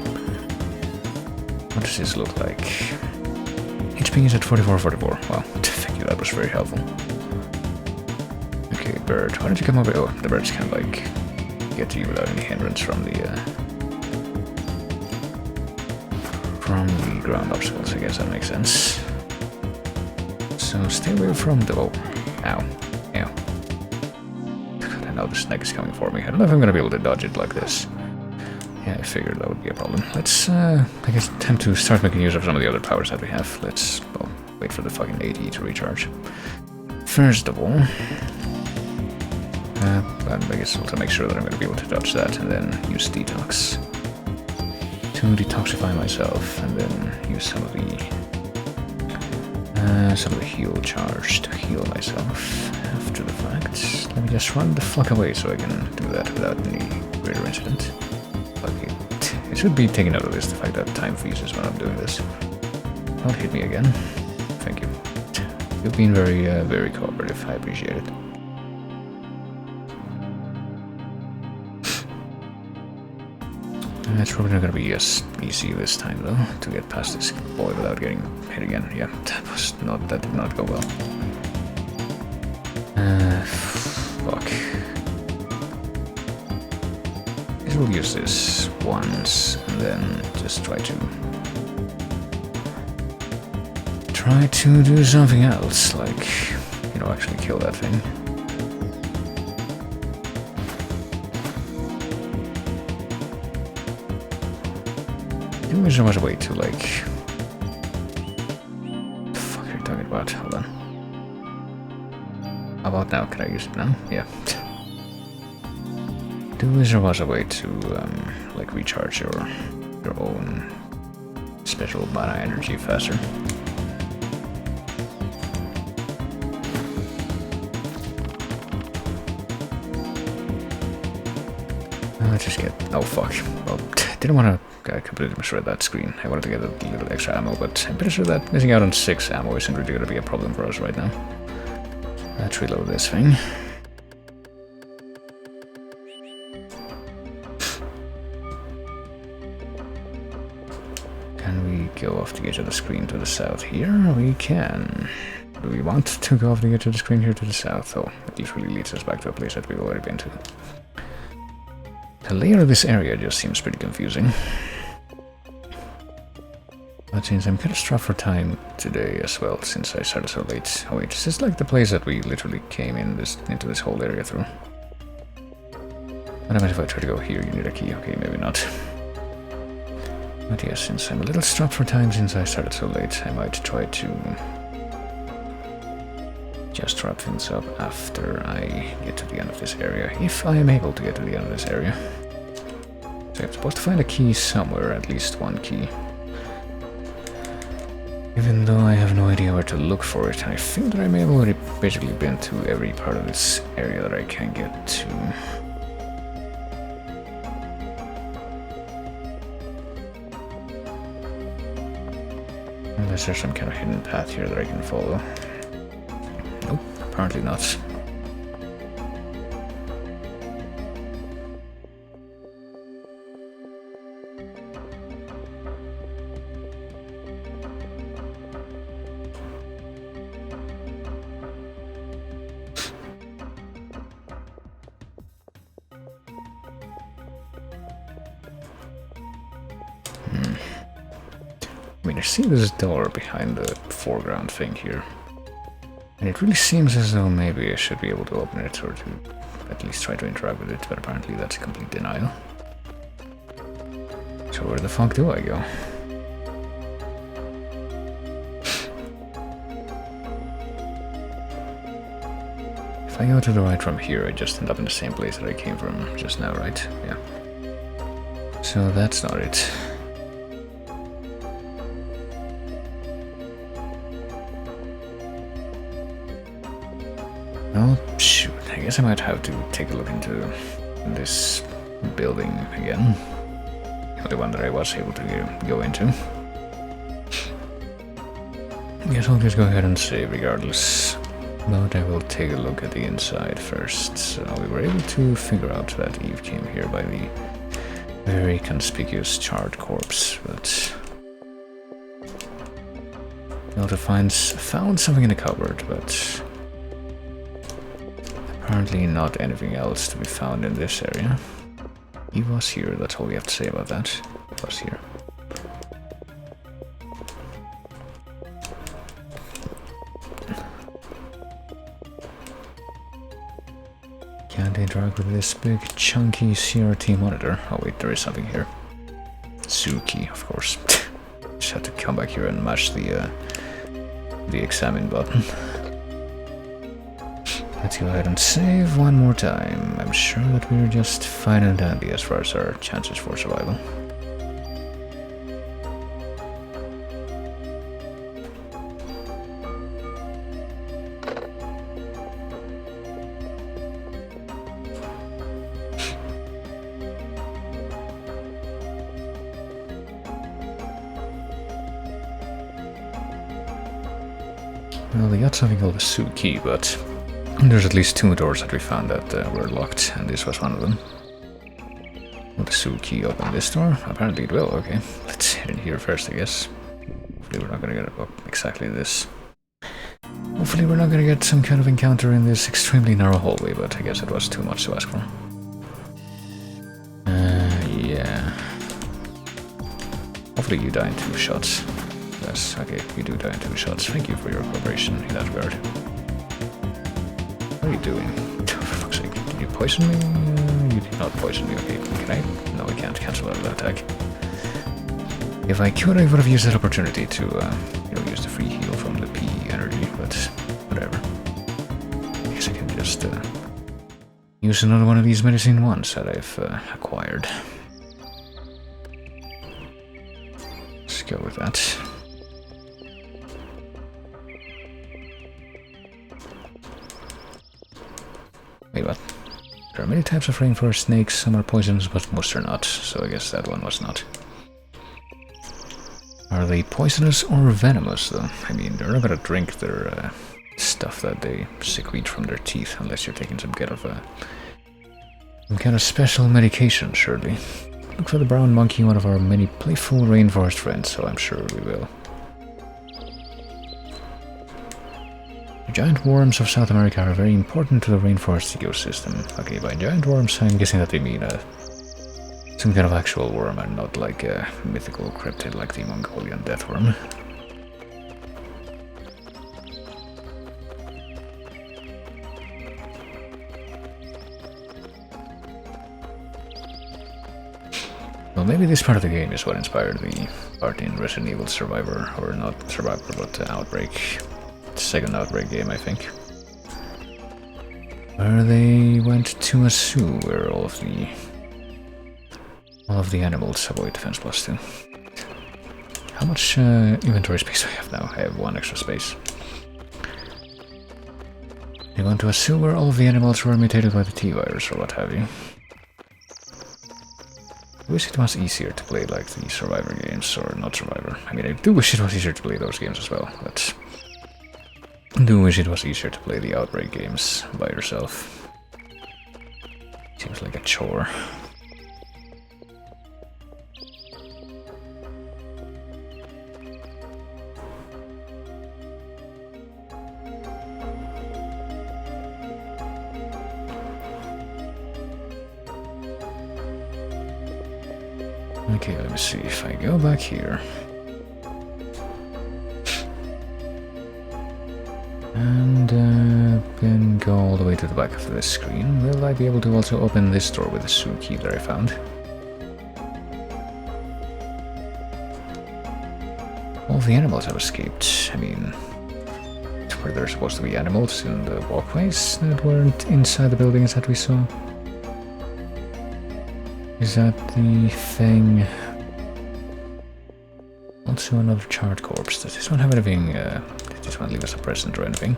What does this look like? HP is at 44. Wow, thank you, that was very helpful. Okay, bird. Why don't you come over? Oh, the birds can like get to you without any hindrance from the ground obstacles. I guess that makes sense. So stay away from the. Oh, ow. Now the snake is coming for me. I don't know if I'm gonna be able to dodge it like this. Yeah, I figured that would be a problem. Let's, I guess, attempt to start making use of some of the other powers that we have. Let's, well, wait for the fucking AD to recharge. First of all, I guess also make sure that I'm gonna be able to dodge that, and then use Detox to detoxify myself, and then use some of the heal charge to heal myself after the fact. Let me just run the fuck away so I can do that without any greater incident. Okay, it should be taken out of this, the fact that time freezes when I'm doing this. Don't hit me again. Thank you. You've been very, very cooperative. I appreciate it. It's probably not gonna be as easy this time though, to get past this boy without getting hit again. Yeah, that did not go well. Fuck. I guess we'll use this once, and then just try to do something else, like, you know, actually kill that thing. I think there's so much way to, like... What the fuck are you talking about? Hold on. How about now? Can I use it now? Yeah. There was a way to, like, recharge your own special mana energy faster. Let's just get... Oh, fuck. Well, didn't want to... I completely misread that screen. I wanted to get a little extra ammo, but I'm pretty sure that missing out on 6 ammo isn't really going to be a problem for us right now. Let's reload this thing. Can we go off the edge of the screen to the south here? We can. Do we want to go off the edge of the screen here to the south? Oh, it usually leads us back to a place that we've already been to. The layout of this area just seems pretty confusing. But since I'm kind of strapped for time today as well, since I started so late. Oh wait, is this like the place that we literally came into this whole area through? What about if I try to go here? You need a key. Okay, maybe not. But yes, since I'm a little strapped for time since I started so late, I might try to just wrap things up after I get to the end of this area, if I am able to get to the end of this area. So I'm supposed to find a key somewhere, at least one key. Even though I have no idea where to look for it, I think that I may have already basically been to every part of this area that I can get to. Unless there's some kind of hidden path here that I can follow. Nope, apparently not. I mean, I see this door behind the foreground thing here. And it really seems as though maybe I should be able to open it or to at least try to interact with it, but apparently that's a complete denial. So where the fuck do I go? If I go to the right from here, I just end up in the same place that I came from just now, right? Yeah. So that's not it. Well, shoot, I guess I might have to take a look into this building again. The only one that I was able to go into. I guess I'll just go ahead and save regardless. But I will take a look at the inside first. So we were able to figure out that Eve came here by the very conspicuous charred corpse, but... able to found something in the cupboard, but... apparently not anything else to be found in this area. He was here, that's all we have to say about that. He was here. Can't interact with this big chunky CRT monitor. Oh wait, there is something here. Suki, of course. Just had to come back here and mash the examine button. Let's go ahead and save one more time. I'm sure that we're just fine and dandy as far as our chances for survival. Well, we got something called a Suki, but there's at least 2 doors that we found that were locked, and this was one of them. Will the Suki open this door? Apparently it will, okay. Let's head in here first, I guess. Hopefully we're not gonna get exactly this. Hopefully we're not gonna get some kind of encounter in this extremely narrow hallway, but I guess it was too much to ask for. Yeah. Hopefully you die in 2 shots. Yes, okay, you do die in 2 shots. Thank you for your cooperation in that regard. What are you doing? For fuck's sake, did you poison me? You did not poison me, okay. Can I? No, I can't cancel out that attack. If I could, I would have used that opportunity to, use the free heal from the P energy, but whatever. I guess I can just, use another one of these medicine ones that I've, acquired. Let's go with that. Wait, what? There are many types of rainforest snakes, some are poisonous, but most are not, so I guess that one was not. Are they poisonous or venomous, though? I mean, they're not gonna drink their stuff that they secrete from their teeth, unless you're taking some kind of special medication, surely. Look for the brown monkey, one of our many playful rainforest friends, so I'm sure we will. The giant worms of South America are very important to the rainforest ecosystem. Okay, by giant worms, I'm guessing that they mean some kind of actual worm and not like a mythical cryptid like the Mongolian death worm. Well, maybe this part of the game is what inspired the part in Resident Evil Survivor, or not Survivor, but Outbreak. Second Outbreak game, I think. where they went to a zoo where all of the animals avoid defense +2. How much inventory space do I have now? I have 1 extra space. They went to a zoo where all of the animals were mutated by the T-virus or what have you. I wish it was easier to play like the Survivor games, or not Survivor. I mean, I do wish it was easier to play those games as well, but I do wish it was easier to play the Outbreak games by yourself. Seems like a chore. Okay, let me see if I go back here. And then go all the way to the back of this screen. Will I be able to also open this door with the zoo key that I found? All the animals have escaped. I mean, were there supposed to be animals in the walkways that weren't inside the buildings that we saw? Is that the thing? Also another charred corpse. Does this one have anything? Did this one leave us a present or anything?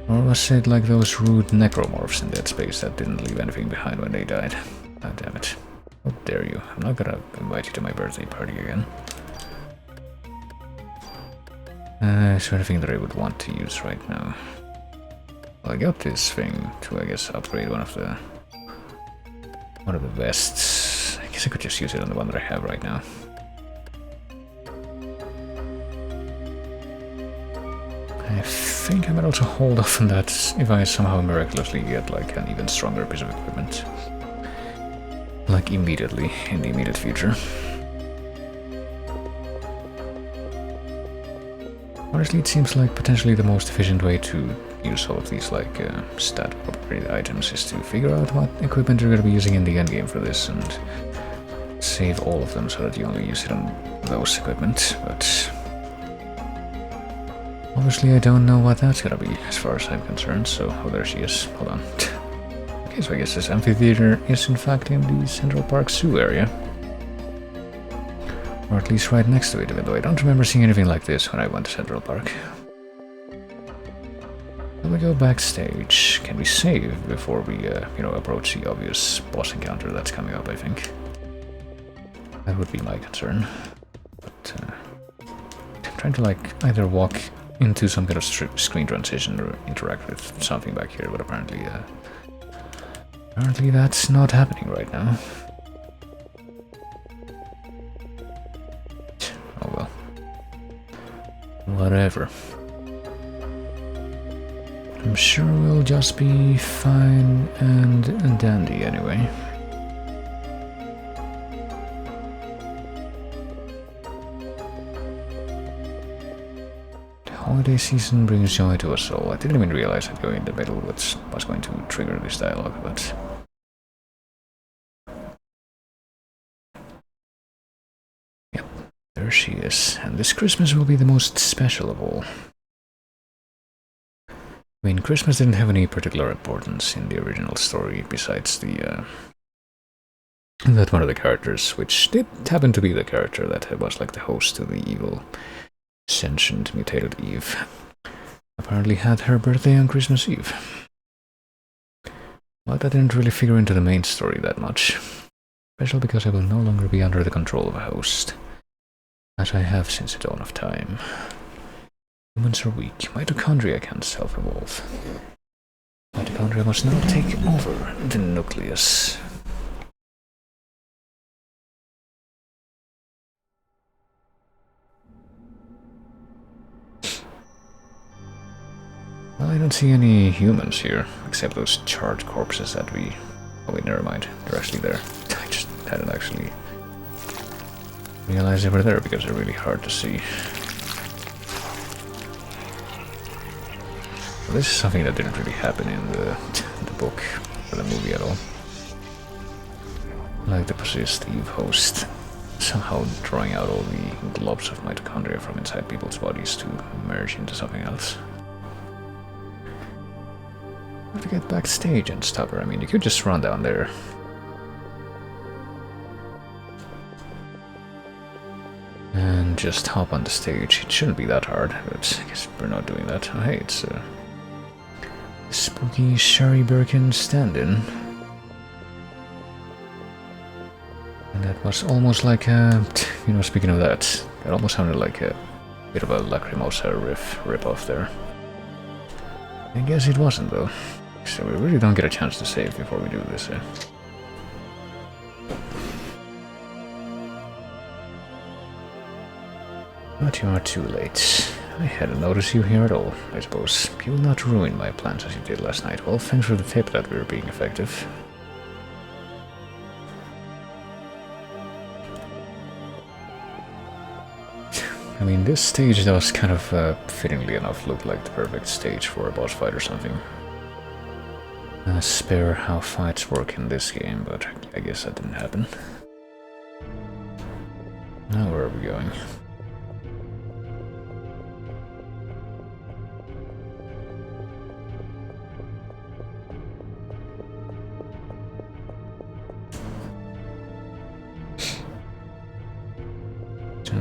Or was it like those rude necromorphs in Dead Space that didn't leave anything behind when they died? Oh, damn it. How dare you. I'm not gonna invite you to my birthday party again. Is there anything that I would want to use right now? Well, I got this thing to, I guess, upgrade one of the vests. I guess I could just use it on the one that I have right now. I think I might also hold off on that if I somehow miraculously get like an even stronger piece of equipment. Like immediately, in the immediate future. Honestly, it seems like potentially the most efficient way to use all of these like stat upgrade items is to figure out what equipment you're going to be using in the endgame for this and save all of them so that you only use it on those equipment, but obviously I don't know what that's going to be as far as I'm concerned, so oh, there she is. Hold on. Okay, so I guess this amphitheater is in fact in the Central Park Zoo area. Or at least right next to it, even though I don't remember seeing anything like this when I went to Central Park. Let me go backstage. Can we save before we, approach the obvious boss encounter that's coming up, I think? That would be my concern. But, I'm trying to, like, either walk into some kind of screen transition or interact with something back here, but apparently that's not happening right now. Oh well. Whatever. I'm sure we'll just be fine and dandy anyway. The holiday season brings joy to us all. I didn't even realize that going in the middle was going to trigger this dialogue, but yep, there she is. And this Christmas will be the most special of all. I mean, Christmas didn't have any particular importance in the original story besides that one of the characters, which did happen to be the character that was like the host to the evil, sentient, mutated Eve, apparently had her birthday on Christmas Eve. But that didn't really figure into the main story that much, especially because I will no longer be under the control of a host, as I have since the dawn of time. Humans are weak. Mitochondria can't self-evolve. Mitochondria must now take over the nucleus. Well, I don't see any humans here, except those charred corpses that we... Oh wait, never mind. They're actually there. I just hadn't actually realized they were there because they're really hard to see. This is something that didn't really happen in the book or the movie at all. Like the possessed Eve host somehow drawing out all the globs of mitochondria from inside people's bodies to merge into something else. have to get backstage and stop her. I mean, you could just run down there. And just hop on the stage. It shouldn't be that hard, but I guess we're not doing that. Oh, hey, it's a spooky Sherry Birkin stand-in. And that was almost like a, you know, speaking of that, it almost sounded like a bit of a Lacrimosa rip-off there. I guess it wasn't, though. So we really don't get a chance to save before we do this, eh? But you are too late. I hadn't noticed you here at all, I suppose. You will not ruin my plans as you did last night. Well, thanks for the tip that we were being effective. I mean, this stage does kind of, fittingly enough, look like the perfect stage for a boss fight or something. Spare how fights work in this game, but I guess that didn't happen. Now where are we going?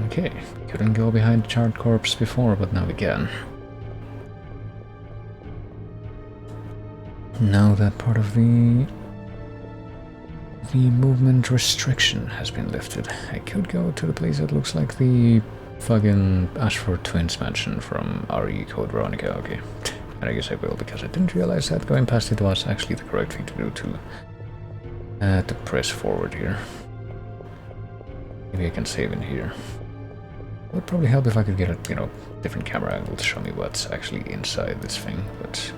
Okay, couldn't go behind the charred corpse before, but now we can. Now that part of the movement restriction has been lifted, I could go to the place that looks like the fucking Ashford Twins mansion from RE Code Veronica. Okay, and I guess I will, because I didn't realize that going past it was actually the correct thing to do to press forward here. Maybe I can save in here. It would probably help if I could get a, you know, different camera angle to show me what's actually inside this thing, but...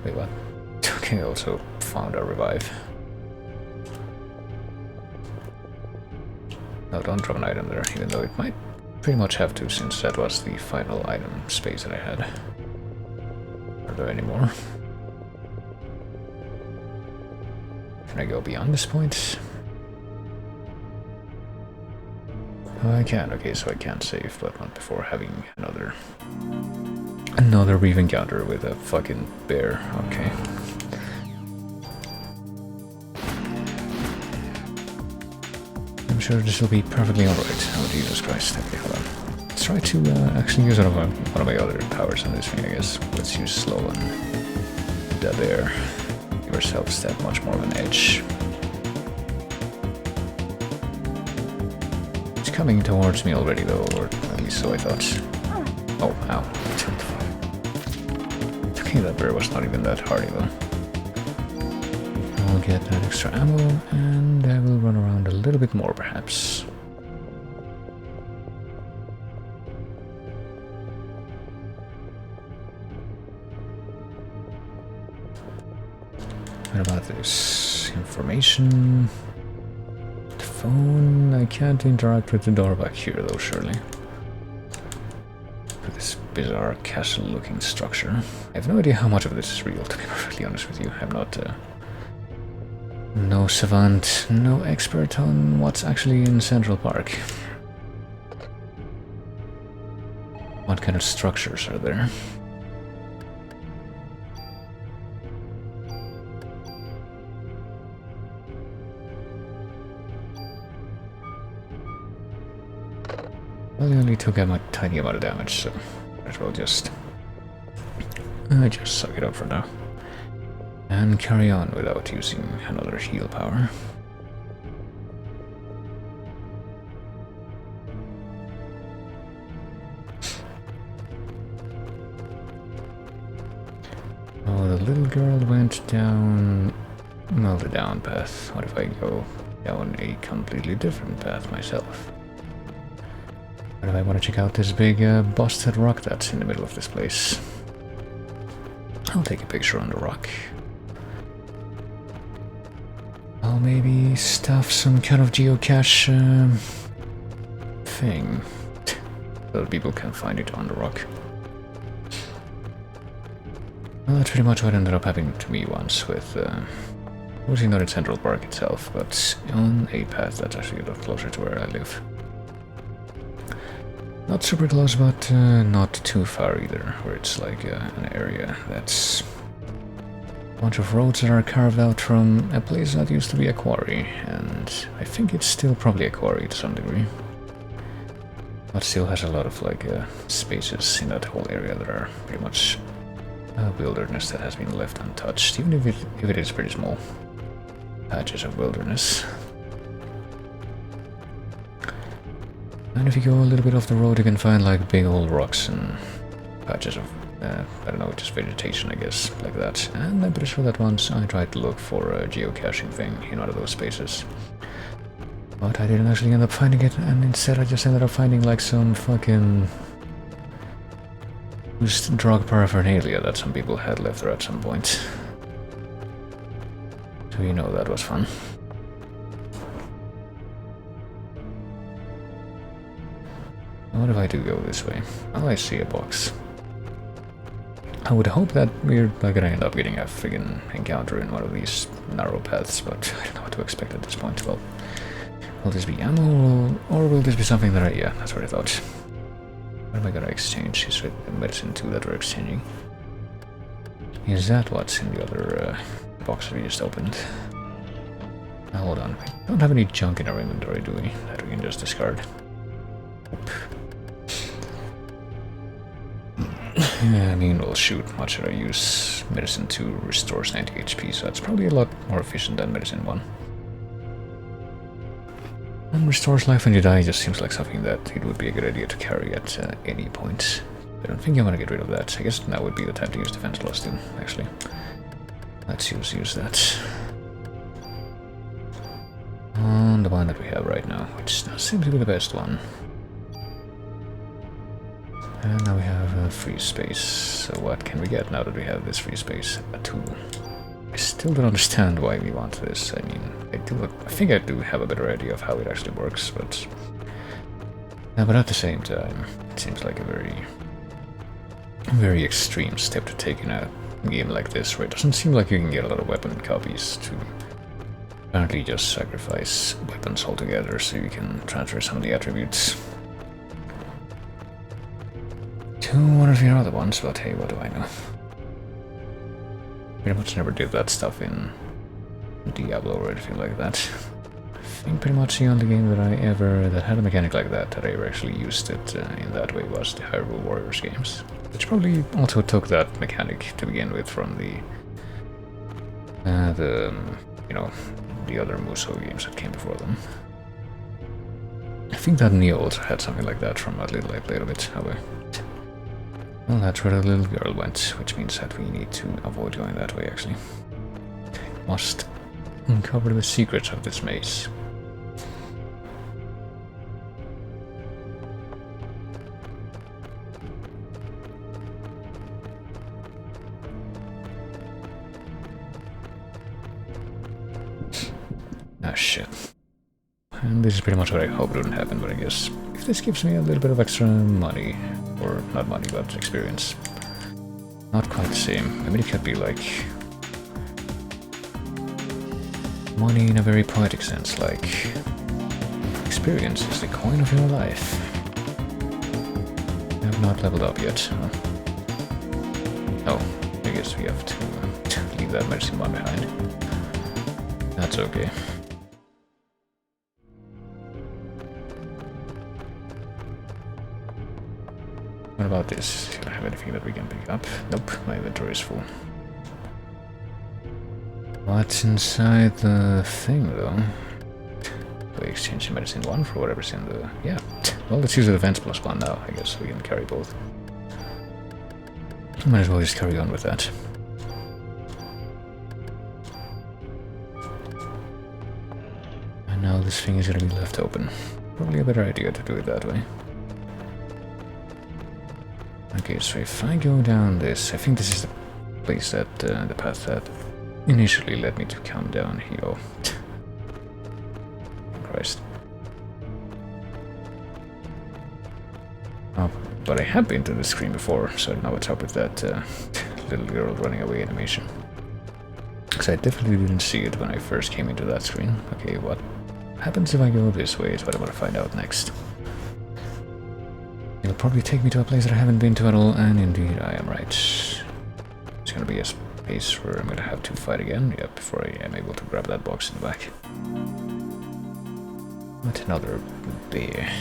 Wait, what? Okay, I also found a revive. No, don't drop an item there, even though it might pretty much have to, since that was the final item space that I had. Are there any more? Can I go beyond this point? Oh, I can. Okay, so I can't save, but not before having another brief encounter with a fucking bear. Okay. I'm sure this will be perfectly alright. Oh, Jesus Christ. Okay, hold on. Let's try to actually use one of my other powers on this thing, I guess. Let's use slow and dead air. Give ourselves that much more of an edge. Coming towards me already, though, or at least so I thought. Oh, ow. Okay, that bear was not even that hardy, though. I'll get that extra ammo, and I will run around a little bit more, perhaps. What about this? Information... phone. I can't interact with the door back here, though, surely. For this bizarre castle-looking structure. I have no idea how much of this is real, to be perfectly honest with you. I'm not, no savant, no expert on what's actually in Central Park. What kind of structures are there? Well, I only took a tiny amount of damage, so might as well just suck it up for now. And carry on without using another heal power. Oh, the little girl went down... well, the down path. What if I go down a completely different path myself? What if I want to check out this big busted rock that's in the middle of this place? I'll take a picture on the rock. I'll maybe stuff some kind of geocache thing so that people can find it on the rock. Well, that's pretty much what ended up happening to me once with, obviously not in Central Park itself, but on a path that's actually a lot closer to where I live. Not super close, but not too far either, where it's like an area that's a bunch of roads that are carved out from a place that used to be a quarry, and I think it's still probably a quarry to some degree. But still has a lot of like spaces in that whole area that are pretty much wilderness that has been left untouched, even if it is pretty small patches of wilderness. And if you go a little bit off the road, you can find like big old rocks and patches of, I don't know, just vegetation, I guess, like that. And I'm pretty sure that once I tried to look for a geocaching thing in one of those spaces. But I didn't actually end up finding it, and instead I just ended up finding like some fucking used drug paraphernalia that some people had left there at some point. So you know that was fun. What if I do go this way? Well, I see a box. I would hope that we're not gonna end up getting a friggin' encounter in one of these narrow paths, but I don't know what to expect at this point. Well, will this be ammo, or will this be something that yeah, that's what I thought. What am I gonna exchange? Is it medicine 2 that we're exchanging? Is that what's in the other box we just opened? Now, hold on. We don't have any junk in our inventory, do we? That we can just discard. Oop. Yeah, I mean, well, shoot, what should I use? Medicine 2 restores 90 HP, so that's probably a lot more efficient than Medicine 1. And restores life when you die just seems like something that it would be a good idea to carry at any point. I don't think I want to get rid of that. I guess now would be the time to use Defense Plus too, actually. Let's use that. On the one that we have right now, which seems to be the best one. And now we have free space. So what can we get now that we have this free space? A 2. I still don't understand why we want this. I mean, I think I do have a better idea of how it actually works, but at the same time, it seems like a very extreme step to take in a game like this, where it doesn't seem like you can get a lot of weapon copies to apparently just sacrifice weapons altogether so you can transfer some of the attributes to one of your other ones, but hey, what do I know? Pretty much never did that stuff in Diablo or anything like that. I think pretty much the only game that had a mechanic like that I ever actually used it in that way was the Hyrule Warriors games, which probably also took that mechanic to begin with from the other Musou games that came before them. I think that Neo also had something like that from a little I played of it, however. Well, that's where the little girl went, which means that we need to avoid going that way, actually. Must uncover the secrets of this maze. Ah, shit. And this is pretty much what I hoped wouldn't happen, but I guess if this gives me a little bit of extra money, or not money, but experience. Not quite the same. I mean, it could be like money in a very poetic sense, like experience is the coin of your life. I have not leveled up yet. Huh? Oh, I guess we have to leave that medicine one behind. That's okay. What about this? Do I have anything that we can pick up? Nope, my inventory is full. What's inside the thing, though? Do we exchange the medicine 1 for whatever's in the... Yeah. Well, let's use the defense plus 1 now. I guess we can carry both. Might as well just carry on with that. And now this thing is gonna be left open. Probably a better idea to do it that way. Okay, so if I go down this, I think this is the place that, the path that initially led me to come down here. Oh, Christ. Oh, but I have been to this screen before, so I don't know what's up with that little girl running away animation. Because I definitely didn't see it when I first came into that screen. Okay, what happens if I go this way is what I want to find out next. It'll probably take me to a place that I haven't been to at all, and indeed I am right. It's gonna be a space where I'm gonna have to fight again, yeah, before I am able to grab that box in the back. What another bear.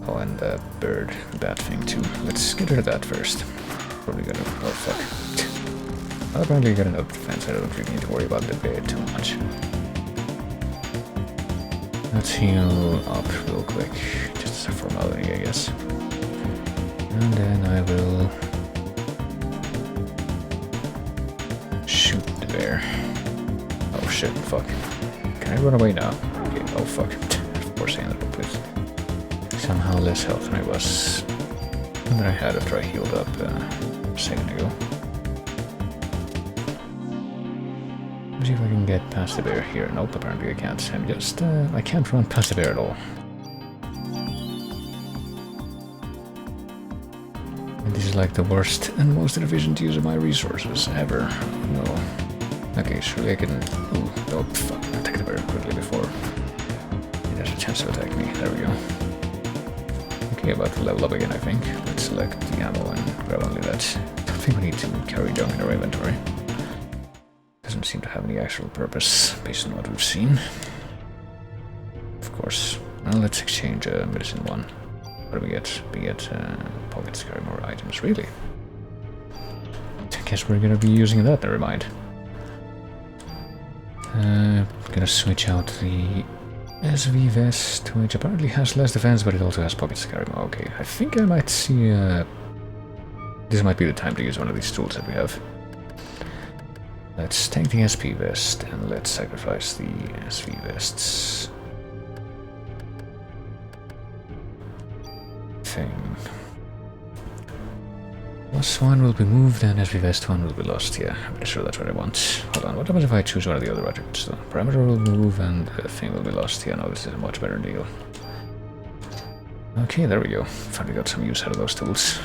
Oh, and the bird, that thing too. Let's get rid of that first. Probably gonna... oh fuck. Well, apparently I got enough defense, I don't really need to worry about the bear too much. Let's heal up real quick, just as a formality, I guess. And then I will shoot the bear. Oh shit, fuck. Can I run away now? Okay, oh fuck. Of course I ended up with somehow less health than I was. Than I had after I healed up a second ago. Let's see if I can get past the bear here. Nope, apparently I can't. I'm just, I can't run past the bear at all. And this is like the worst and most inefficient use of my resources ever. No. Okay, surely I can... ooh, nope, fuck. Attack the bear quickly before it has a chance to attack me. There we go. Okay, about to level up again, I think. Let's select the ammo and grab only that. I don't think we need to carry junk in our inventory. Doesn't seem to have any actual purpose, based on what we've seen. Of course. Well, let's exchange medicine one. What do we get? We get pockets to carry more items. Really? I guess we're gonna be using that, never mind. Gonna switch out the SV vest, which apparently has less defense, but it also has pockets to carry more. Okay, I think I might see... this might be the time to use one of these tools that we have. Let's take the SP vest and let's sacrifice the SV vests. Thing. +1 will be moved and SV vest 1 will be lost. Yeah, I'm pretty sure that's what I want. Hold on, what happens if I choose one of the other attributes though? Parameter will move and the thing will be lost. Yeah, no, this is a much better deal. Okay, there we go. Finally got some use out of those tools.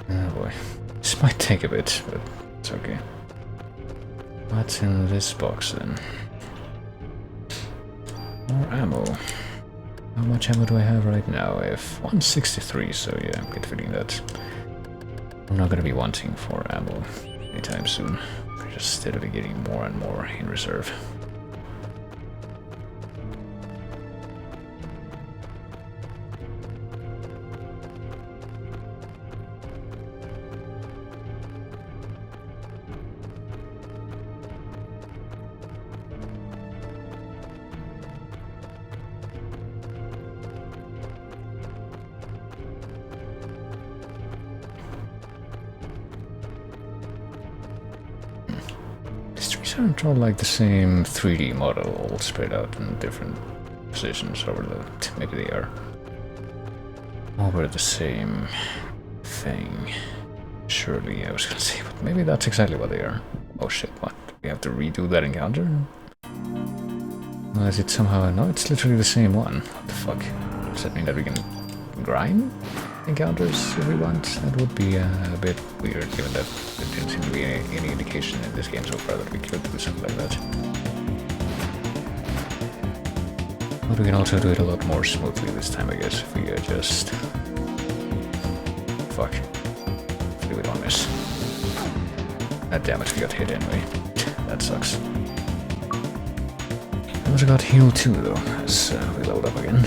Oh boy. This might take a bit, but it's okay. What's in this box then? More ammo. How much ammo do I have right now? I have 163, so yeah, I'm good feeling that I'm not gonna be wanting for ammo anytime soon. We're just steadily getting more and more in reserve. Aren't all like the same 3D model, all spread out in different positions over the... maybe they are over the same thing. Surely, I was gonna say, but maybe that's exactly what they are. Oh shit, what? We have to redo that encounter? Well, is it somehow... no, it's literally the same one. What the fuck? Does that mean that we can grind encounters if we want? That would be a bit weird, given that there didn't seem to be any indication in this game so far that we could do something like that. But we can also do it a lot more smoothly this time, I guess, if we just... fuck. Hopefully we don't miss. That damage we got hit anyway. That sucks. I also got healed too, though, as we leveled up again.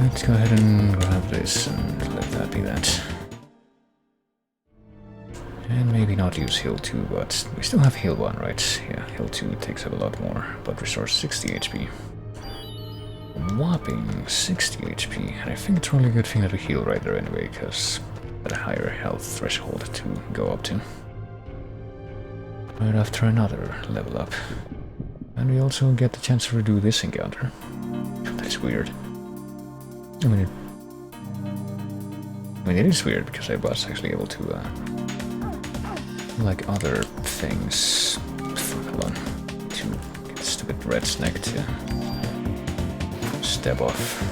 Let's go ahead and grab this and let that be that. And maybe not use heal 2, but we still have heal 1, right? Yeah, heal 2 takes up a lot more, but restores 60 HP. Whopping 60 HP, and I think it's probably a good thing that we heal right there anyway, because at a higher health threshold to go up to. Right after another level up. And we also get the chance to redo this encounter. That's weird. I mean, it is weird because I was actually able to, like other things. Fuck, hold on. To get the stupid red snake to step off.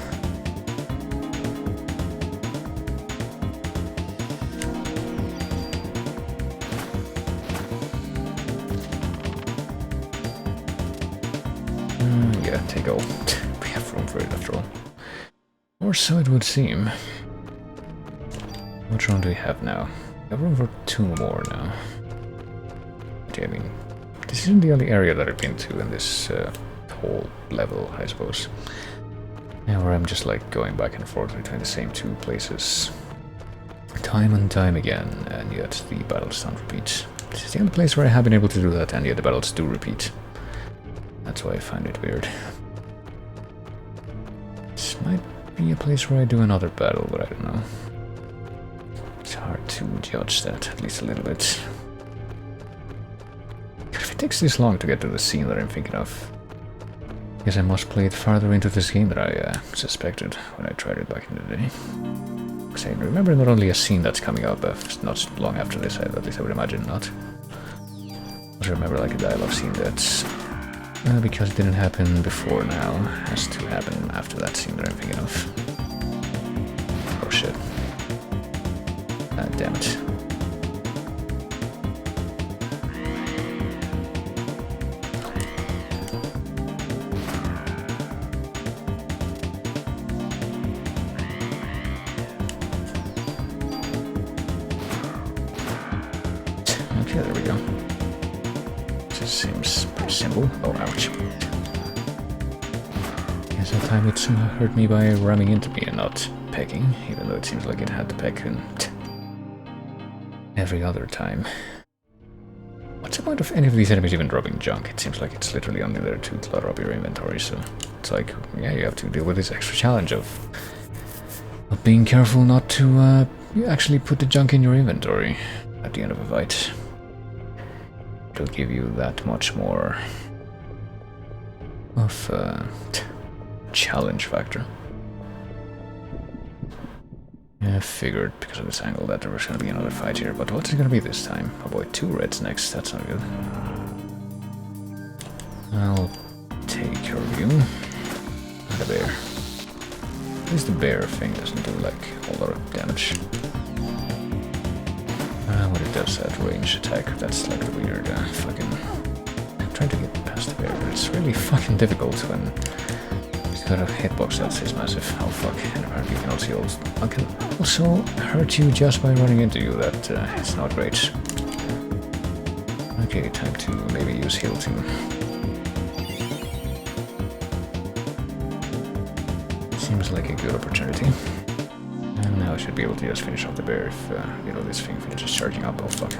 go. We have room for it after all. Or so it would seem. What room do we have now? We have room for 2 more now. But yeah, I mean, this isn't the only area that I've been to in this whole level, I suppose. Now where I'm just like going back and forth between the same 2 places. Time and time again, and yet the battles don't repeat. This is the only place where I have been able to do that, and yet the battles do repeat. That's why I find it weird. This might be a place where I do another battle, but I don't know. It's hard to judge that, at least a little bit. If it takes this long to get to the scene that I'm thinking of, I guess I must play it farther into this game than I suspected when I tried it back in the day. Because I remember not only a scene that's coming up not long after this, at least I would imagine not. I also remember like a dialogue scene that's, because it didn't happen before now, has to happen after that scene that I'm thinking of. Oh shit. Ah, damn it. Okay, there we go. This seems pretty simple. Oh, ouch. Guess that time it somehow hurt me by ramming into me and not pecking, even though it seems like it had to peck in every other time. What's the point of any of these enemies even dropping junk? It seems like it's literally only there to clutter up your inventory, so it's like, yeah, you have to deal with this extra challenge of being careful not to actually put the junk in your inventory at the end of a fight. It'll give you that much more of a challenge factor. Yeah, I figured because of this angle that there was going to be another fight here, but what's it going to be this time? Oh boy, 2 reds next, that's not good. I'll take care of you. And the bear. At least the bear thing doesn't do like a whole lot of damage. When it does that range attack, that's like the weird fucking... I'm trying to get past the bear, but it's really fucking difficult when it's got a hitbox that's this massive. Oh fuck, and apparently you can also hurt you just by running into you. That is not great. Okay, time to maybe use heal too. Seems like a good opportunity. And now I should be able to just finish off the bear if, you know, this thing finishes charging up. Oh fuck.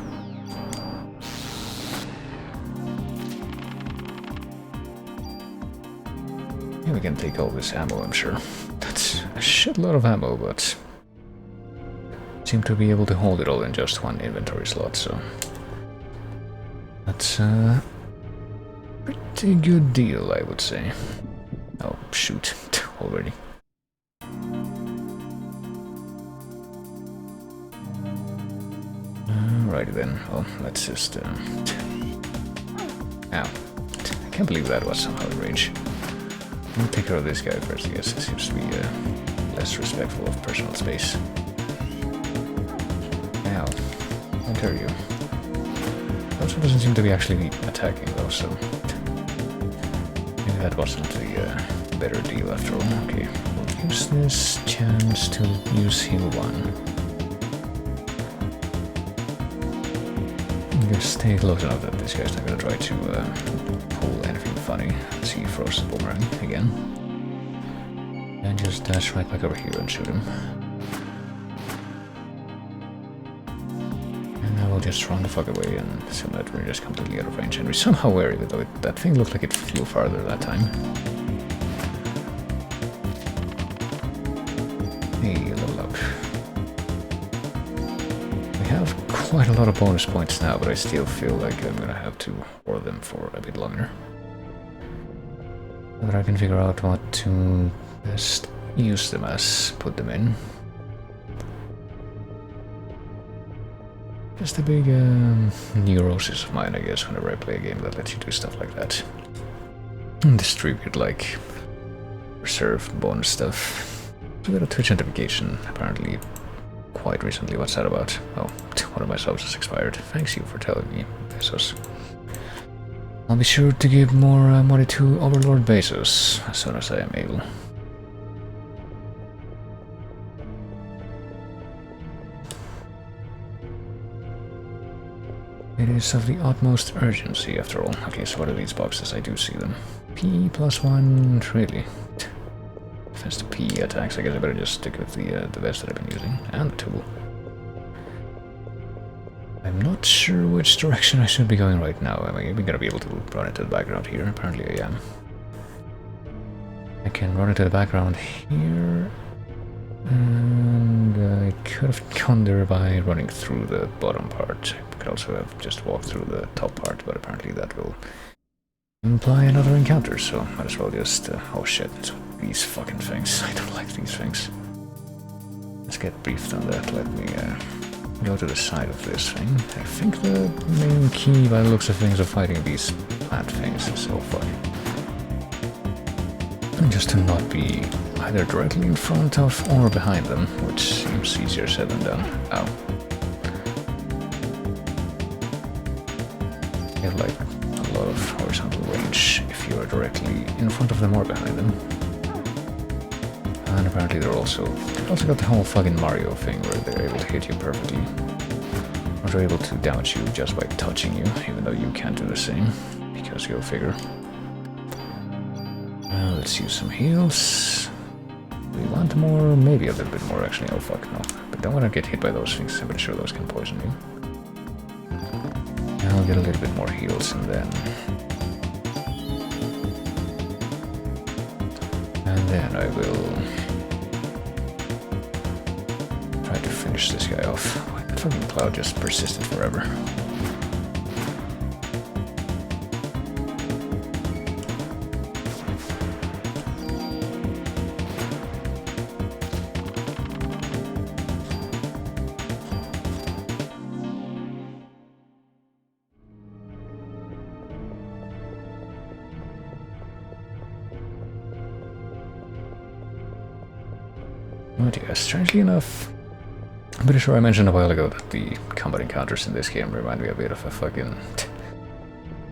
Yeah, we can take all this ammo, I'm sure. That's a shitload of ammo, but seem to be able to hold it all in just 1 inventory slot, so that's a pretty good deal, I would say. Oh, shoot. Already. Alrighty then, well, let's just... Ow. I can't believe that was somehow in range. We'll take care of this guy first, I guess. It seems to be less respectful of personal space. Ow. I'll carry you. Also doesn't seem to be actually attacking though, so... maybe that wasn't the better deal after all. Okay, we'll use this chance to use heal 1. Just stay close enough that this guy's not gonna try to pull anything funny. Let's see, he throws the boomerang again. And just dash right back over here and shoot him. And now we'll just run the fuck away and assume that we're just completely out of range. And we're somehow wary, though that thing looked like it flew farther that time. Hey, level up. We have quite a lot of bonus points now, but I still feel like I'm gonna have to hoard them for a bit longer. But I can figure out what to best use them as, put them in. Just a big neurosis of mine, I guess, whenever I play a game that lets you do stuff like that. And distribute, like, reserved bonus stuff. I got a Twitch notification, apparently, quite recently. What's that about? Oh, one of my subs has expired. Thanks you for telling me, Pesos. I'll be sure to give more money to Overlord bases as soon as I am able. It is of the utmost urgency, after all. Okay, so what are these boxes? I do see them. P +1, really? Defense to P attacks, I guess I better just stick with the vest that I've been using. And the tool. I'm not sure which direction I should be going right now. I mean, we're gonna be able to run into the background here. Apparently I am. I can run into the background here. And I could have gone there by running through the bottom part. I could also have just walked through the top part, but apparently that will imply another encounter, so might as well just... oh shit, these fucking things. I don't like these things. Let's get briefed on that. Let me go to the side of this thing. I think the main key, by the looks of things, of fighting these plant things is so far. And just to not be either directly in front of or behind them, which seems easier said than done. Ow. You have like a lot of horizontal range if you are directly in front of them or behind them. And apparently they're also got the whole fucking Mario thing where they're able to hit you perfectly. Or they're able to damage you just by touching you, even though you can't do the same, because you'll figure. Let's use some heals. We want more, maybe a little bit more actually. Oh fuck no. But don't want to get hit by those things, I'm pretty sure those can poison you. I'll get a little bit more heals and then... I will try to finish this guy off. That fucking cloud just persisted forever. But yeah, strangely enough, I'm pretty sure I mentioned a while ago that the combat encounters in this game remind me a bit of a fucking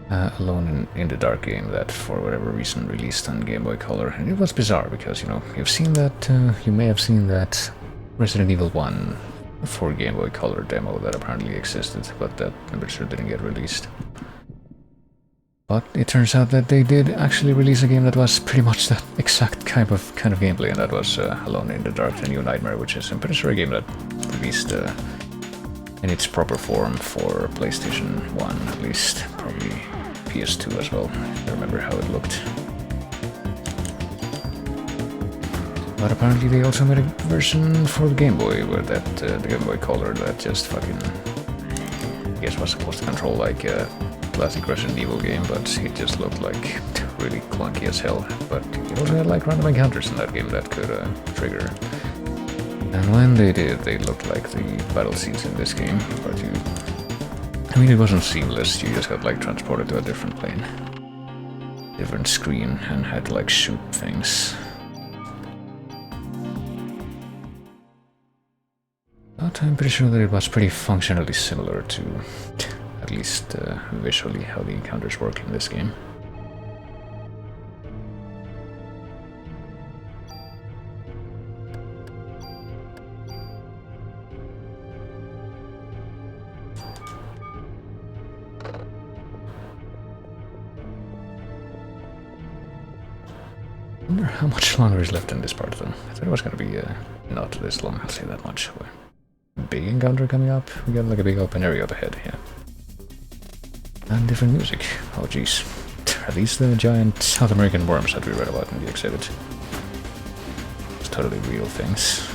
Alone in the Dark game that for whatever reason released on Game Boy Color. And it was bizarre because, you know, you've seen that, you may have seen that Resident Evil 1 for Game Boy Color demo that apparently existed, but that I'm pretty sure didn't get released. But it turns out that they did actually release a game that was pretty much that exact kind of gameplay, and that was Alone in the Dark: The New Nightmare, which is, I'm pretty sure, a game that released in its proper form for PlayStation 1, at least, probably PS2 as well, if I remember how it looked. But apparently they also made a version for the Game Boy, where that the Game Boy Color that just fucking, I guess, was supposed to control like a classic Resident Evil game, but it just looked like really clunky as hell. But it also had like random encounters in that game that could trigger. And when they did, they looked like the battle scenes in this game. But I mean, it wasn't seamless. You just got like transported to a different plane, different screen, and had to like shoot things. But I'm pretty sure that it was pretty functionally similar to, at least visually, how the encounters work in this game. I wonder how much longer is left in this part though. I thought it was gonna be not this long, I'll say that much. Big encounter coming up. We got like a big open area up ahead, yeah. And different music. Oh jeez. Are these the giant South American worms that we read about in the exhibit? It's totally real things.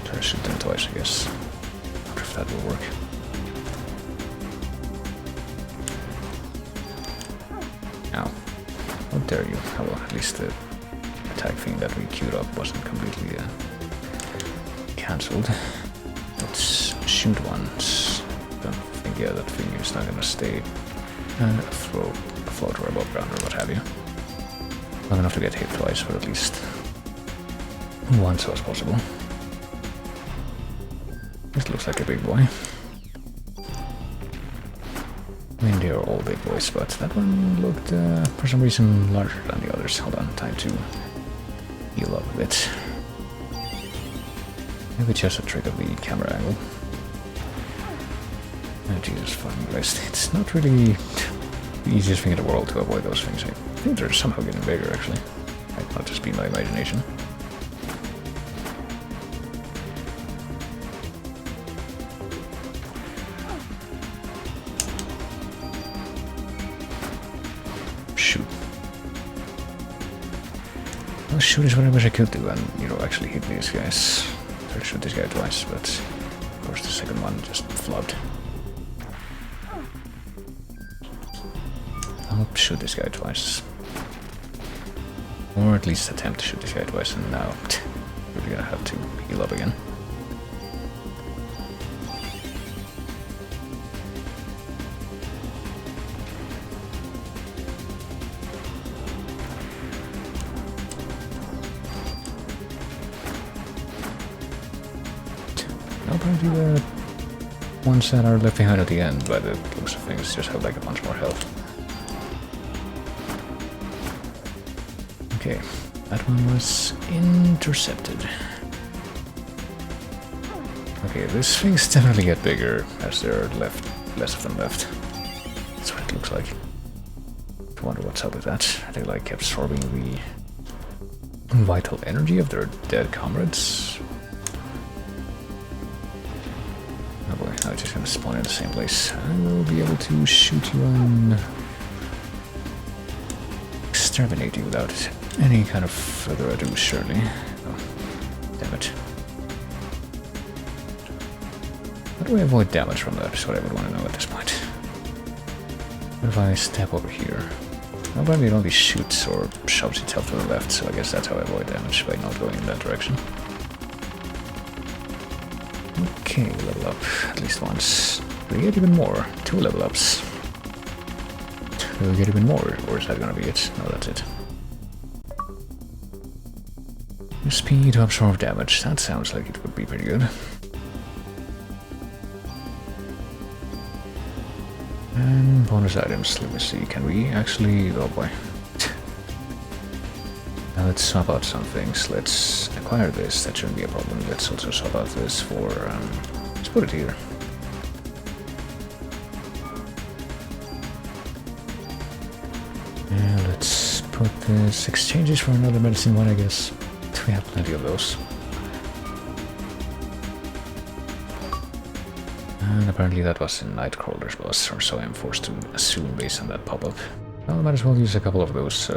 Try to shoot them twice, I guess. I wonder if that will work. Ow. How dare you? Oh, well, at least the attack thing that we queued up wasn't completely cancelled. Let's shoot once. Don't think, yeah, that thing is not gonna stay afloat or above ground or what have you. Long enough to get hit twice, or at least once was possible. This looks like a big boy. I mean, they're all big boys, but that one looked, for some reason, larger than the others. Hold on, time to heal up a bit. Maybe just a trick of the camera angle. Oh, Jesus fucking Christ. It's not really the easiest thing in the world to avoid those things. I think they're somehow getting bigger, actually. Might not just be my imagination. Shoot. Well, shoot is what I wish I could do and, you know, actually hit these guys. Try to shoot this guy twice, but of course the second one just flopped. I'll shoot this guy twice. Or at least attempt to shoot this guy twice, and now we're gonna have to heal up again. Apparently the ones that are left behind at the end by the looks of things just have like a bunch more health. Okay, that one was intercepted. Okay, these things definitely get bigger as there are less of them left. That's what it looks like. I wonder what's up with that. Are they like absorbing the vital energy of their dead comrades? Oh boy, I'm just gonna spawn in the same place. I will be able to shoot you and exterminate you without any kind of further ado, surely. Oh, damn it. How do I avoid damage from that? Is what I would want to know at this point. What if I step over here? Well, apparently it only shoots or shoves itself to the left, so I guess that's how I avoid damage, by not going in that direction. Okay, level up at least once. We get even more. 2 level ups. Will we get even more, or is that gonna be it? No, that's it. Speed to absorb damage. That sounds like it would be pretty good. And bonus items. Let me see. Can we actually... Oh boy. Now let's swap out some things. Let's acquire this. That shouldn't be a problem. Let's also swap out this for... let's put it here. And let's put this... exchanges for another medicine one, I guess. We have plenty of those. And apparently that was in Nightcrawler's boss, or so I'm forced to assume based on that pop-up. Well, I might as well use a couple of those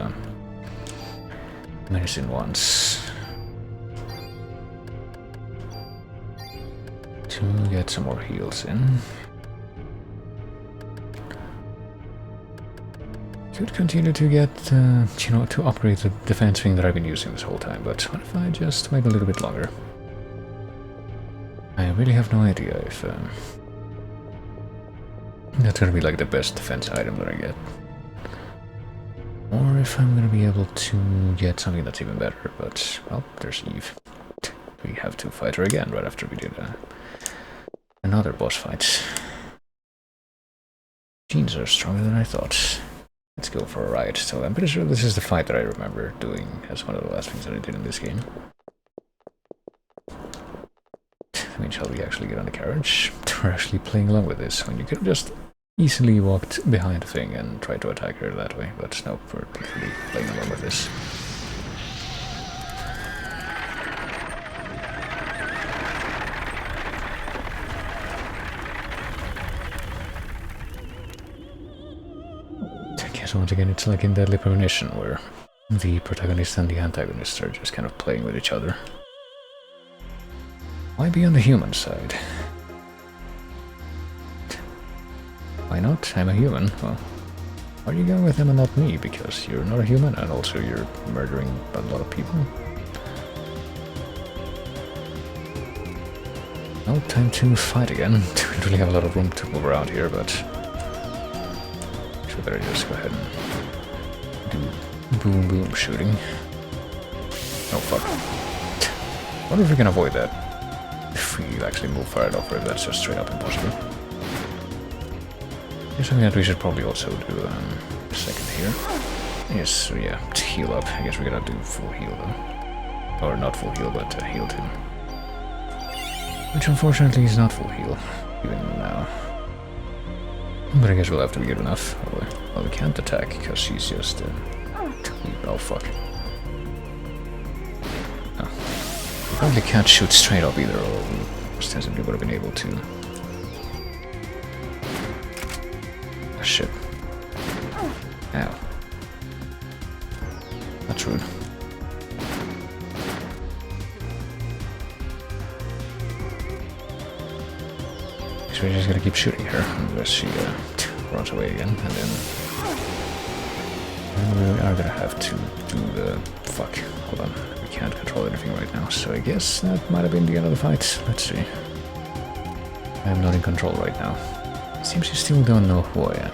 medicine ones to get some more heals in. Could continue to get, you know, to upgrade the defense thing that I've been using this whole time, but what if I just wait a little bit longer? I really have no idea if that's gonna be like the best defense item that I get. Or if I'm gonna be able to get something that's even better, but, well, there's Eve. We have to fight her again right after we did another boss fight. Genes are stronger than I thought. Let's go for a ride. So I'm pretty sure this is the fight that I remember doing as one of the last things that I did in this game. I mean, shall we actually get on the carriage? We're actually playing along with this, when you could have just easily walked behind the thing and tried to attack her that way, but no, we're literally playing along with this. So once again, it's like in Deadly Premonition, where the protagonist and the antagonist are just kind of playing with each other. Why be on the human side? Why not? I'm a human. Well, why are you going with him and not me? Because you're not a human, and also you're murdering a lot of people. Well, time to fight again. We don't really have a lot of room to move around here, but... better just go ahead and do boom boom shooting. Oh fuck. I wonder if we can avoid that. If if we actually move far enough, or if that's just straight up impossible. Here's something that we should probably also do a second here. Yes, so yeah, to heal up. I guess we're gonna do full heal though. Or not full heal, but heal him. Which unfortunately is not full heal, even now. But I guess we'll have to be good enough. Well, we can't attack, because she's just... oh, fuck. Oh. We probably can't shoot straight up either, or we ostensibly would have been able to. Oh, shit. Ow. That's rude. So we're just gonna keep shooting her unless she runs away again, and then we are gonna have to do the... fuck, hold on, we can't control anything right now, so I guess that might have been the end of the fight. Let's see. I'm not in control right now. Seems you still don't know who I am.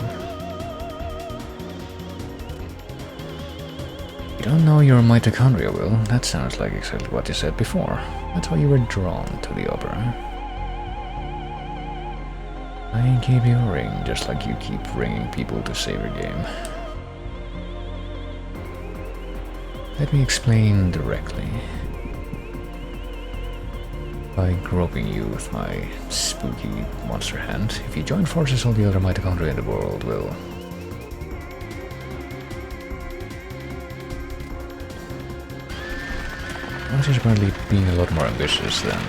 You don't know your mitochondria, Will. That sounds like exactly what you said before. That's why you were drawn to the opera. I gave you a ring, just like you keep ringing people to save your game. Let me explain directly. By groping you with my spooky monster hand, if you join forces all the other mitochondria in the world will... Monster is apparently being a lot more ambitious than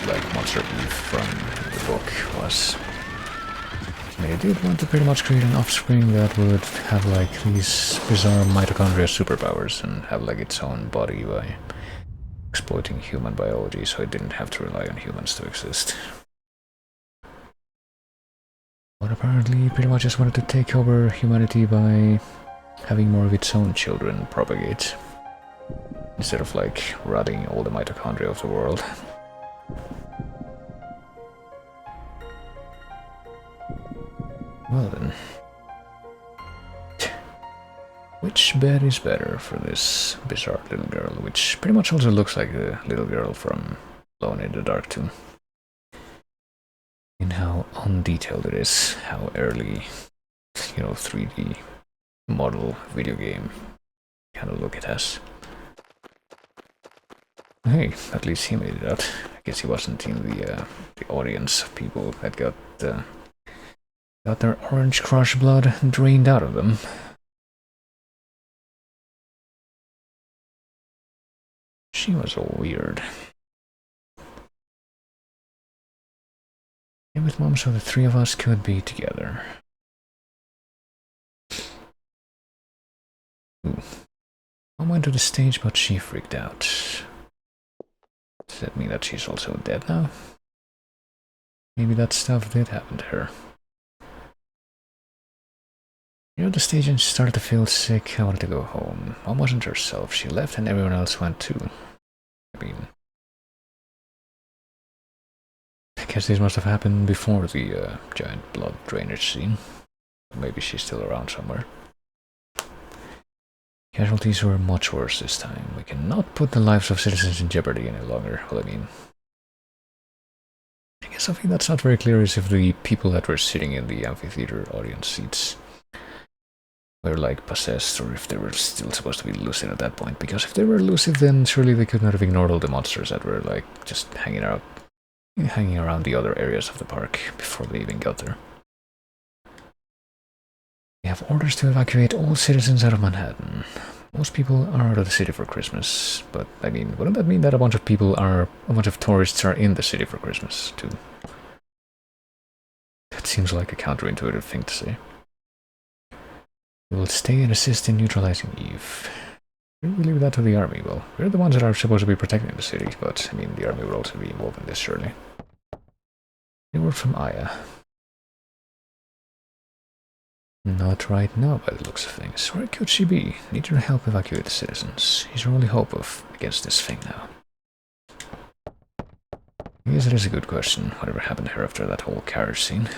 like Monster Eve from the book was. I mean, I did want to pretty much create an offspring that would have like these bizarre mitochondria superpowers and have like its own body by exploiting human biology, so it didn't have to rely on humans to exist. But apparently pretty much just wanted to take over humanity by having more of its own children propagate, instead of like rotting all the mitochondria of the world. Well then, which bed is better for this bizarre little girl, which pretty much also looks like the little girl from Alone in the Dark too. In how undetailed it is, how early, 3D model video game kind of look it has. Hey, at least he made it out. I guess he wasn't in the audience of people that got their orange crush blood drained out of them. She was all weird. And with Mom, so the three of us could be together. Ooh. Mom went to the stage, but she freaked out. Does that mean that she's also dead now? Maybe that stuff did happen to her. Near the stage and she started to feel sick. I wanted to go home. Mom wasn't herself. She left and everyone else went too. I mean, I guess this must have happened before the giant blood drainage scene. Maybe she's still around somewhere. Casualties were much worse this time. We cannot put the lives of citizens in jeopardy any longer. Well, I mean, I guess something that's not very clear is if the people that were sitting in the amphitheater audience seats were like possessed, or if they were still supposed to be lucid at that point. Because if they were lucid, then surely they could not have ignored all the monsters that were like just hanging around the other areas of the park before they even got there. We have orders to evacuate all citizens out of Manhattan. Most people are out of the city for Christmas, but I mean, wouldn't that mean that a bunch of tourists are in the city for Christmas too? That seems like a counterintuitive thing to say. We will stay and assist in neutralizing Eve. We leave that to the army. Well, we're the ones that are supposed to be protecting the city, but I mean, the army will also be involved in this, surely. A word from Aya. Not right now, by the looks of things. Where could she be? Need her to help evacuate the citizens. She's our only hope against this thing now. I guess that is a good question. Whatever happened to her after that whole carriage scene?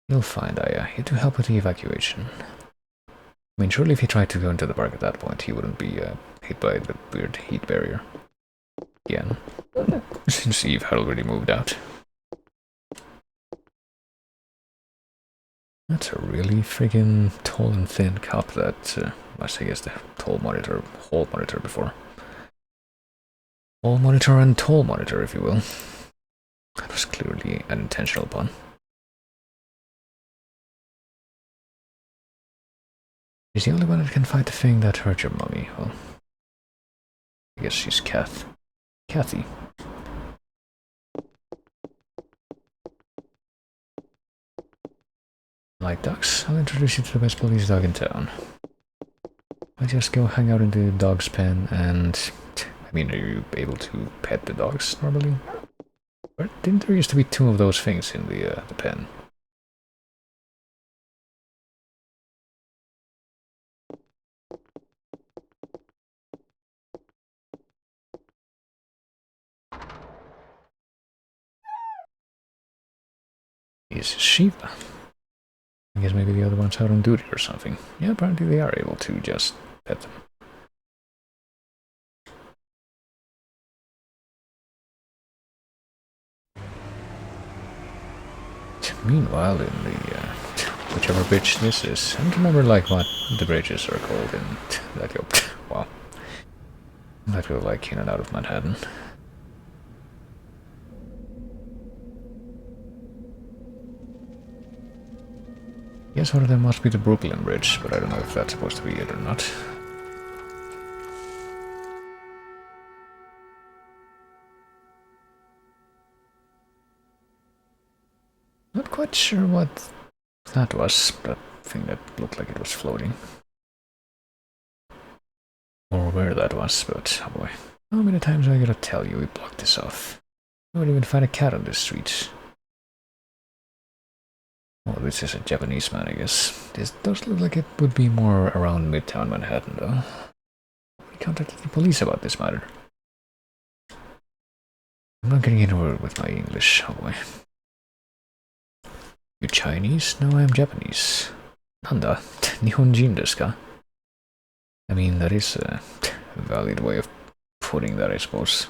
You'll find Aya. Here to help with the evacuation. I mean, surely if he tried to go into the park at that point, he wouldn't be hit by the weird heat barrier. again, since Eve had already moved out. That's a really friggin' tall and thin cup that was, I guess, the hall monitor before. Hall monitor and tall monitor, if you will. That was clearly an intentional pun. She's the only one that can fight the thing that hurt your mummy. Well, I guess she's Kathy. Like ducks, I'll introduce you to the best police dog in town. I just go hang out in the dog's pen and... I mean, are you able to pet the dogs normally? Or didn't there used to be 2 of those things in the pen? Is Shiva? I guess maybe the other one's out on duty or something. Yeah, apparently they are able to just pet them. Meanwhile, in the whichever bridge this is, I don't remember like what the bridges are called in that go. Wow, that go like in and out of Manhattan. Yes, one of them must be the Brooklyn Bridge, but I don't know if that's supposed to be it or not. Not quite sure what that was, that thing that looked like it was floating. Or where that was, but oh boy. How many times do I gotta tell you we blocked this off? I wouldn't even find a cat on the streets. Oh, this is a Japanese man, I guess. This does look like it would be more around Midtown Manhattan, though. We contacted the police about this matter. I'm not getting anywhere with my English, oh boy. You Chinese? No, I'm Japanese. Nanda, Nihonjin desu ka? I mean, that is a valid way of putting that, I suppose.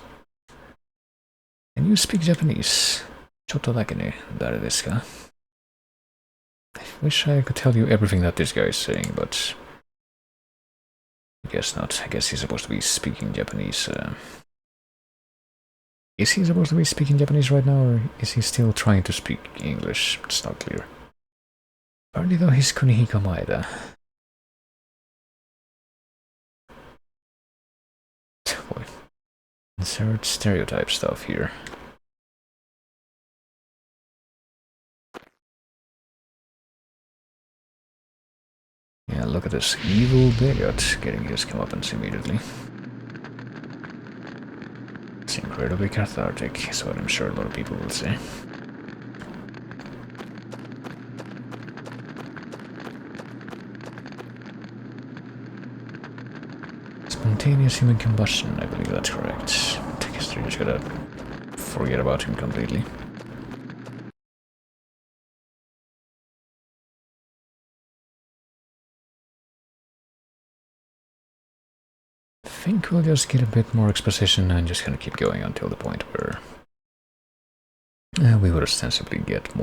Can you speak Japanese? Chotto dake ne, dare desu ka? I wish I could tell you everything that this guy is saying, but I guess not. I guess he's supposed to be speaking Japanese. Is he supposed to be speaking Japanese right now, or is he still trying to speak English? It's not clear. Apparently though, he's Kunihiko Maeda. Boy. Insert stereotype stuff here. Yeah, look at this evil bigot getting his comeuppance immediately. It's incredibly cathartic, is what I'm sure a lot of people will say. Spontaneous human combustion, I believe that's correct. I guess they're just gonna forget about him completely. I think we'll just get a bit more exposition and just gonna keep going until the point where we would ostensibly get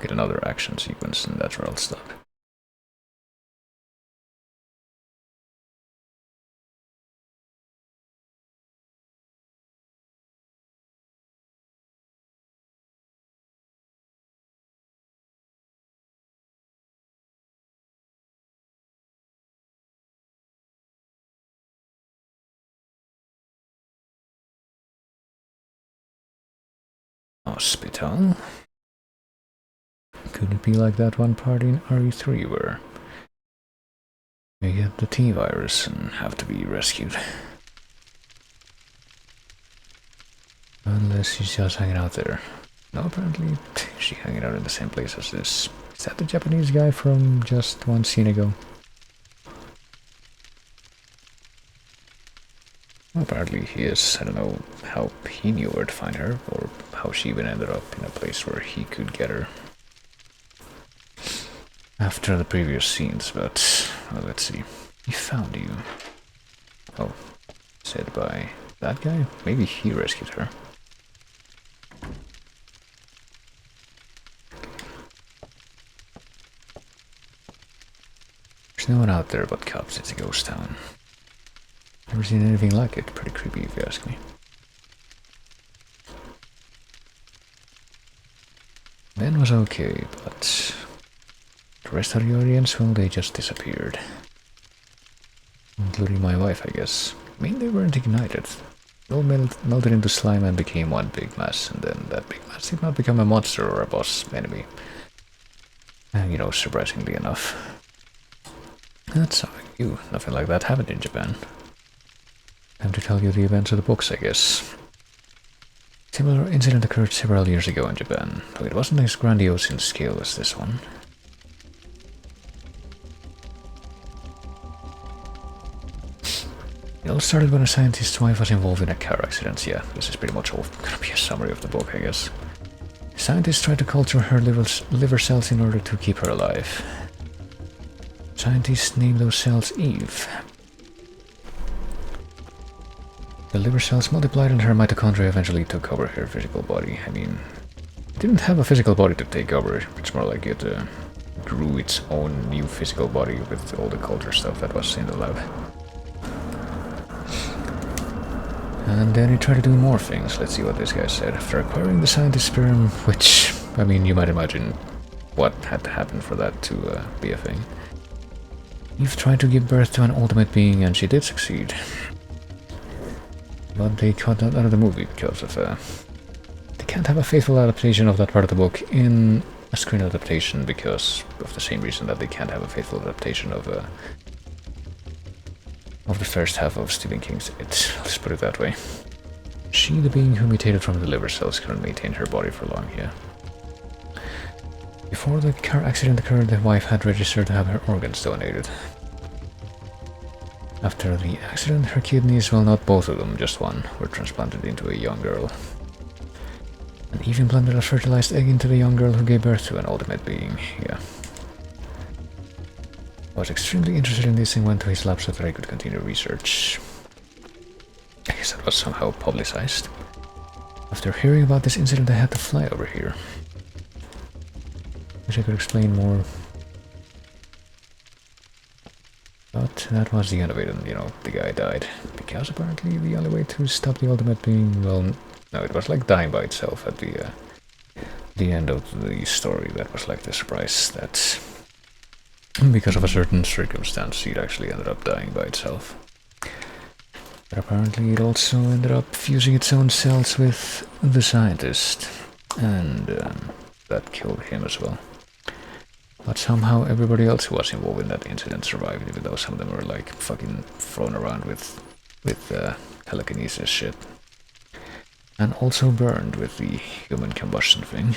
another action sequence, and that's where I'll stop. Hospital. Could it be like that one part in RE3 where you get the T-virus and have to be rescued? Unless she's just hanging out there. No, apparently she's hanging out in the same place as this. Is that the Japanese guy from just one scene ago? Well, apparently he is. I don't know how he knew where to find her, or how she even ended up in a place where he could get her after the previous scenes, but well, let's see. He found you. Oh, said by That guy? Maybe he rescued her. There's no one out there but cops. It's a ghost town. Never seen anything like it. Pretty creepy if you ask me. Ben was okay, but the rest of the audience, well, they just disappeared. Including my wife, I guess. I mean, they weren't ignited. They all melted into slime and became one big mass, and then that big mass did not become a monster or a boss enemy. You know, surprisingly enough. That's how I knew nothing like that happened in Japan. Time to tell you the events of the books, I guess. Similar incident occurred several years ago in Japan, though it wasn't as grandiose in scale as this one. It all started when a scientist's wife was involved in a car accident. Yeah, this is pretty much all gonna be a summary of the book, I guess. Scientists tried to culture her liver cells in order to keep her alive. Scientists named those cells Eve. The liver cells multiplied and her mitochondria eventually took over her physical body. I mean, it didn't have a physical body to take over, it's more like it grew its own new physical body with all the culture stuff that was in the lab. And then he tried to do more things. Let's see what this guy said. After acquiring the scientist's sperm, which, I mean, you might imagine what had to happen for that to be a thing. Eve tried to give birth to an ultimate being, and she did succeed. But they cut that out of the movie because of they can't have a faithful adaptation of that part of the book in a screen adaptation because of the same reason that they can't have a faithful adaptation of the first half of Stephen King's It. Let's put it that way. She, the being who mutated from the liver cells, couldn't maintain her body for long, yeah. Before the car accident occurred, the wife had registered to have her organs donated. After the accident, her kidneys, well, not both of them, just one, were transplanted into a young girl. And Eve implanted a fertilized egg into the young girl who gave birth to an ultimate being, yeah. I was extremely interested in this and went to his lab so that I could continue research. I guess that was somehow publicized. After hearing about this incident, I had to fly over here. Wish I could explain more. But that was the end of it, and, you know, the guy died. Because apparently the only way to stop the ultimate being, well, no, it was like dying by itself at the end of the story. That was like the surprise that, because of a certain circumstance, it actually ended up dying by itself. But apparently it also ended up fusing its own cells with the scientist, and that killed him as well. But somehow everybody else who was involved in that incident survived, even though some of them were like fucking thrown around with telekinesis shit. And also burned with the human combustion thing.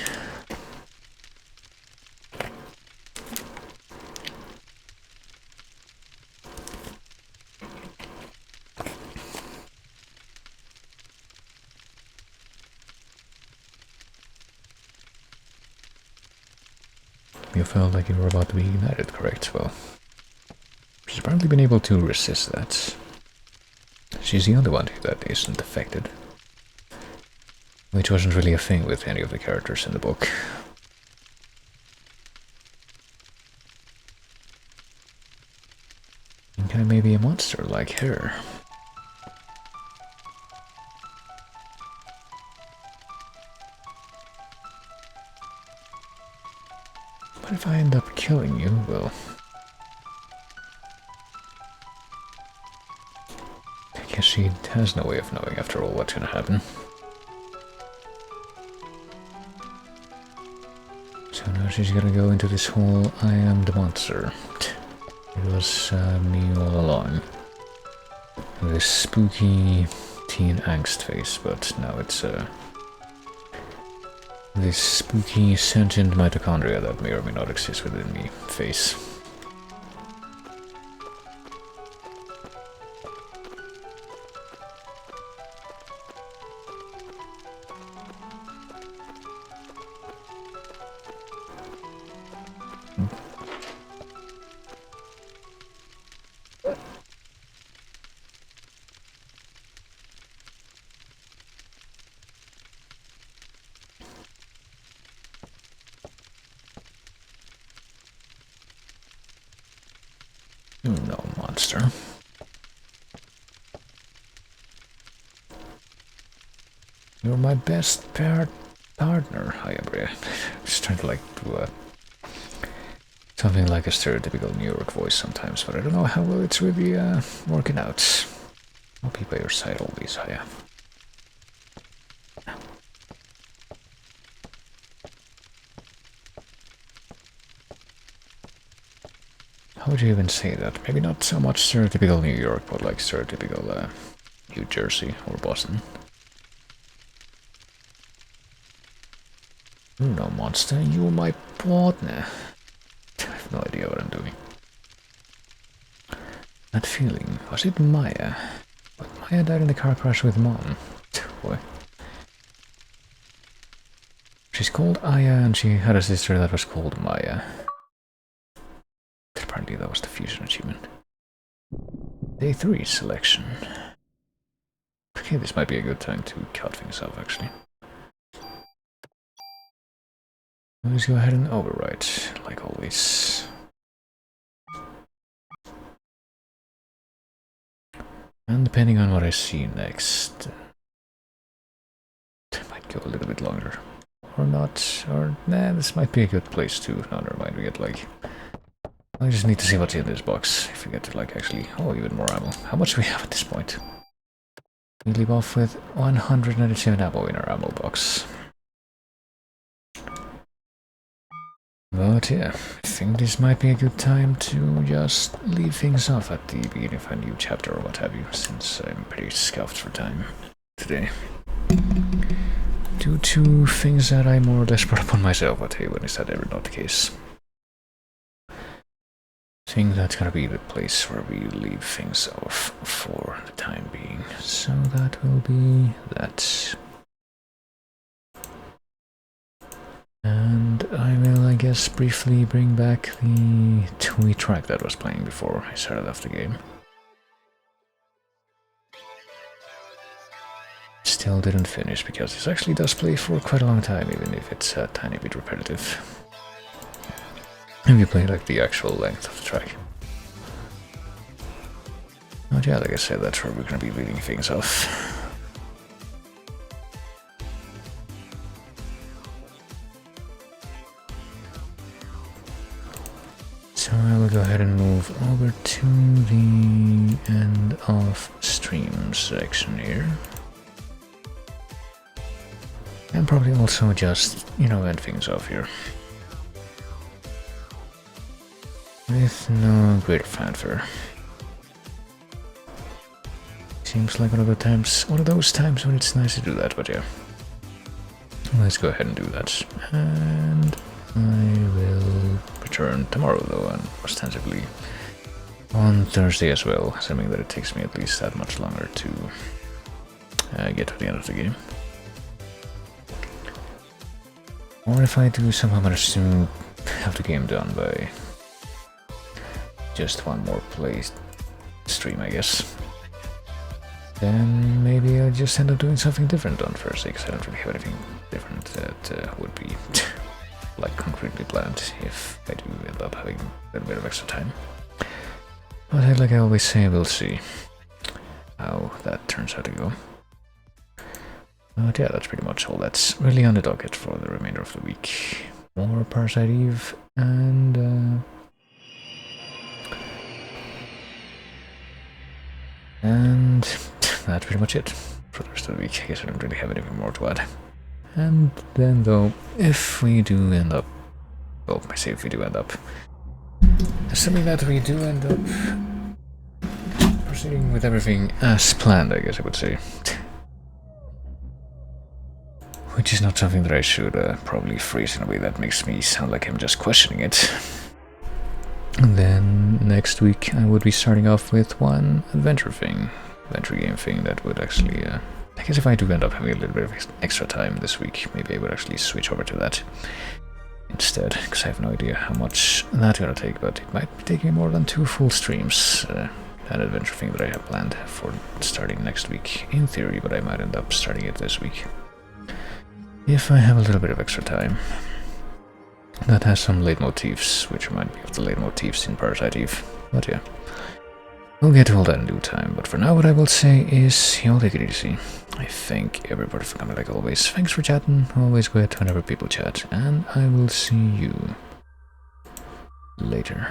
You felt like you were about to be ignited, correct? Well, she's apparently been able to resist that. She's the only one that isn't affected. Which wasn't really a thing with any of the characters in the book. I think I may be a monster like her. But if I end up killing you, well, I guess she has no way of knowing after all what's gonna happen. So now she's gonna go into this whole I am the monster. It was me all along. This spooky teen angst face, but now it's this spooky sentient mitochondria that may or may not exist within me face. You know, monster. You're my best partner, Hayabria. Just trying to do something like a stereotypical New York voice sometimes, but I don't know how well it's really working out. I'll be by your side always, Haya. How would you even say that? Maybe not so much stereotypical New York, but like stereotypical New Jersey or Boston. You know, monster, you're my partner. I have no idea what I'm doing. That feeling, was it Maya? But Maya died in the car crash with Mom. Boy. She's called Aya and she had a sister that was called Maya. Apparently that was the fusion achievement. Day 3 selection. Okay, this might be a good time to cut things off actually. Let's go ahead and overwrite, like always. And depending on what I see next, it might go a little bit longer. Or not, or nah, this might be a good place to, no, never mind, we get like, I just need to see what's in this box, if we get to like actually, oh, even more ammo. How much do we have at this point? We leave off with 197 ammo in our ammo box. But yeah, I think this might be a good time to just leave things off at the beginning of a new chapter or what have you, since I'm pretty scuffed for time today. Due to things that I more or less brought upon myself, but hey, when is that ever not the case? I think that's gonna be the place where we leave things off for the time being. So that will be that. And I will, I guess, briefly bring back the tweet track that was playing before I started off the game. Still didn't finish because this actually does play for quite a long time, even if it's a tiny bit repetitive. And you play like the actual length of the track. But yeah, like I said, that's where we're gonna be leaving things off. So I will go ahead and move over to the end of stream section here. And probably also just, you know, end things off here. With no great fanfare. Seems like one of those times when it's nice to do that, but yeah. Let's go ahead and do that. And I will return tomorrow though, and ostensibly on Thursday as well, assuming that it takes me at least that much longer to get to the end of the game. Or if I do somehow manage to have the game done by just one more play stream, I guess, then maybe I'll just end up doing something different on Thursday, because I don't really have anything different that would be like concretely planned if I do end up having a little bit of extra time. But like I always say, we'll see how that turns out to go. But yeah, that's pretty much all that's really on the docket for the remainder of the week. More Parasite Eve, and that's pretty much it for the rest of the week. I guess I don't really have anything more to add. And then though, if we do end up, well, I say if we do end up, assuming that we do end up proceeding with everything as planned, I guess I would say. Which is not something that I should probably phrase in a way that makes me sound like I'm just questioning it. And then next week I would be starting off with one adventure game thing that would actually, I guess if I do end up having a little bit of extra time this week, maybe I would actually switch over to that instead, because I have no idea how much that's gonna take, but it might be taking more than 2 full streams. An adventure thing that I have planned for starting next week, in theory, but I might end up starting it this week if I have a little bit of extra time. that has some leitmotifs, which remind me of the leitmotifs in Parasite Eve. But yeah, we'll get to all that in due time. But for now, what I will say is, y'all take it easy. I thank everybody for coming like always. Thanks for chatting. Always good whenever people chat. And I will see you later.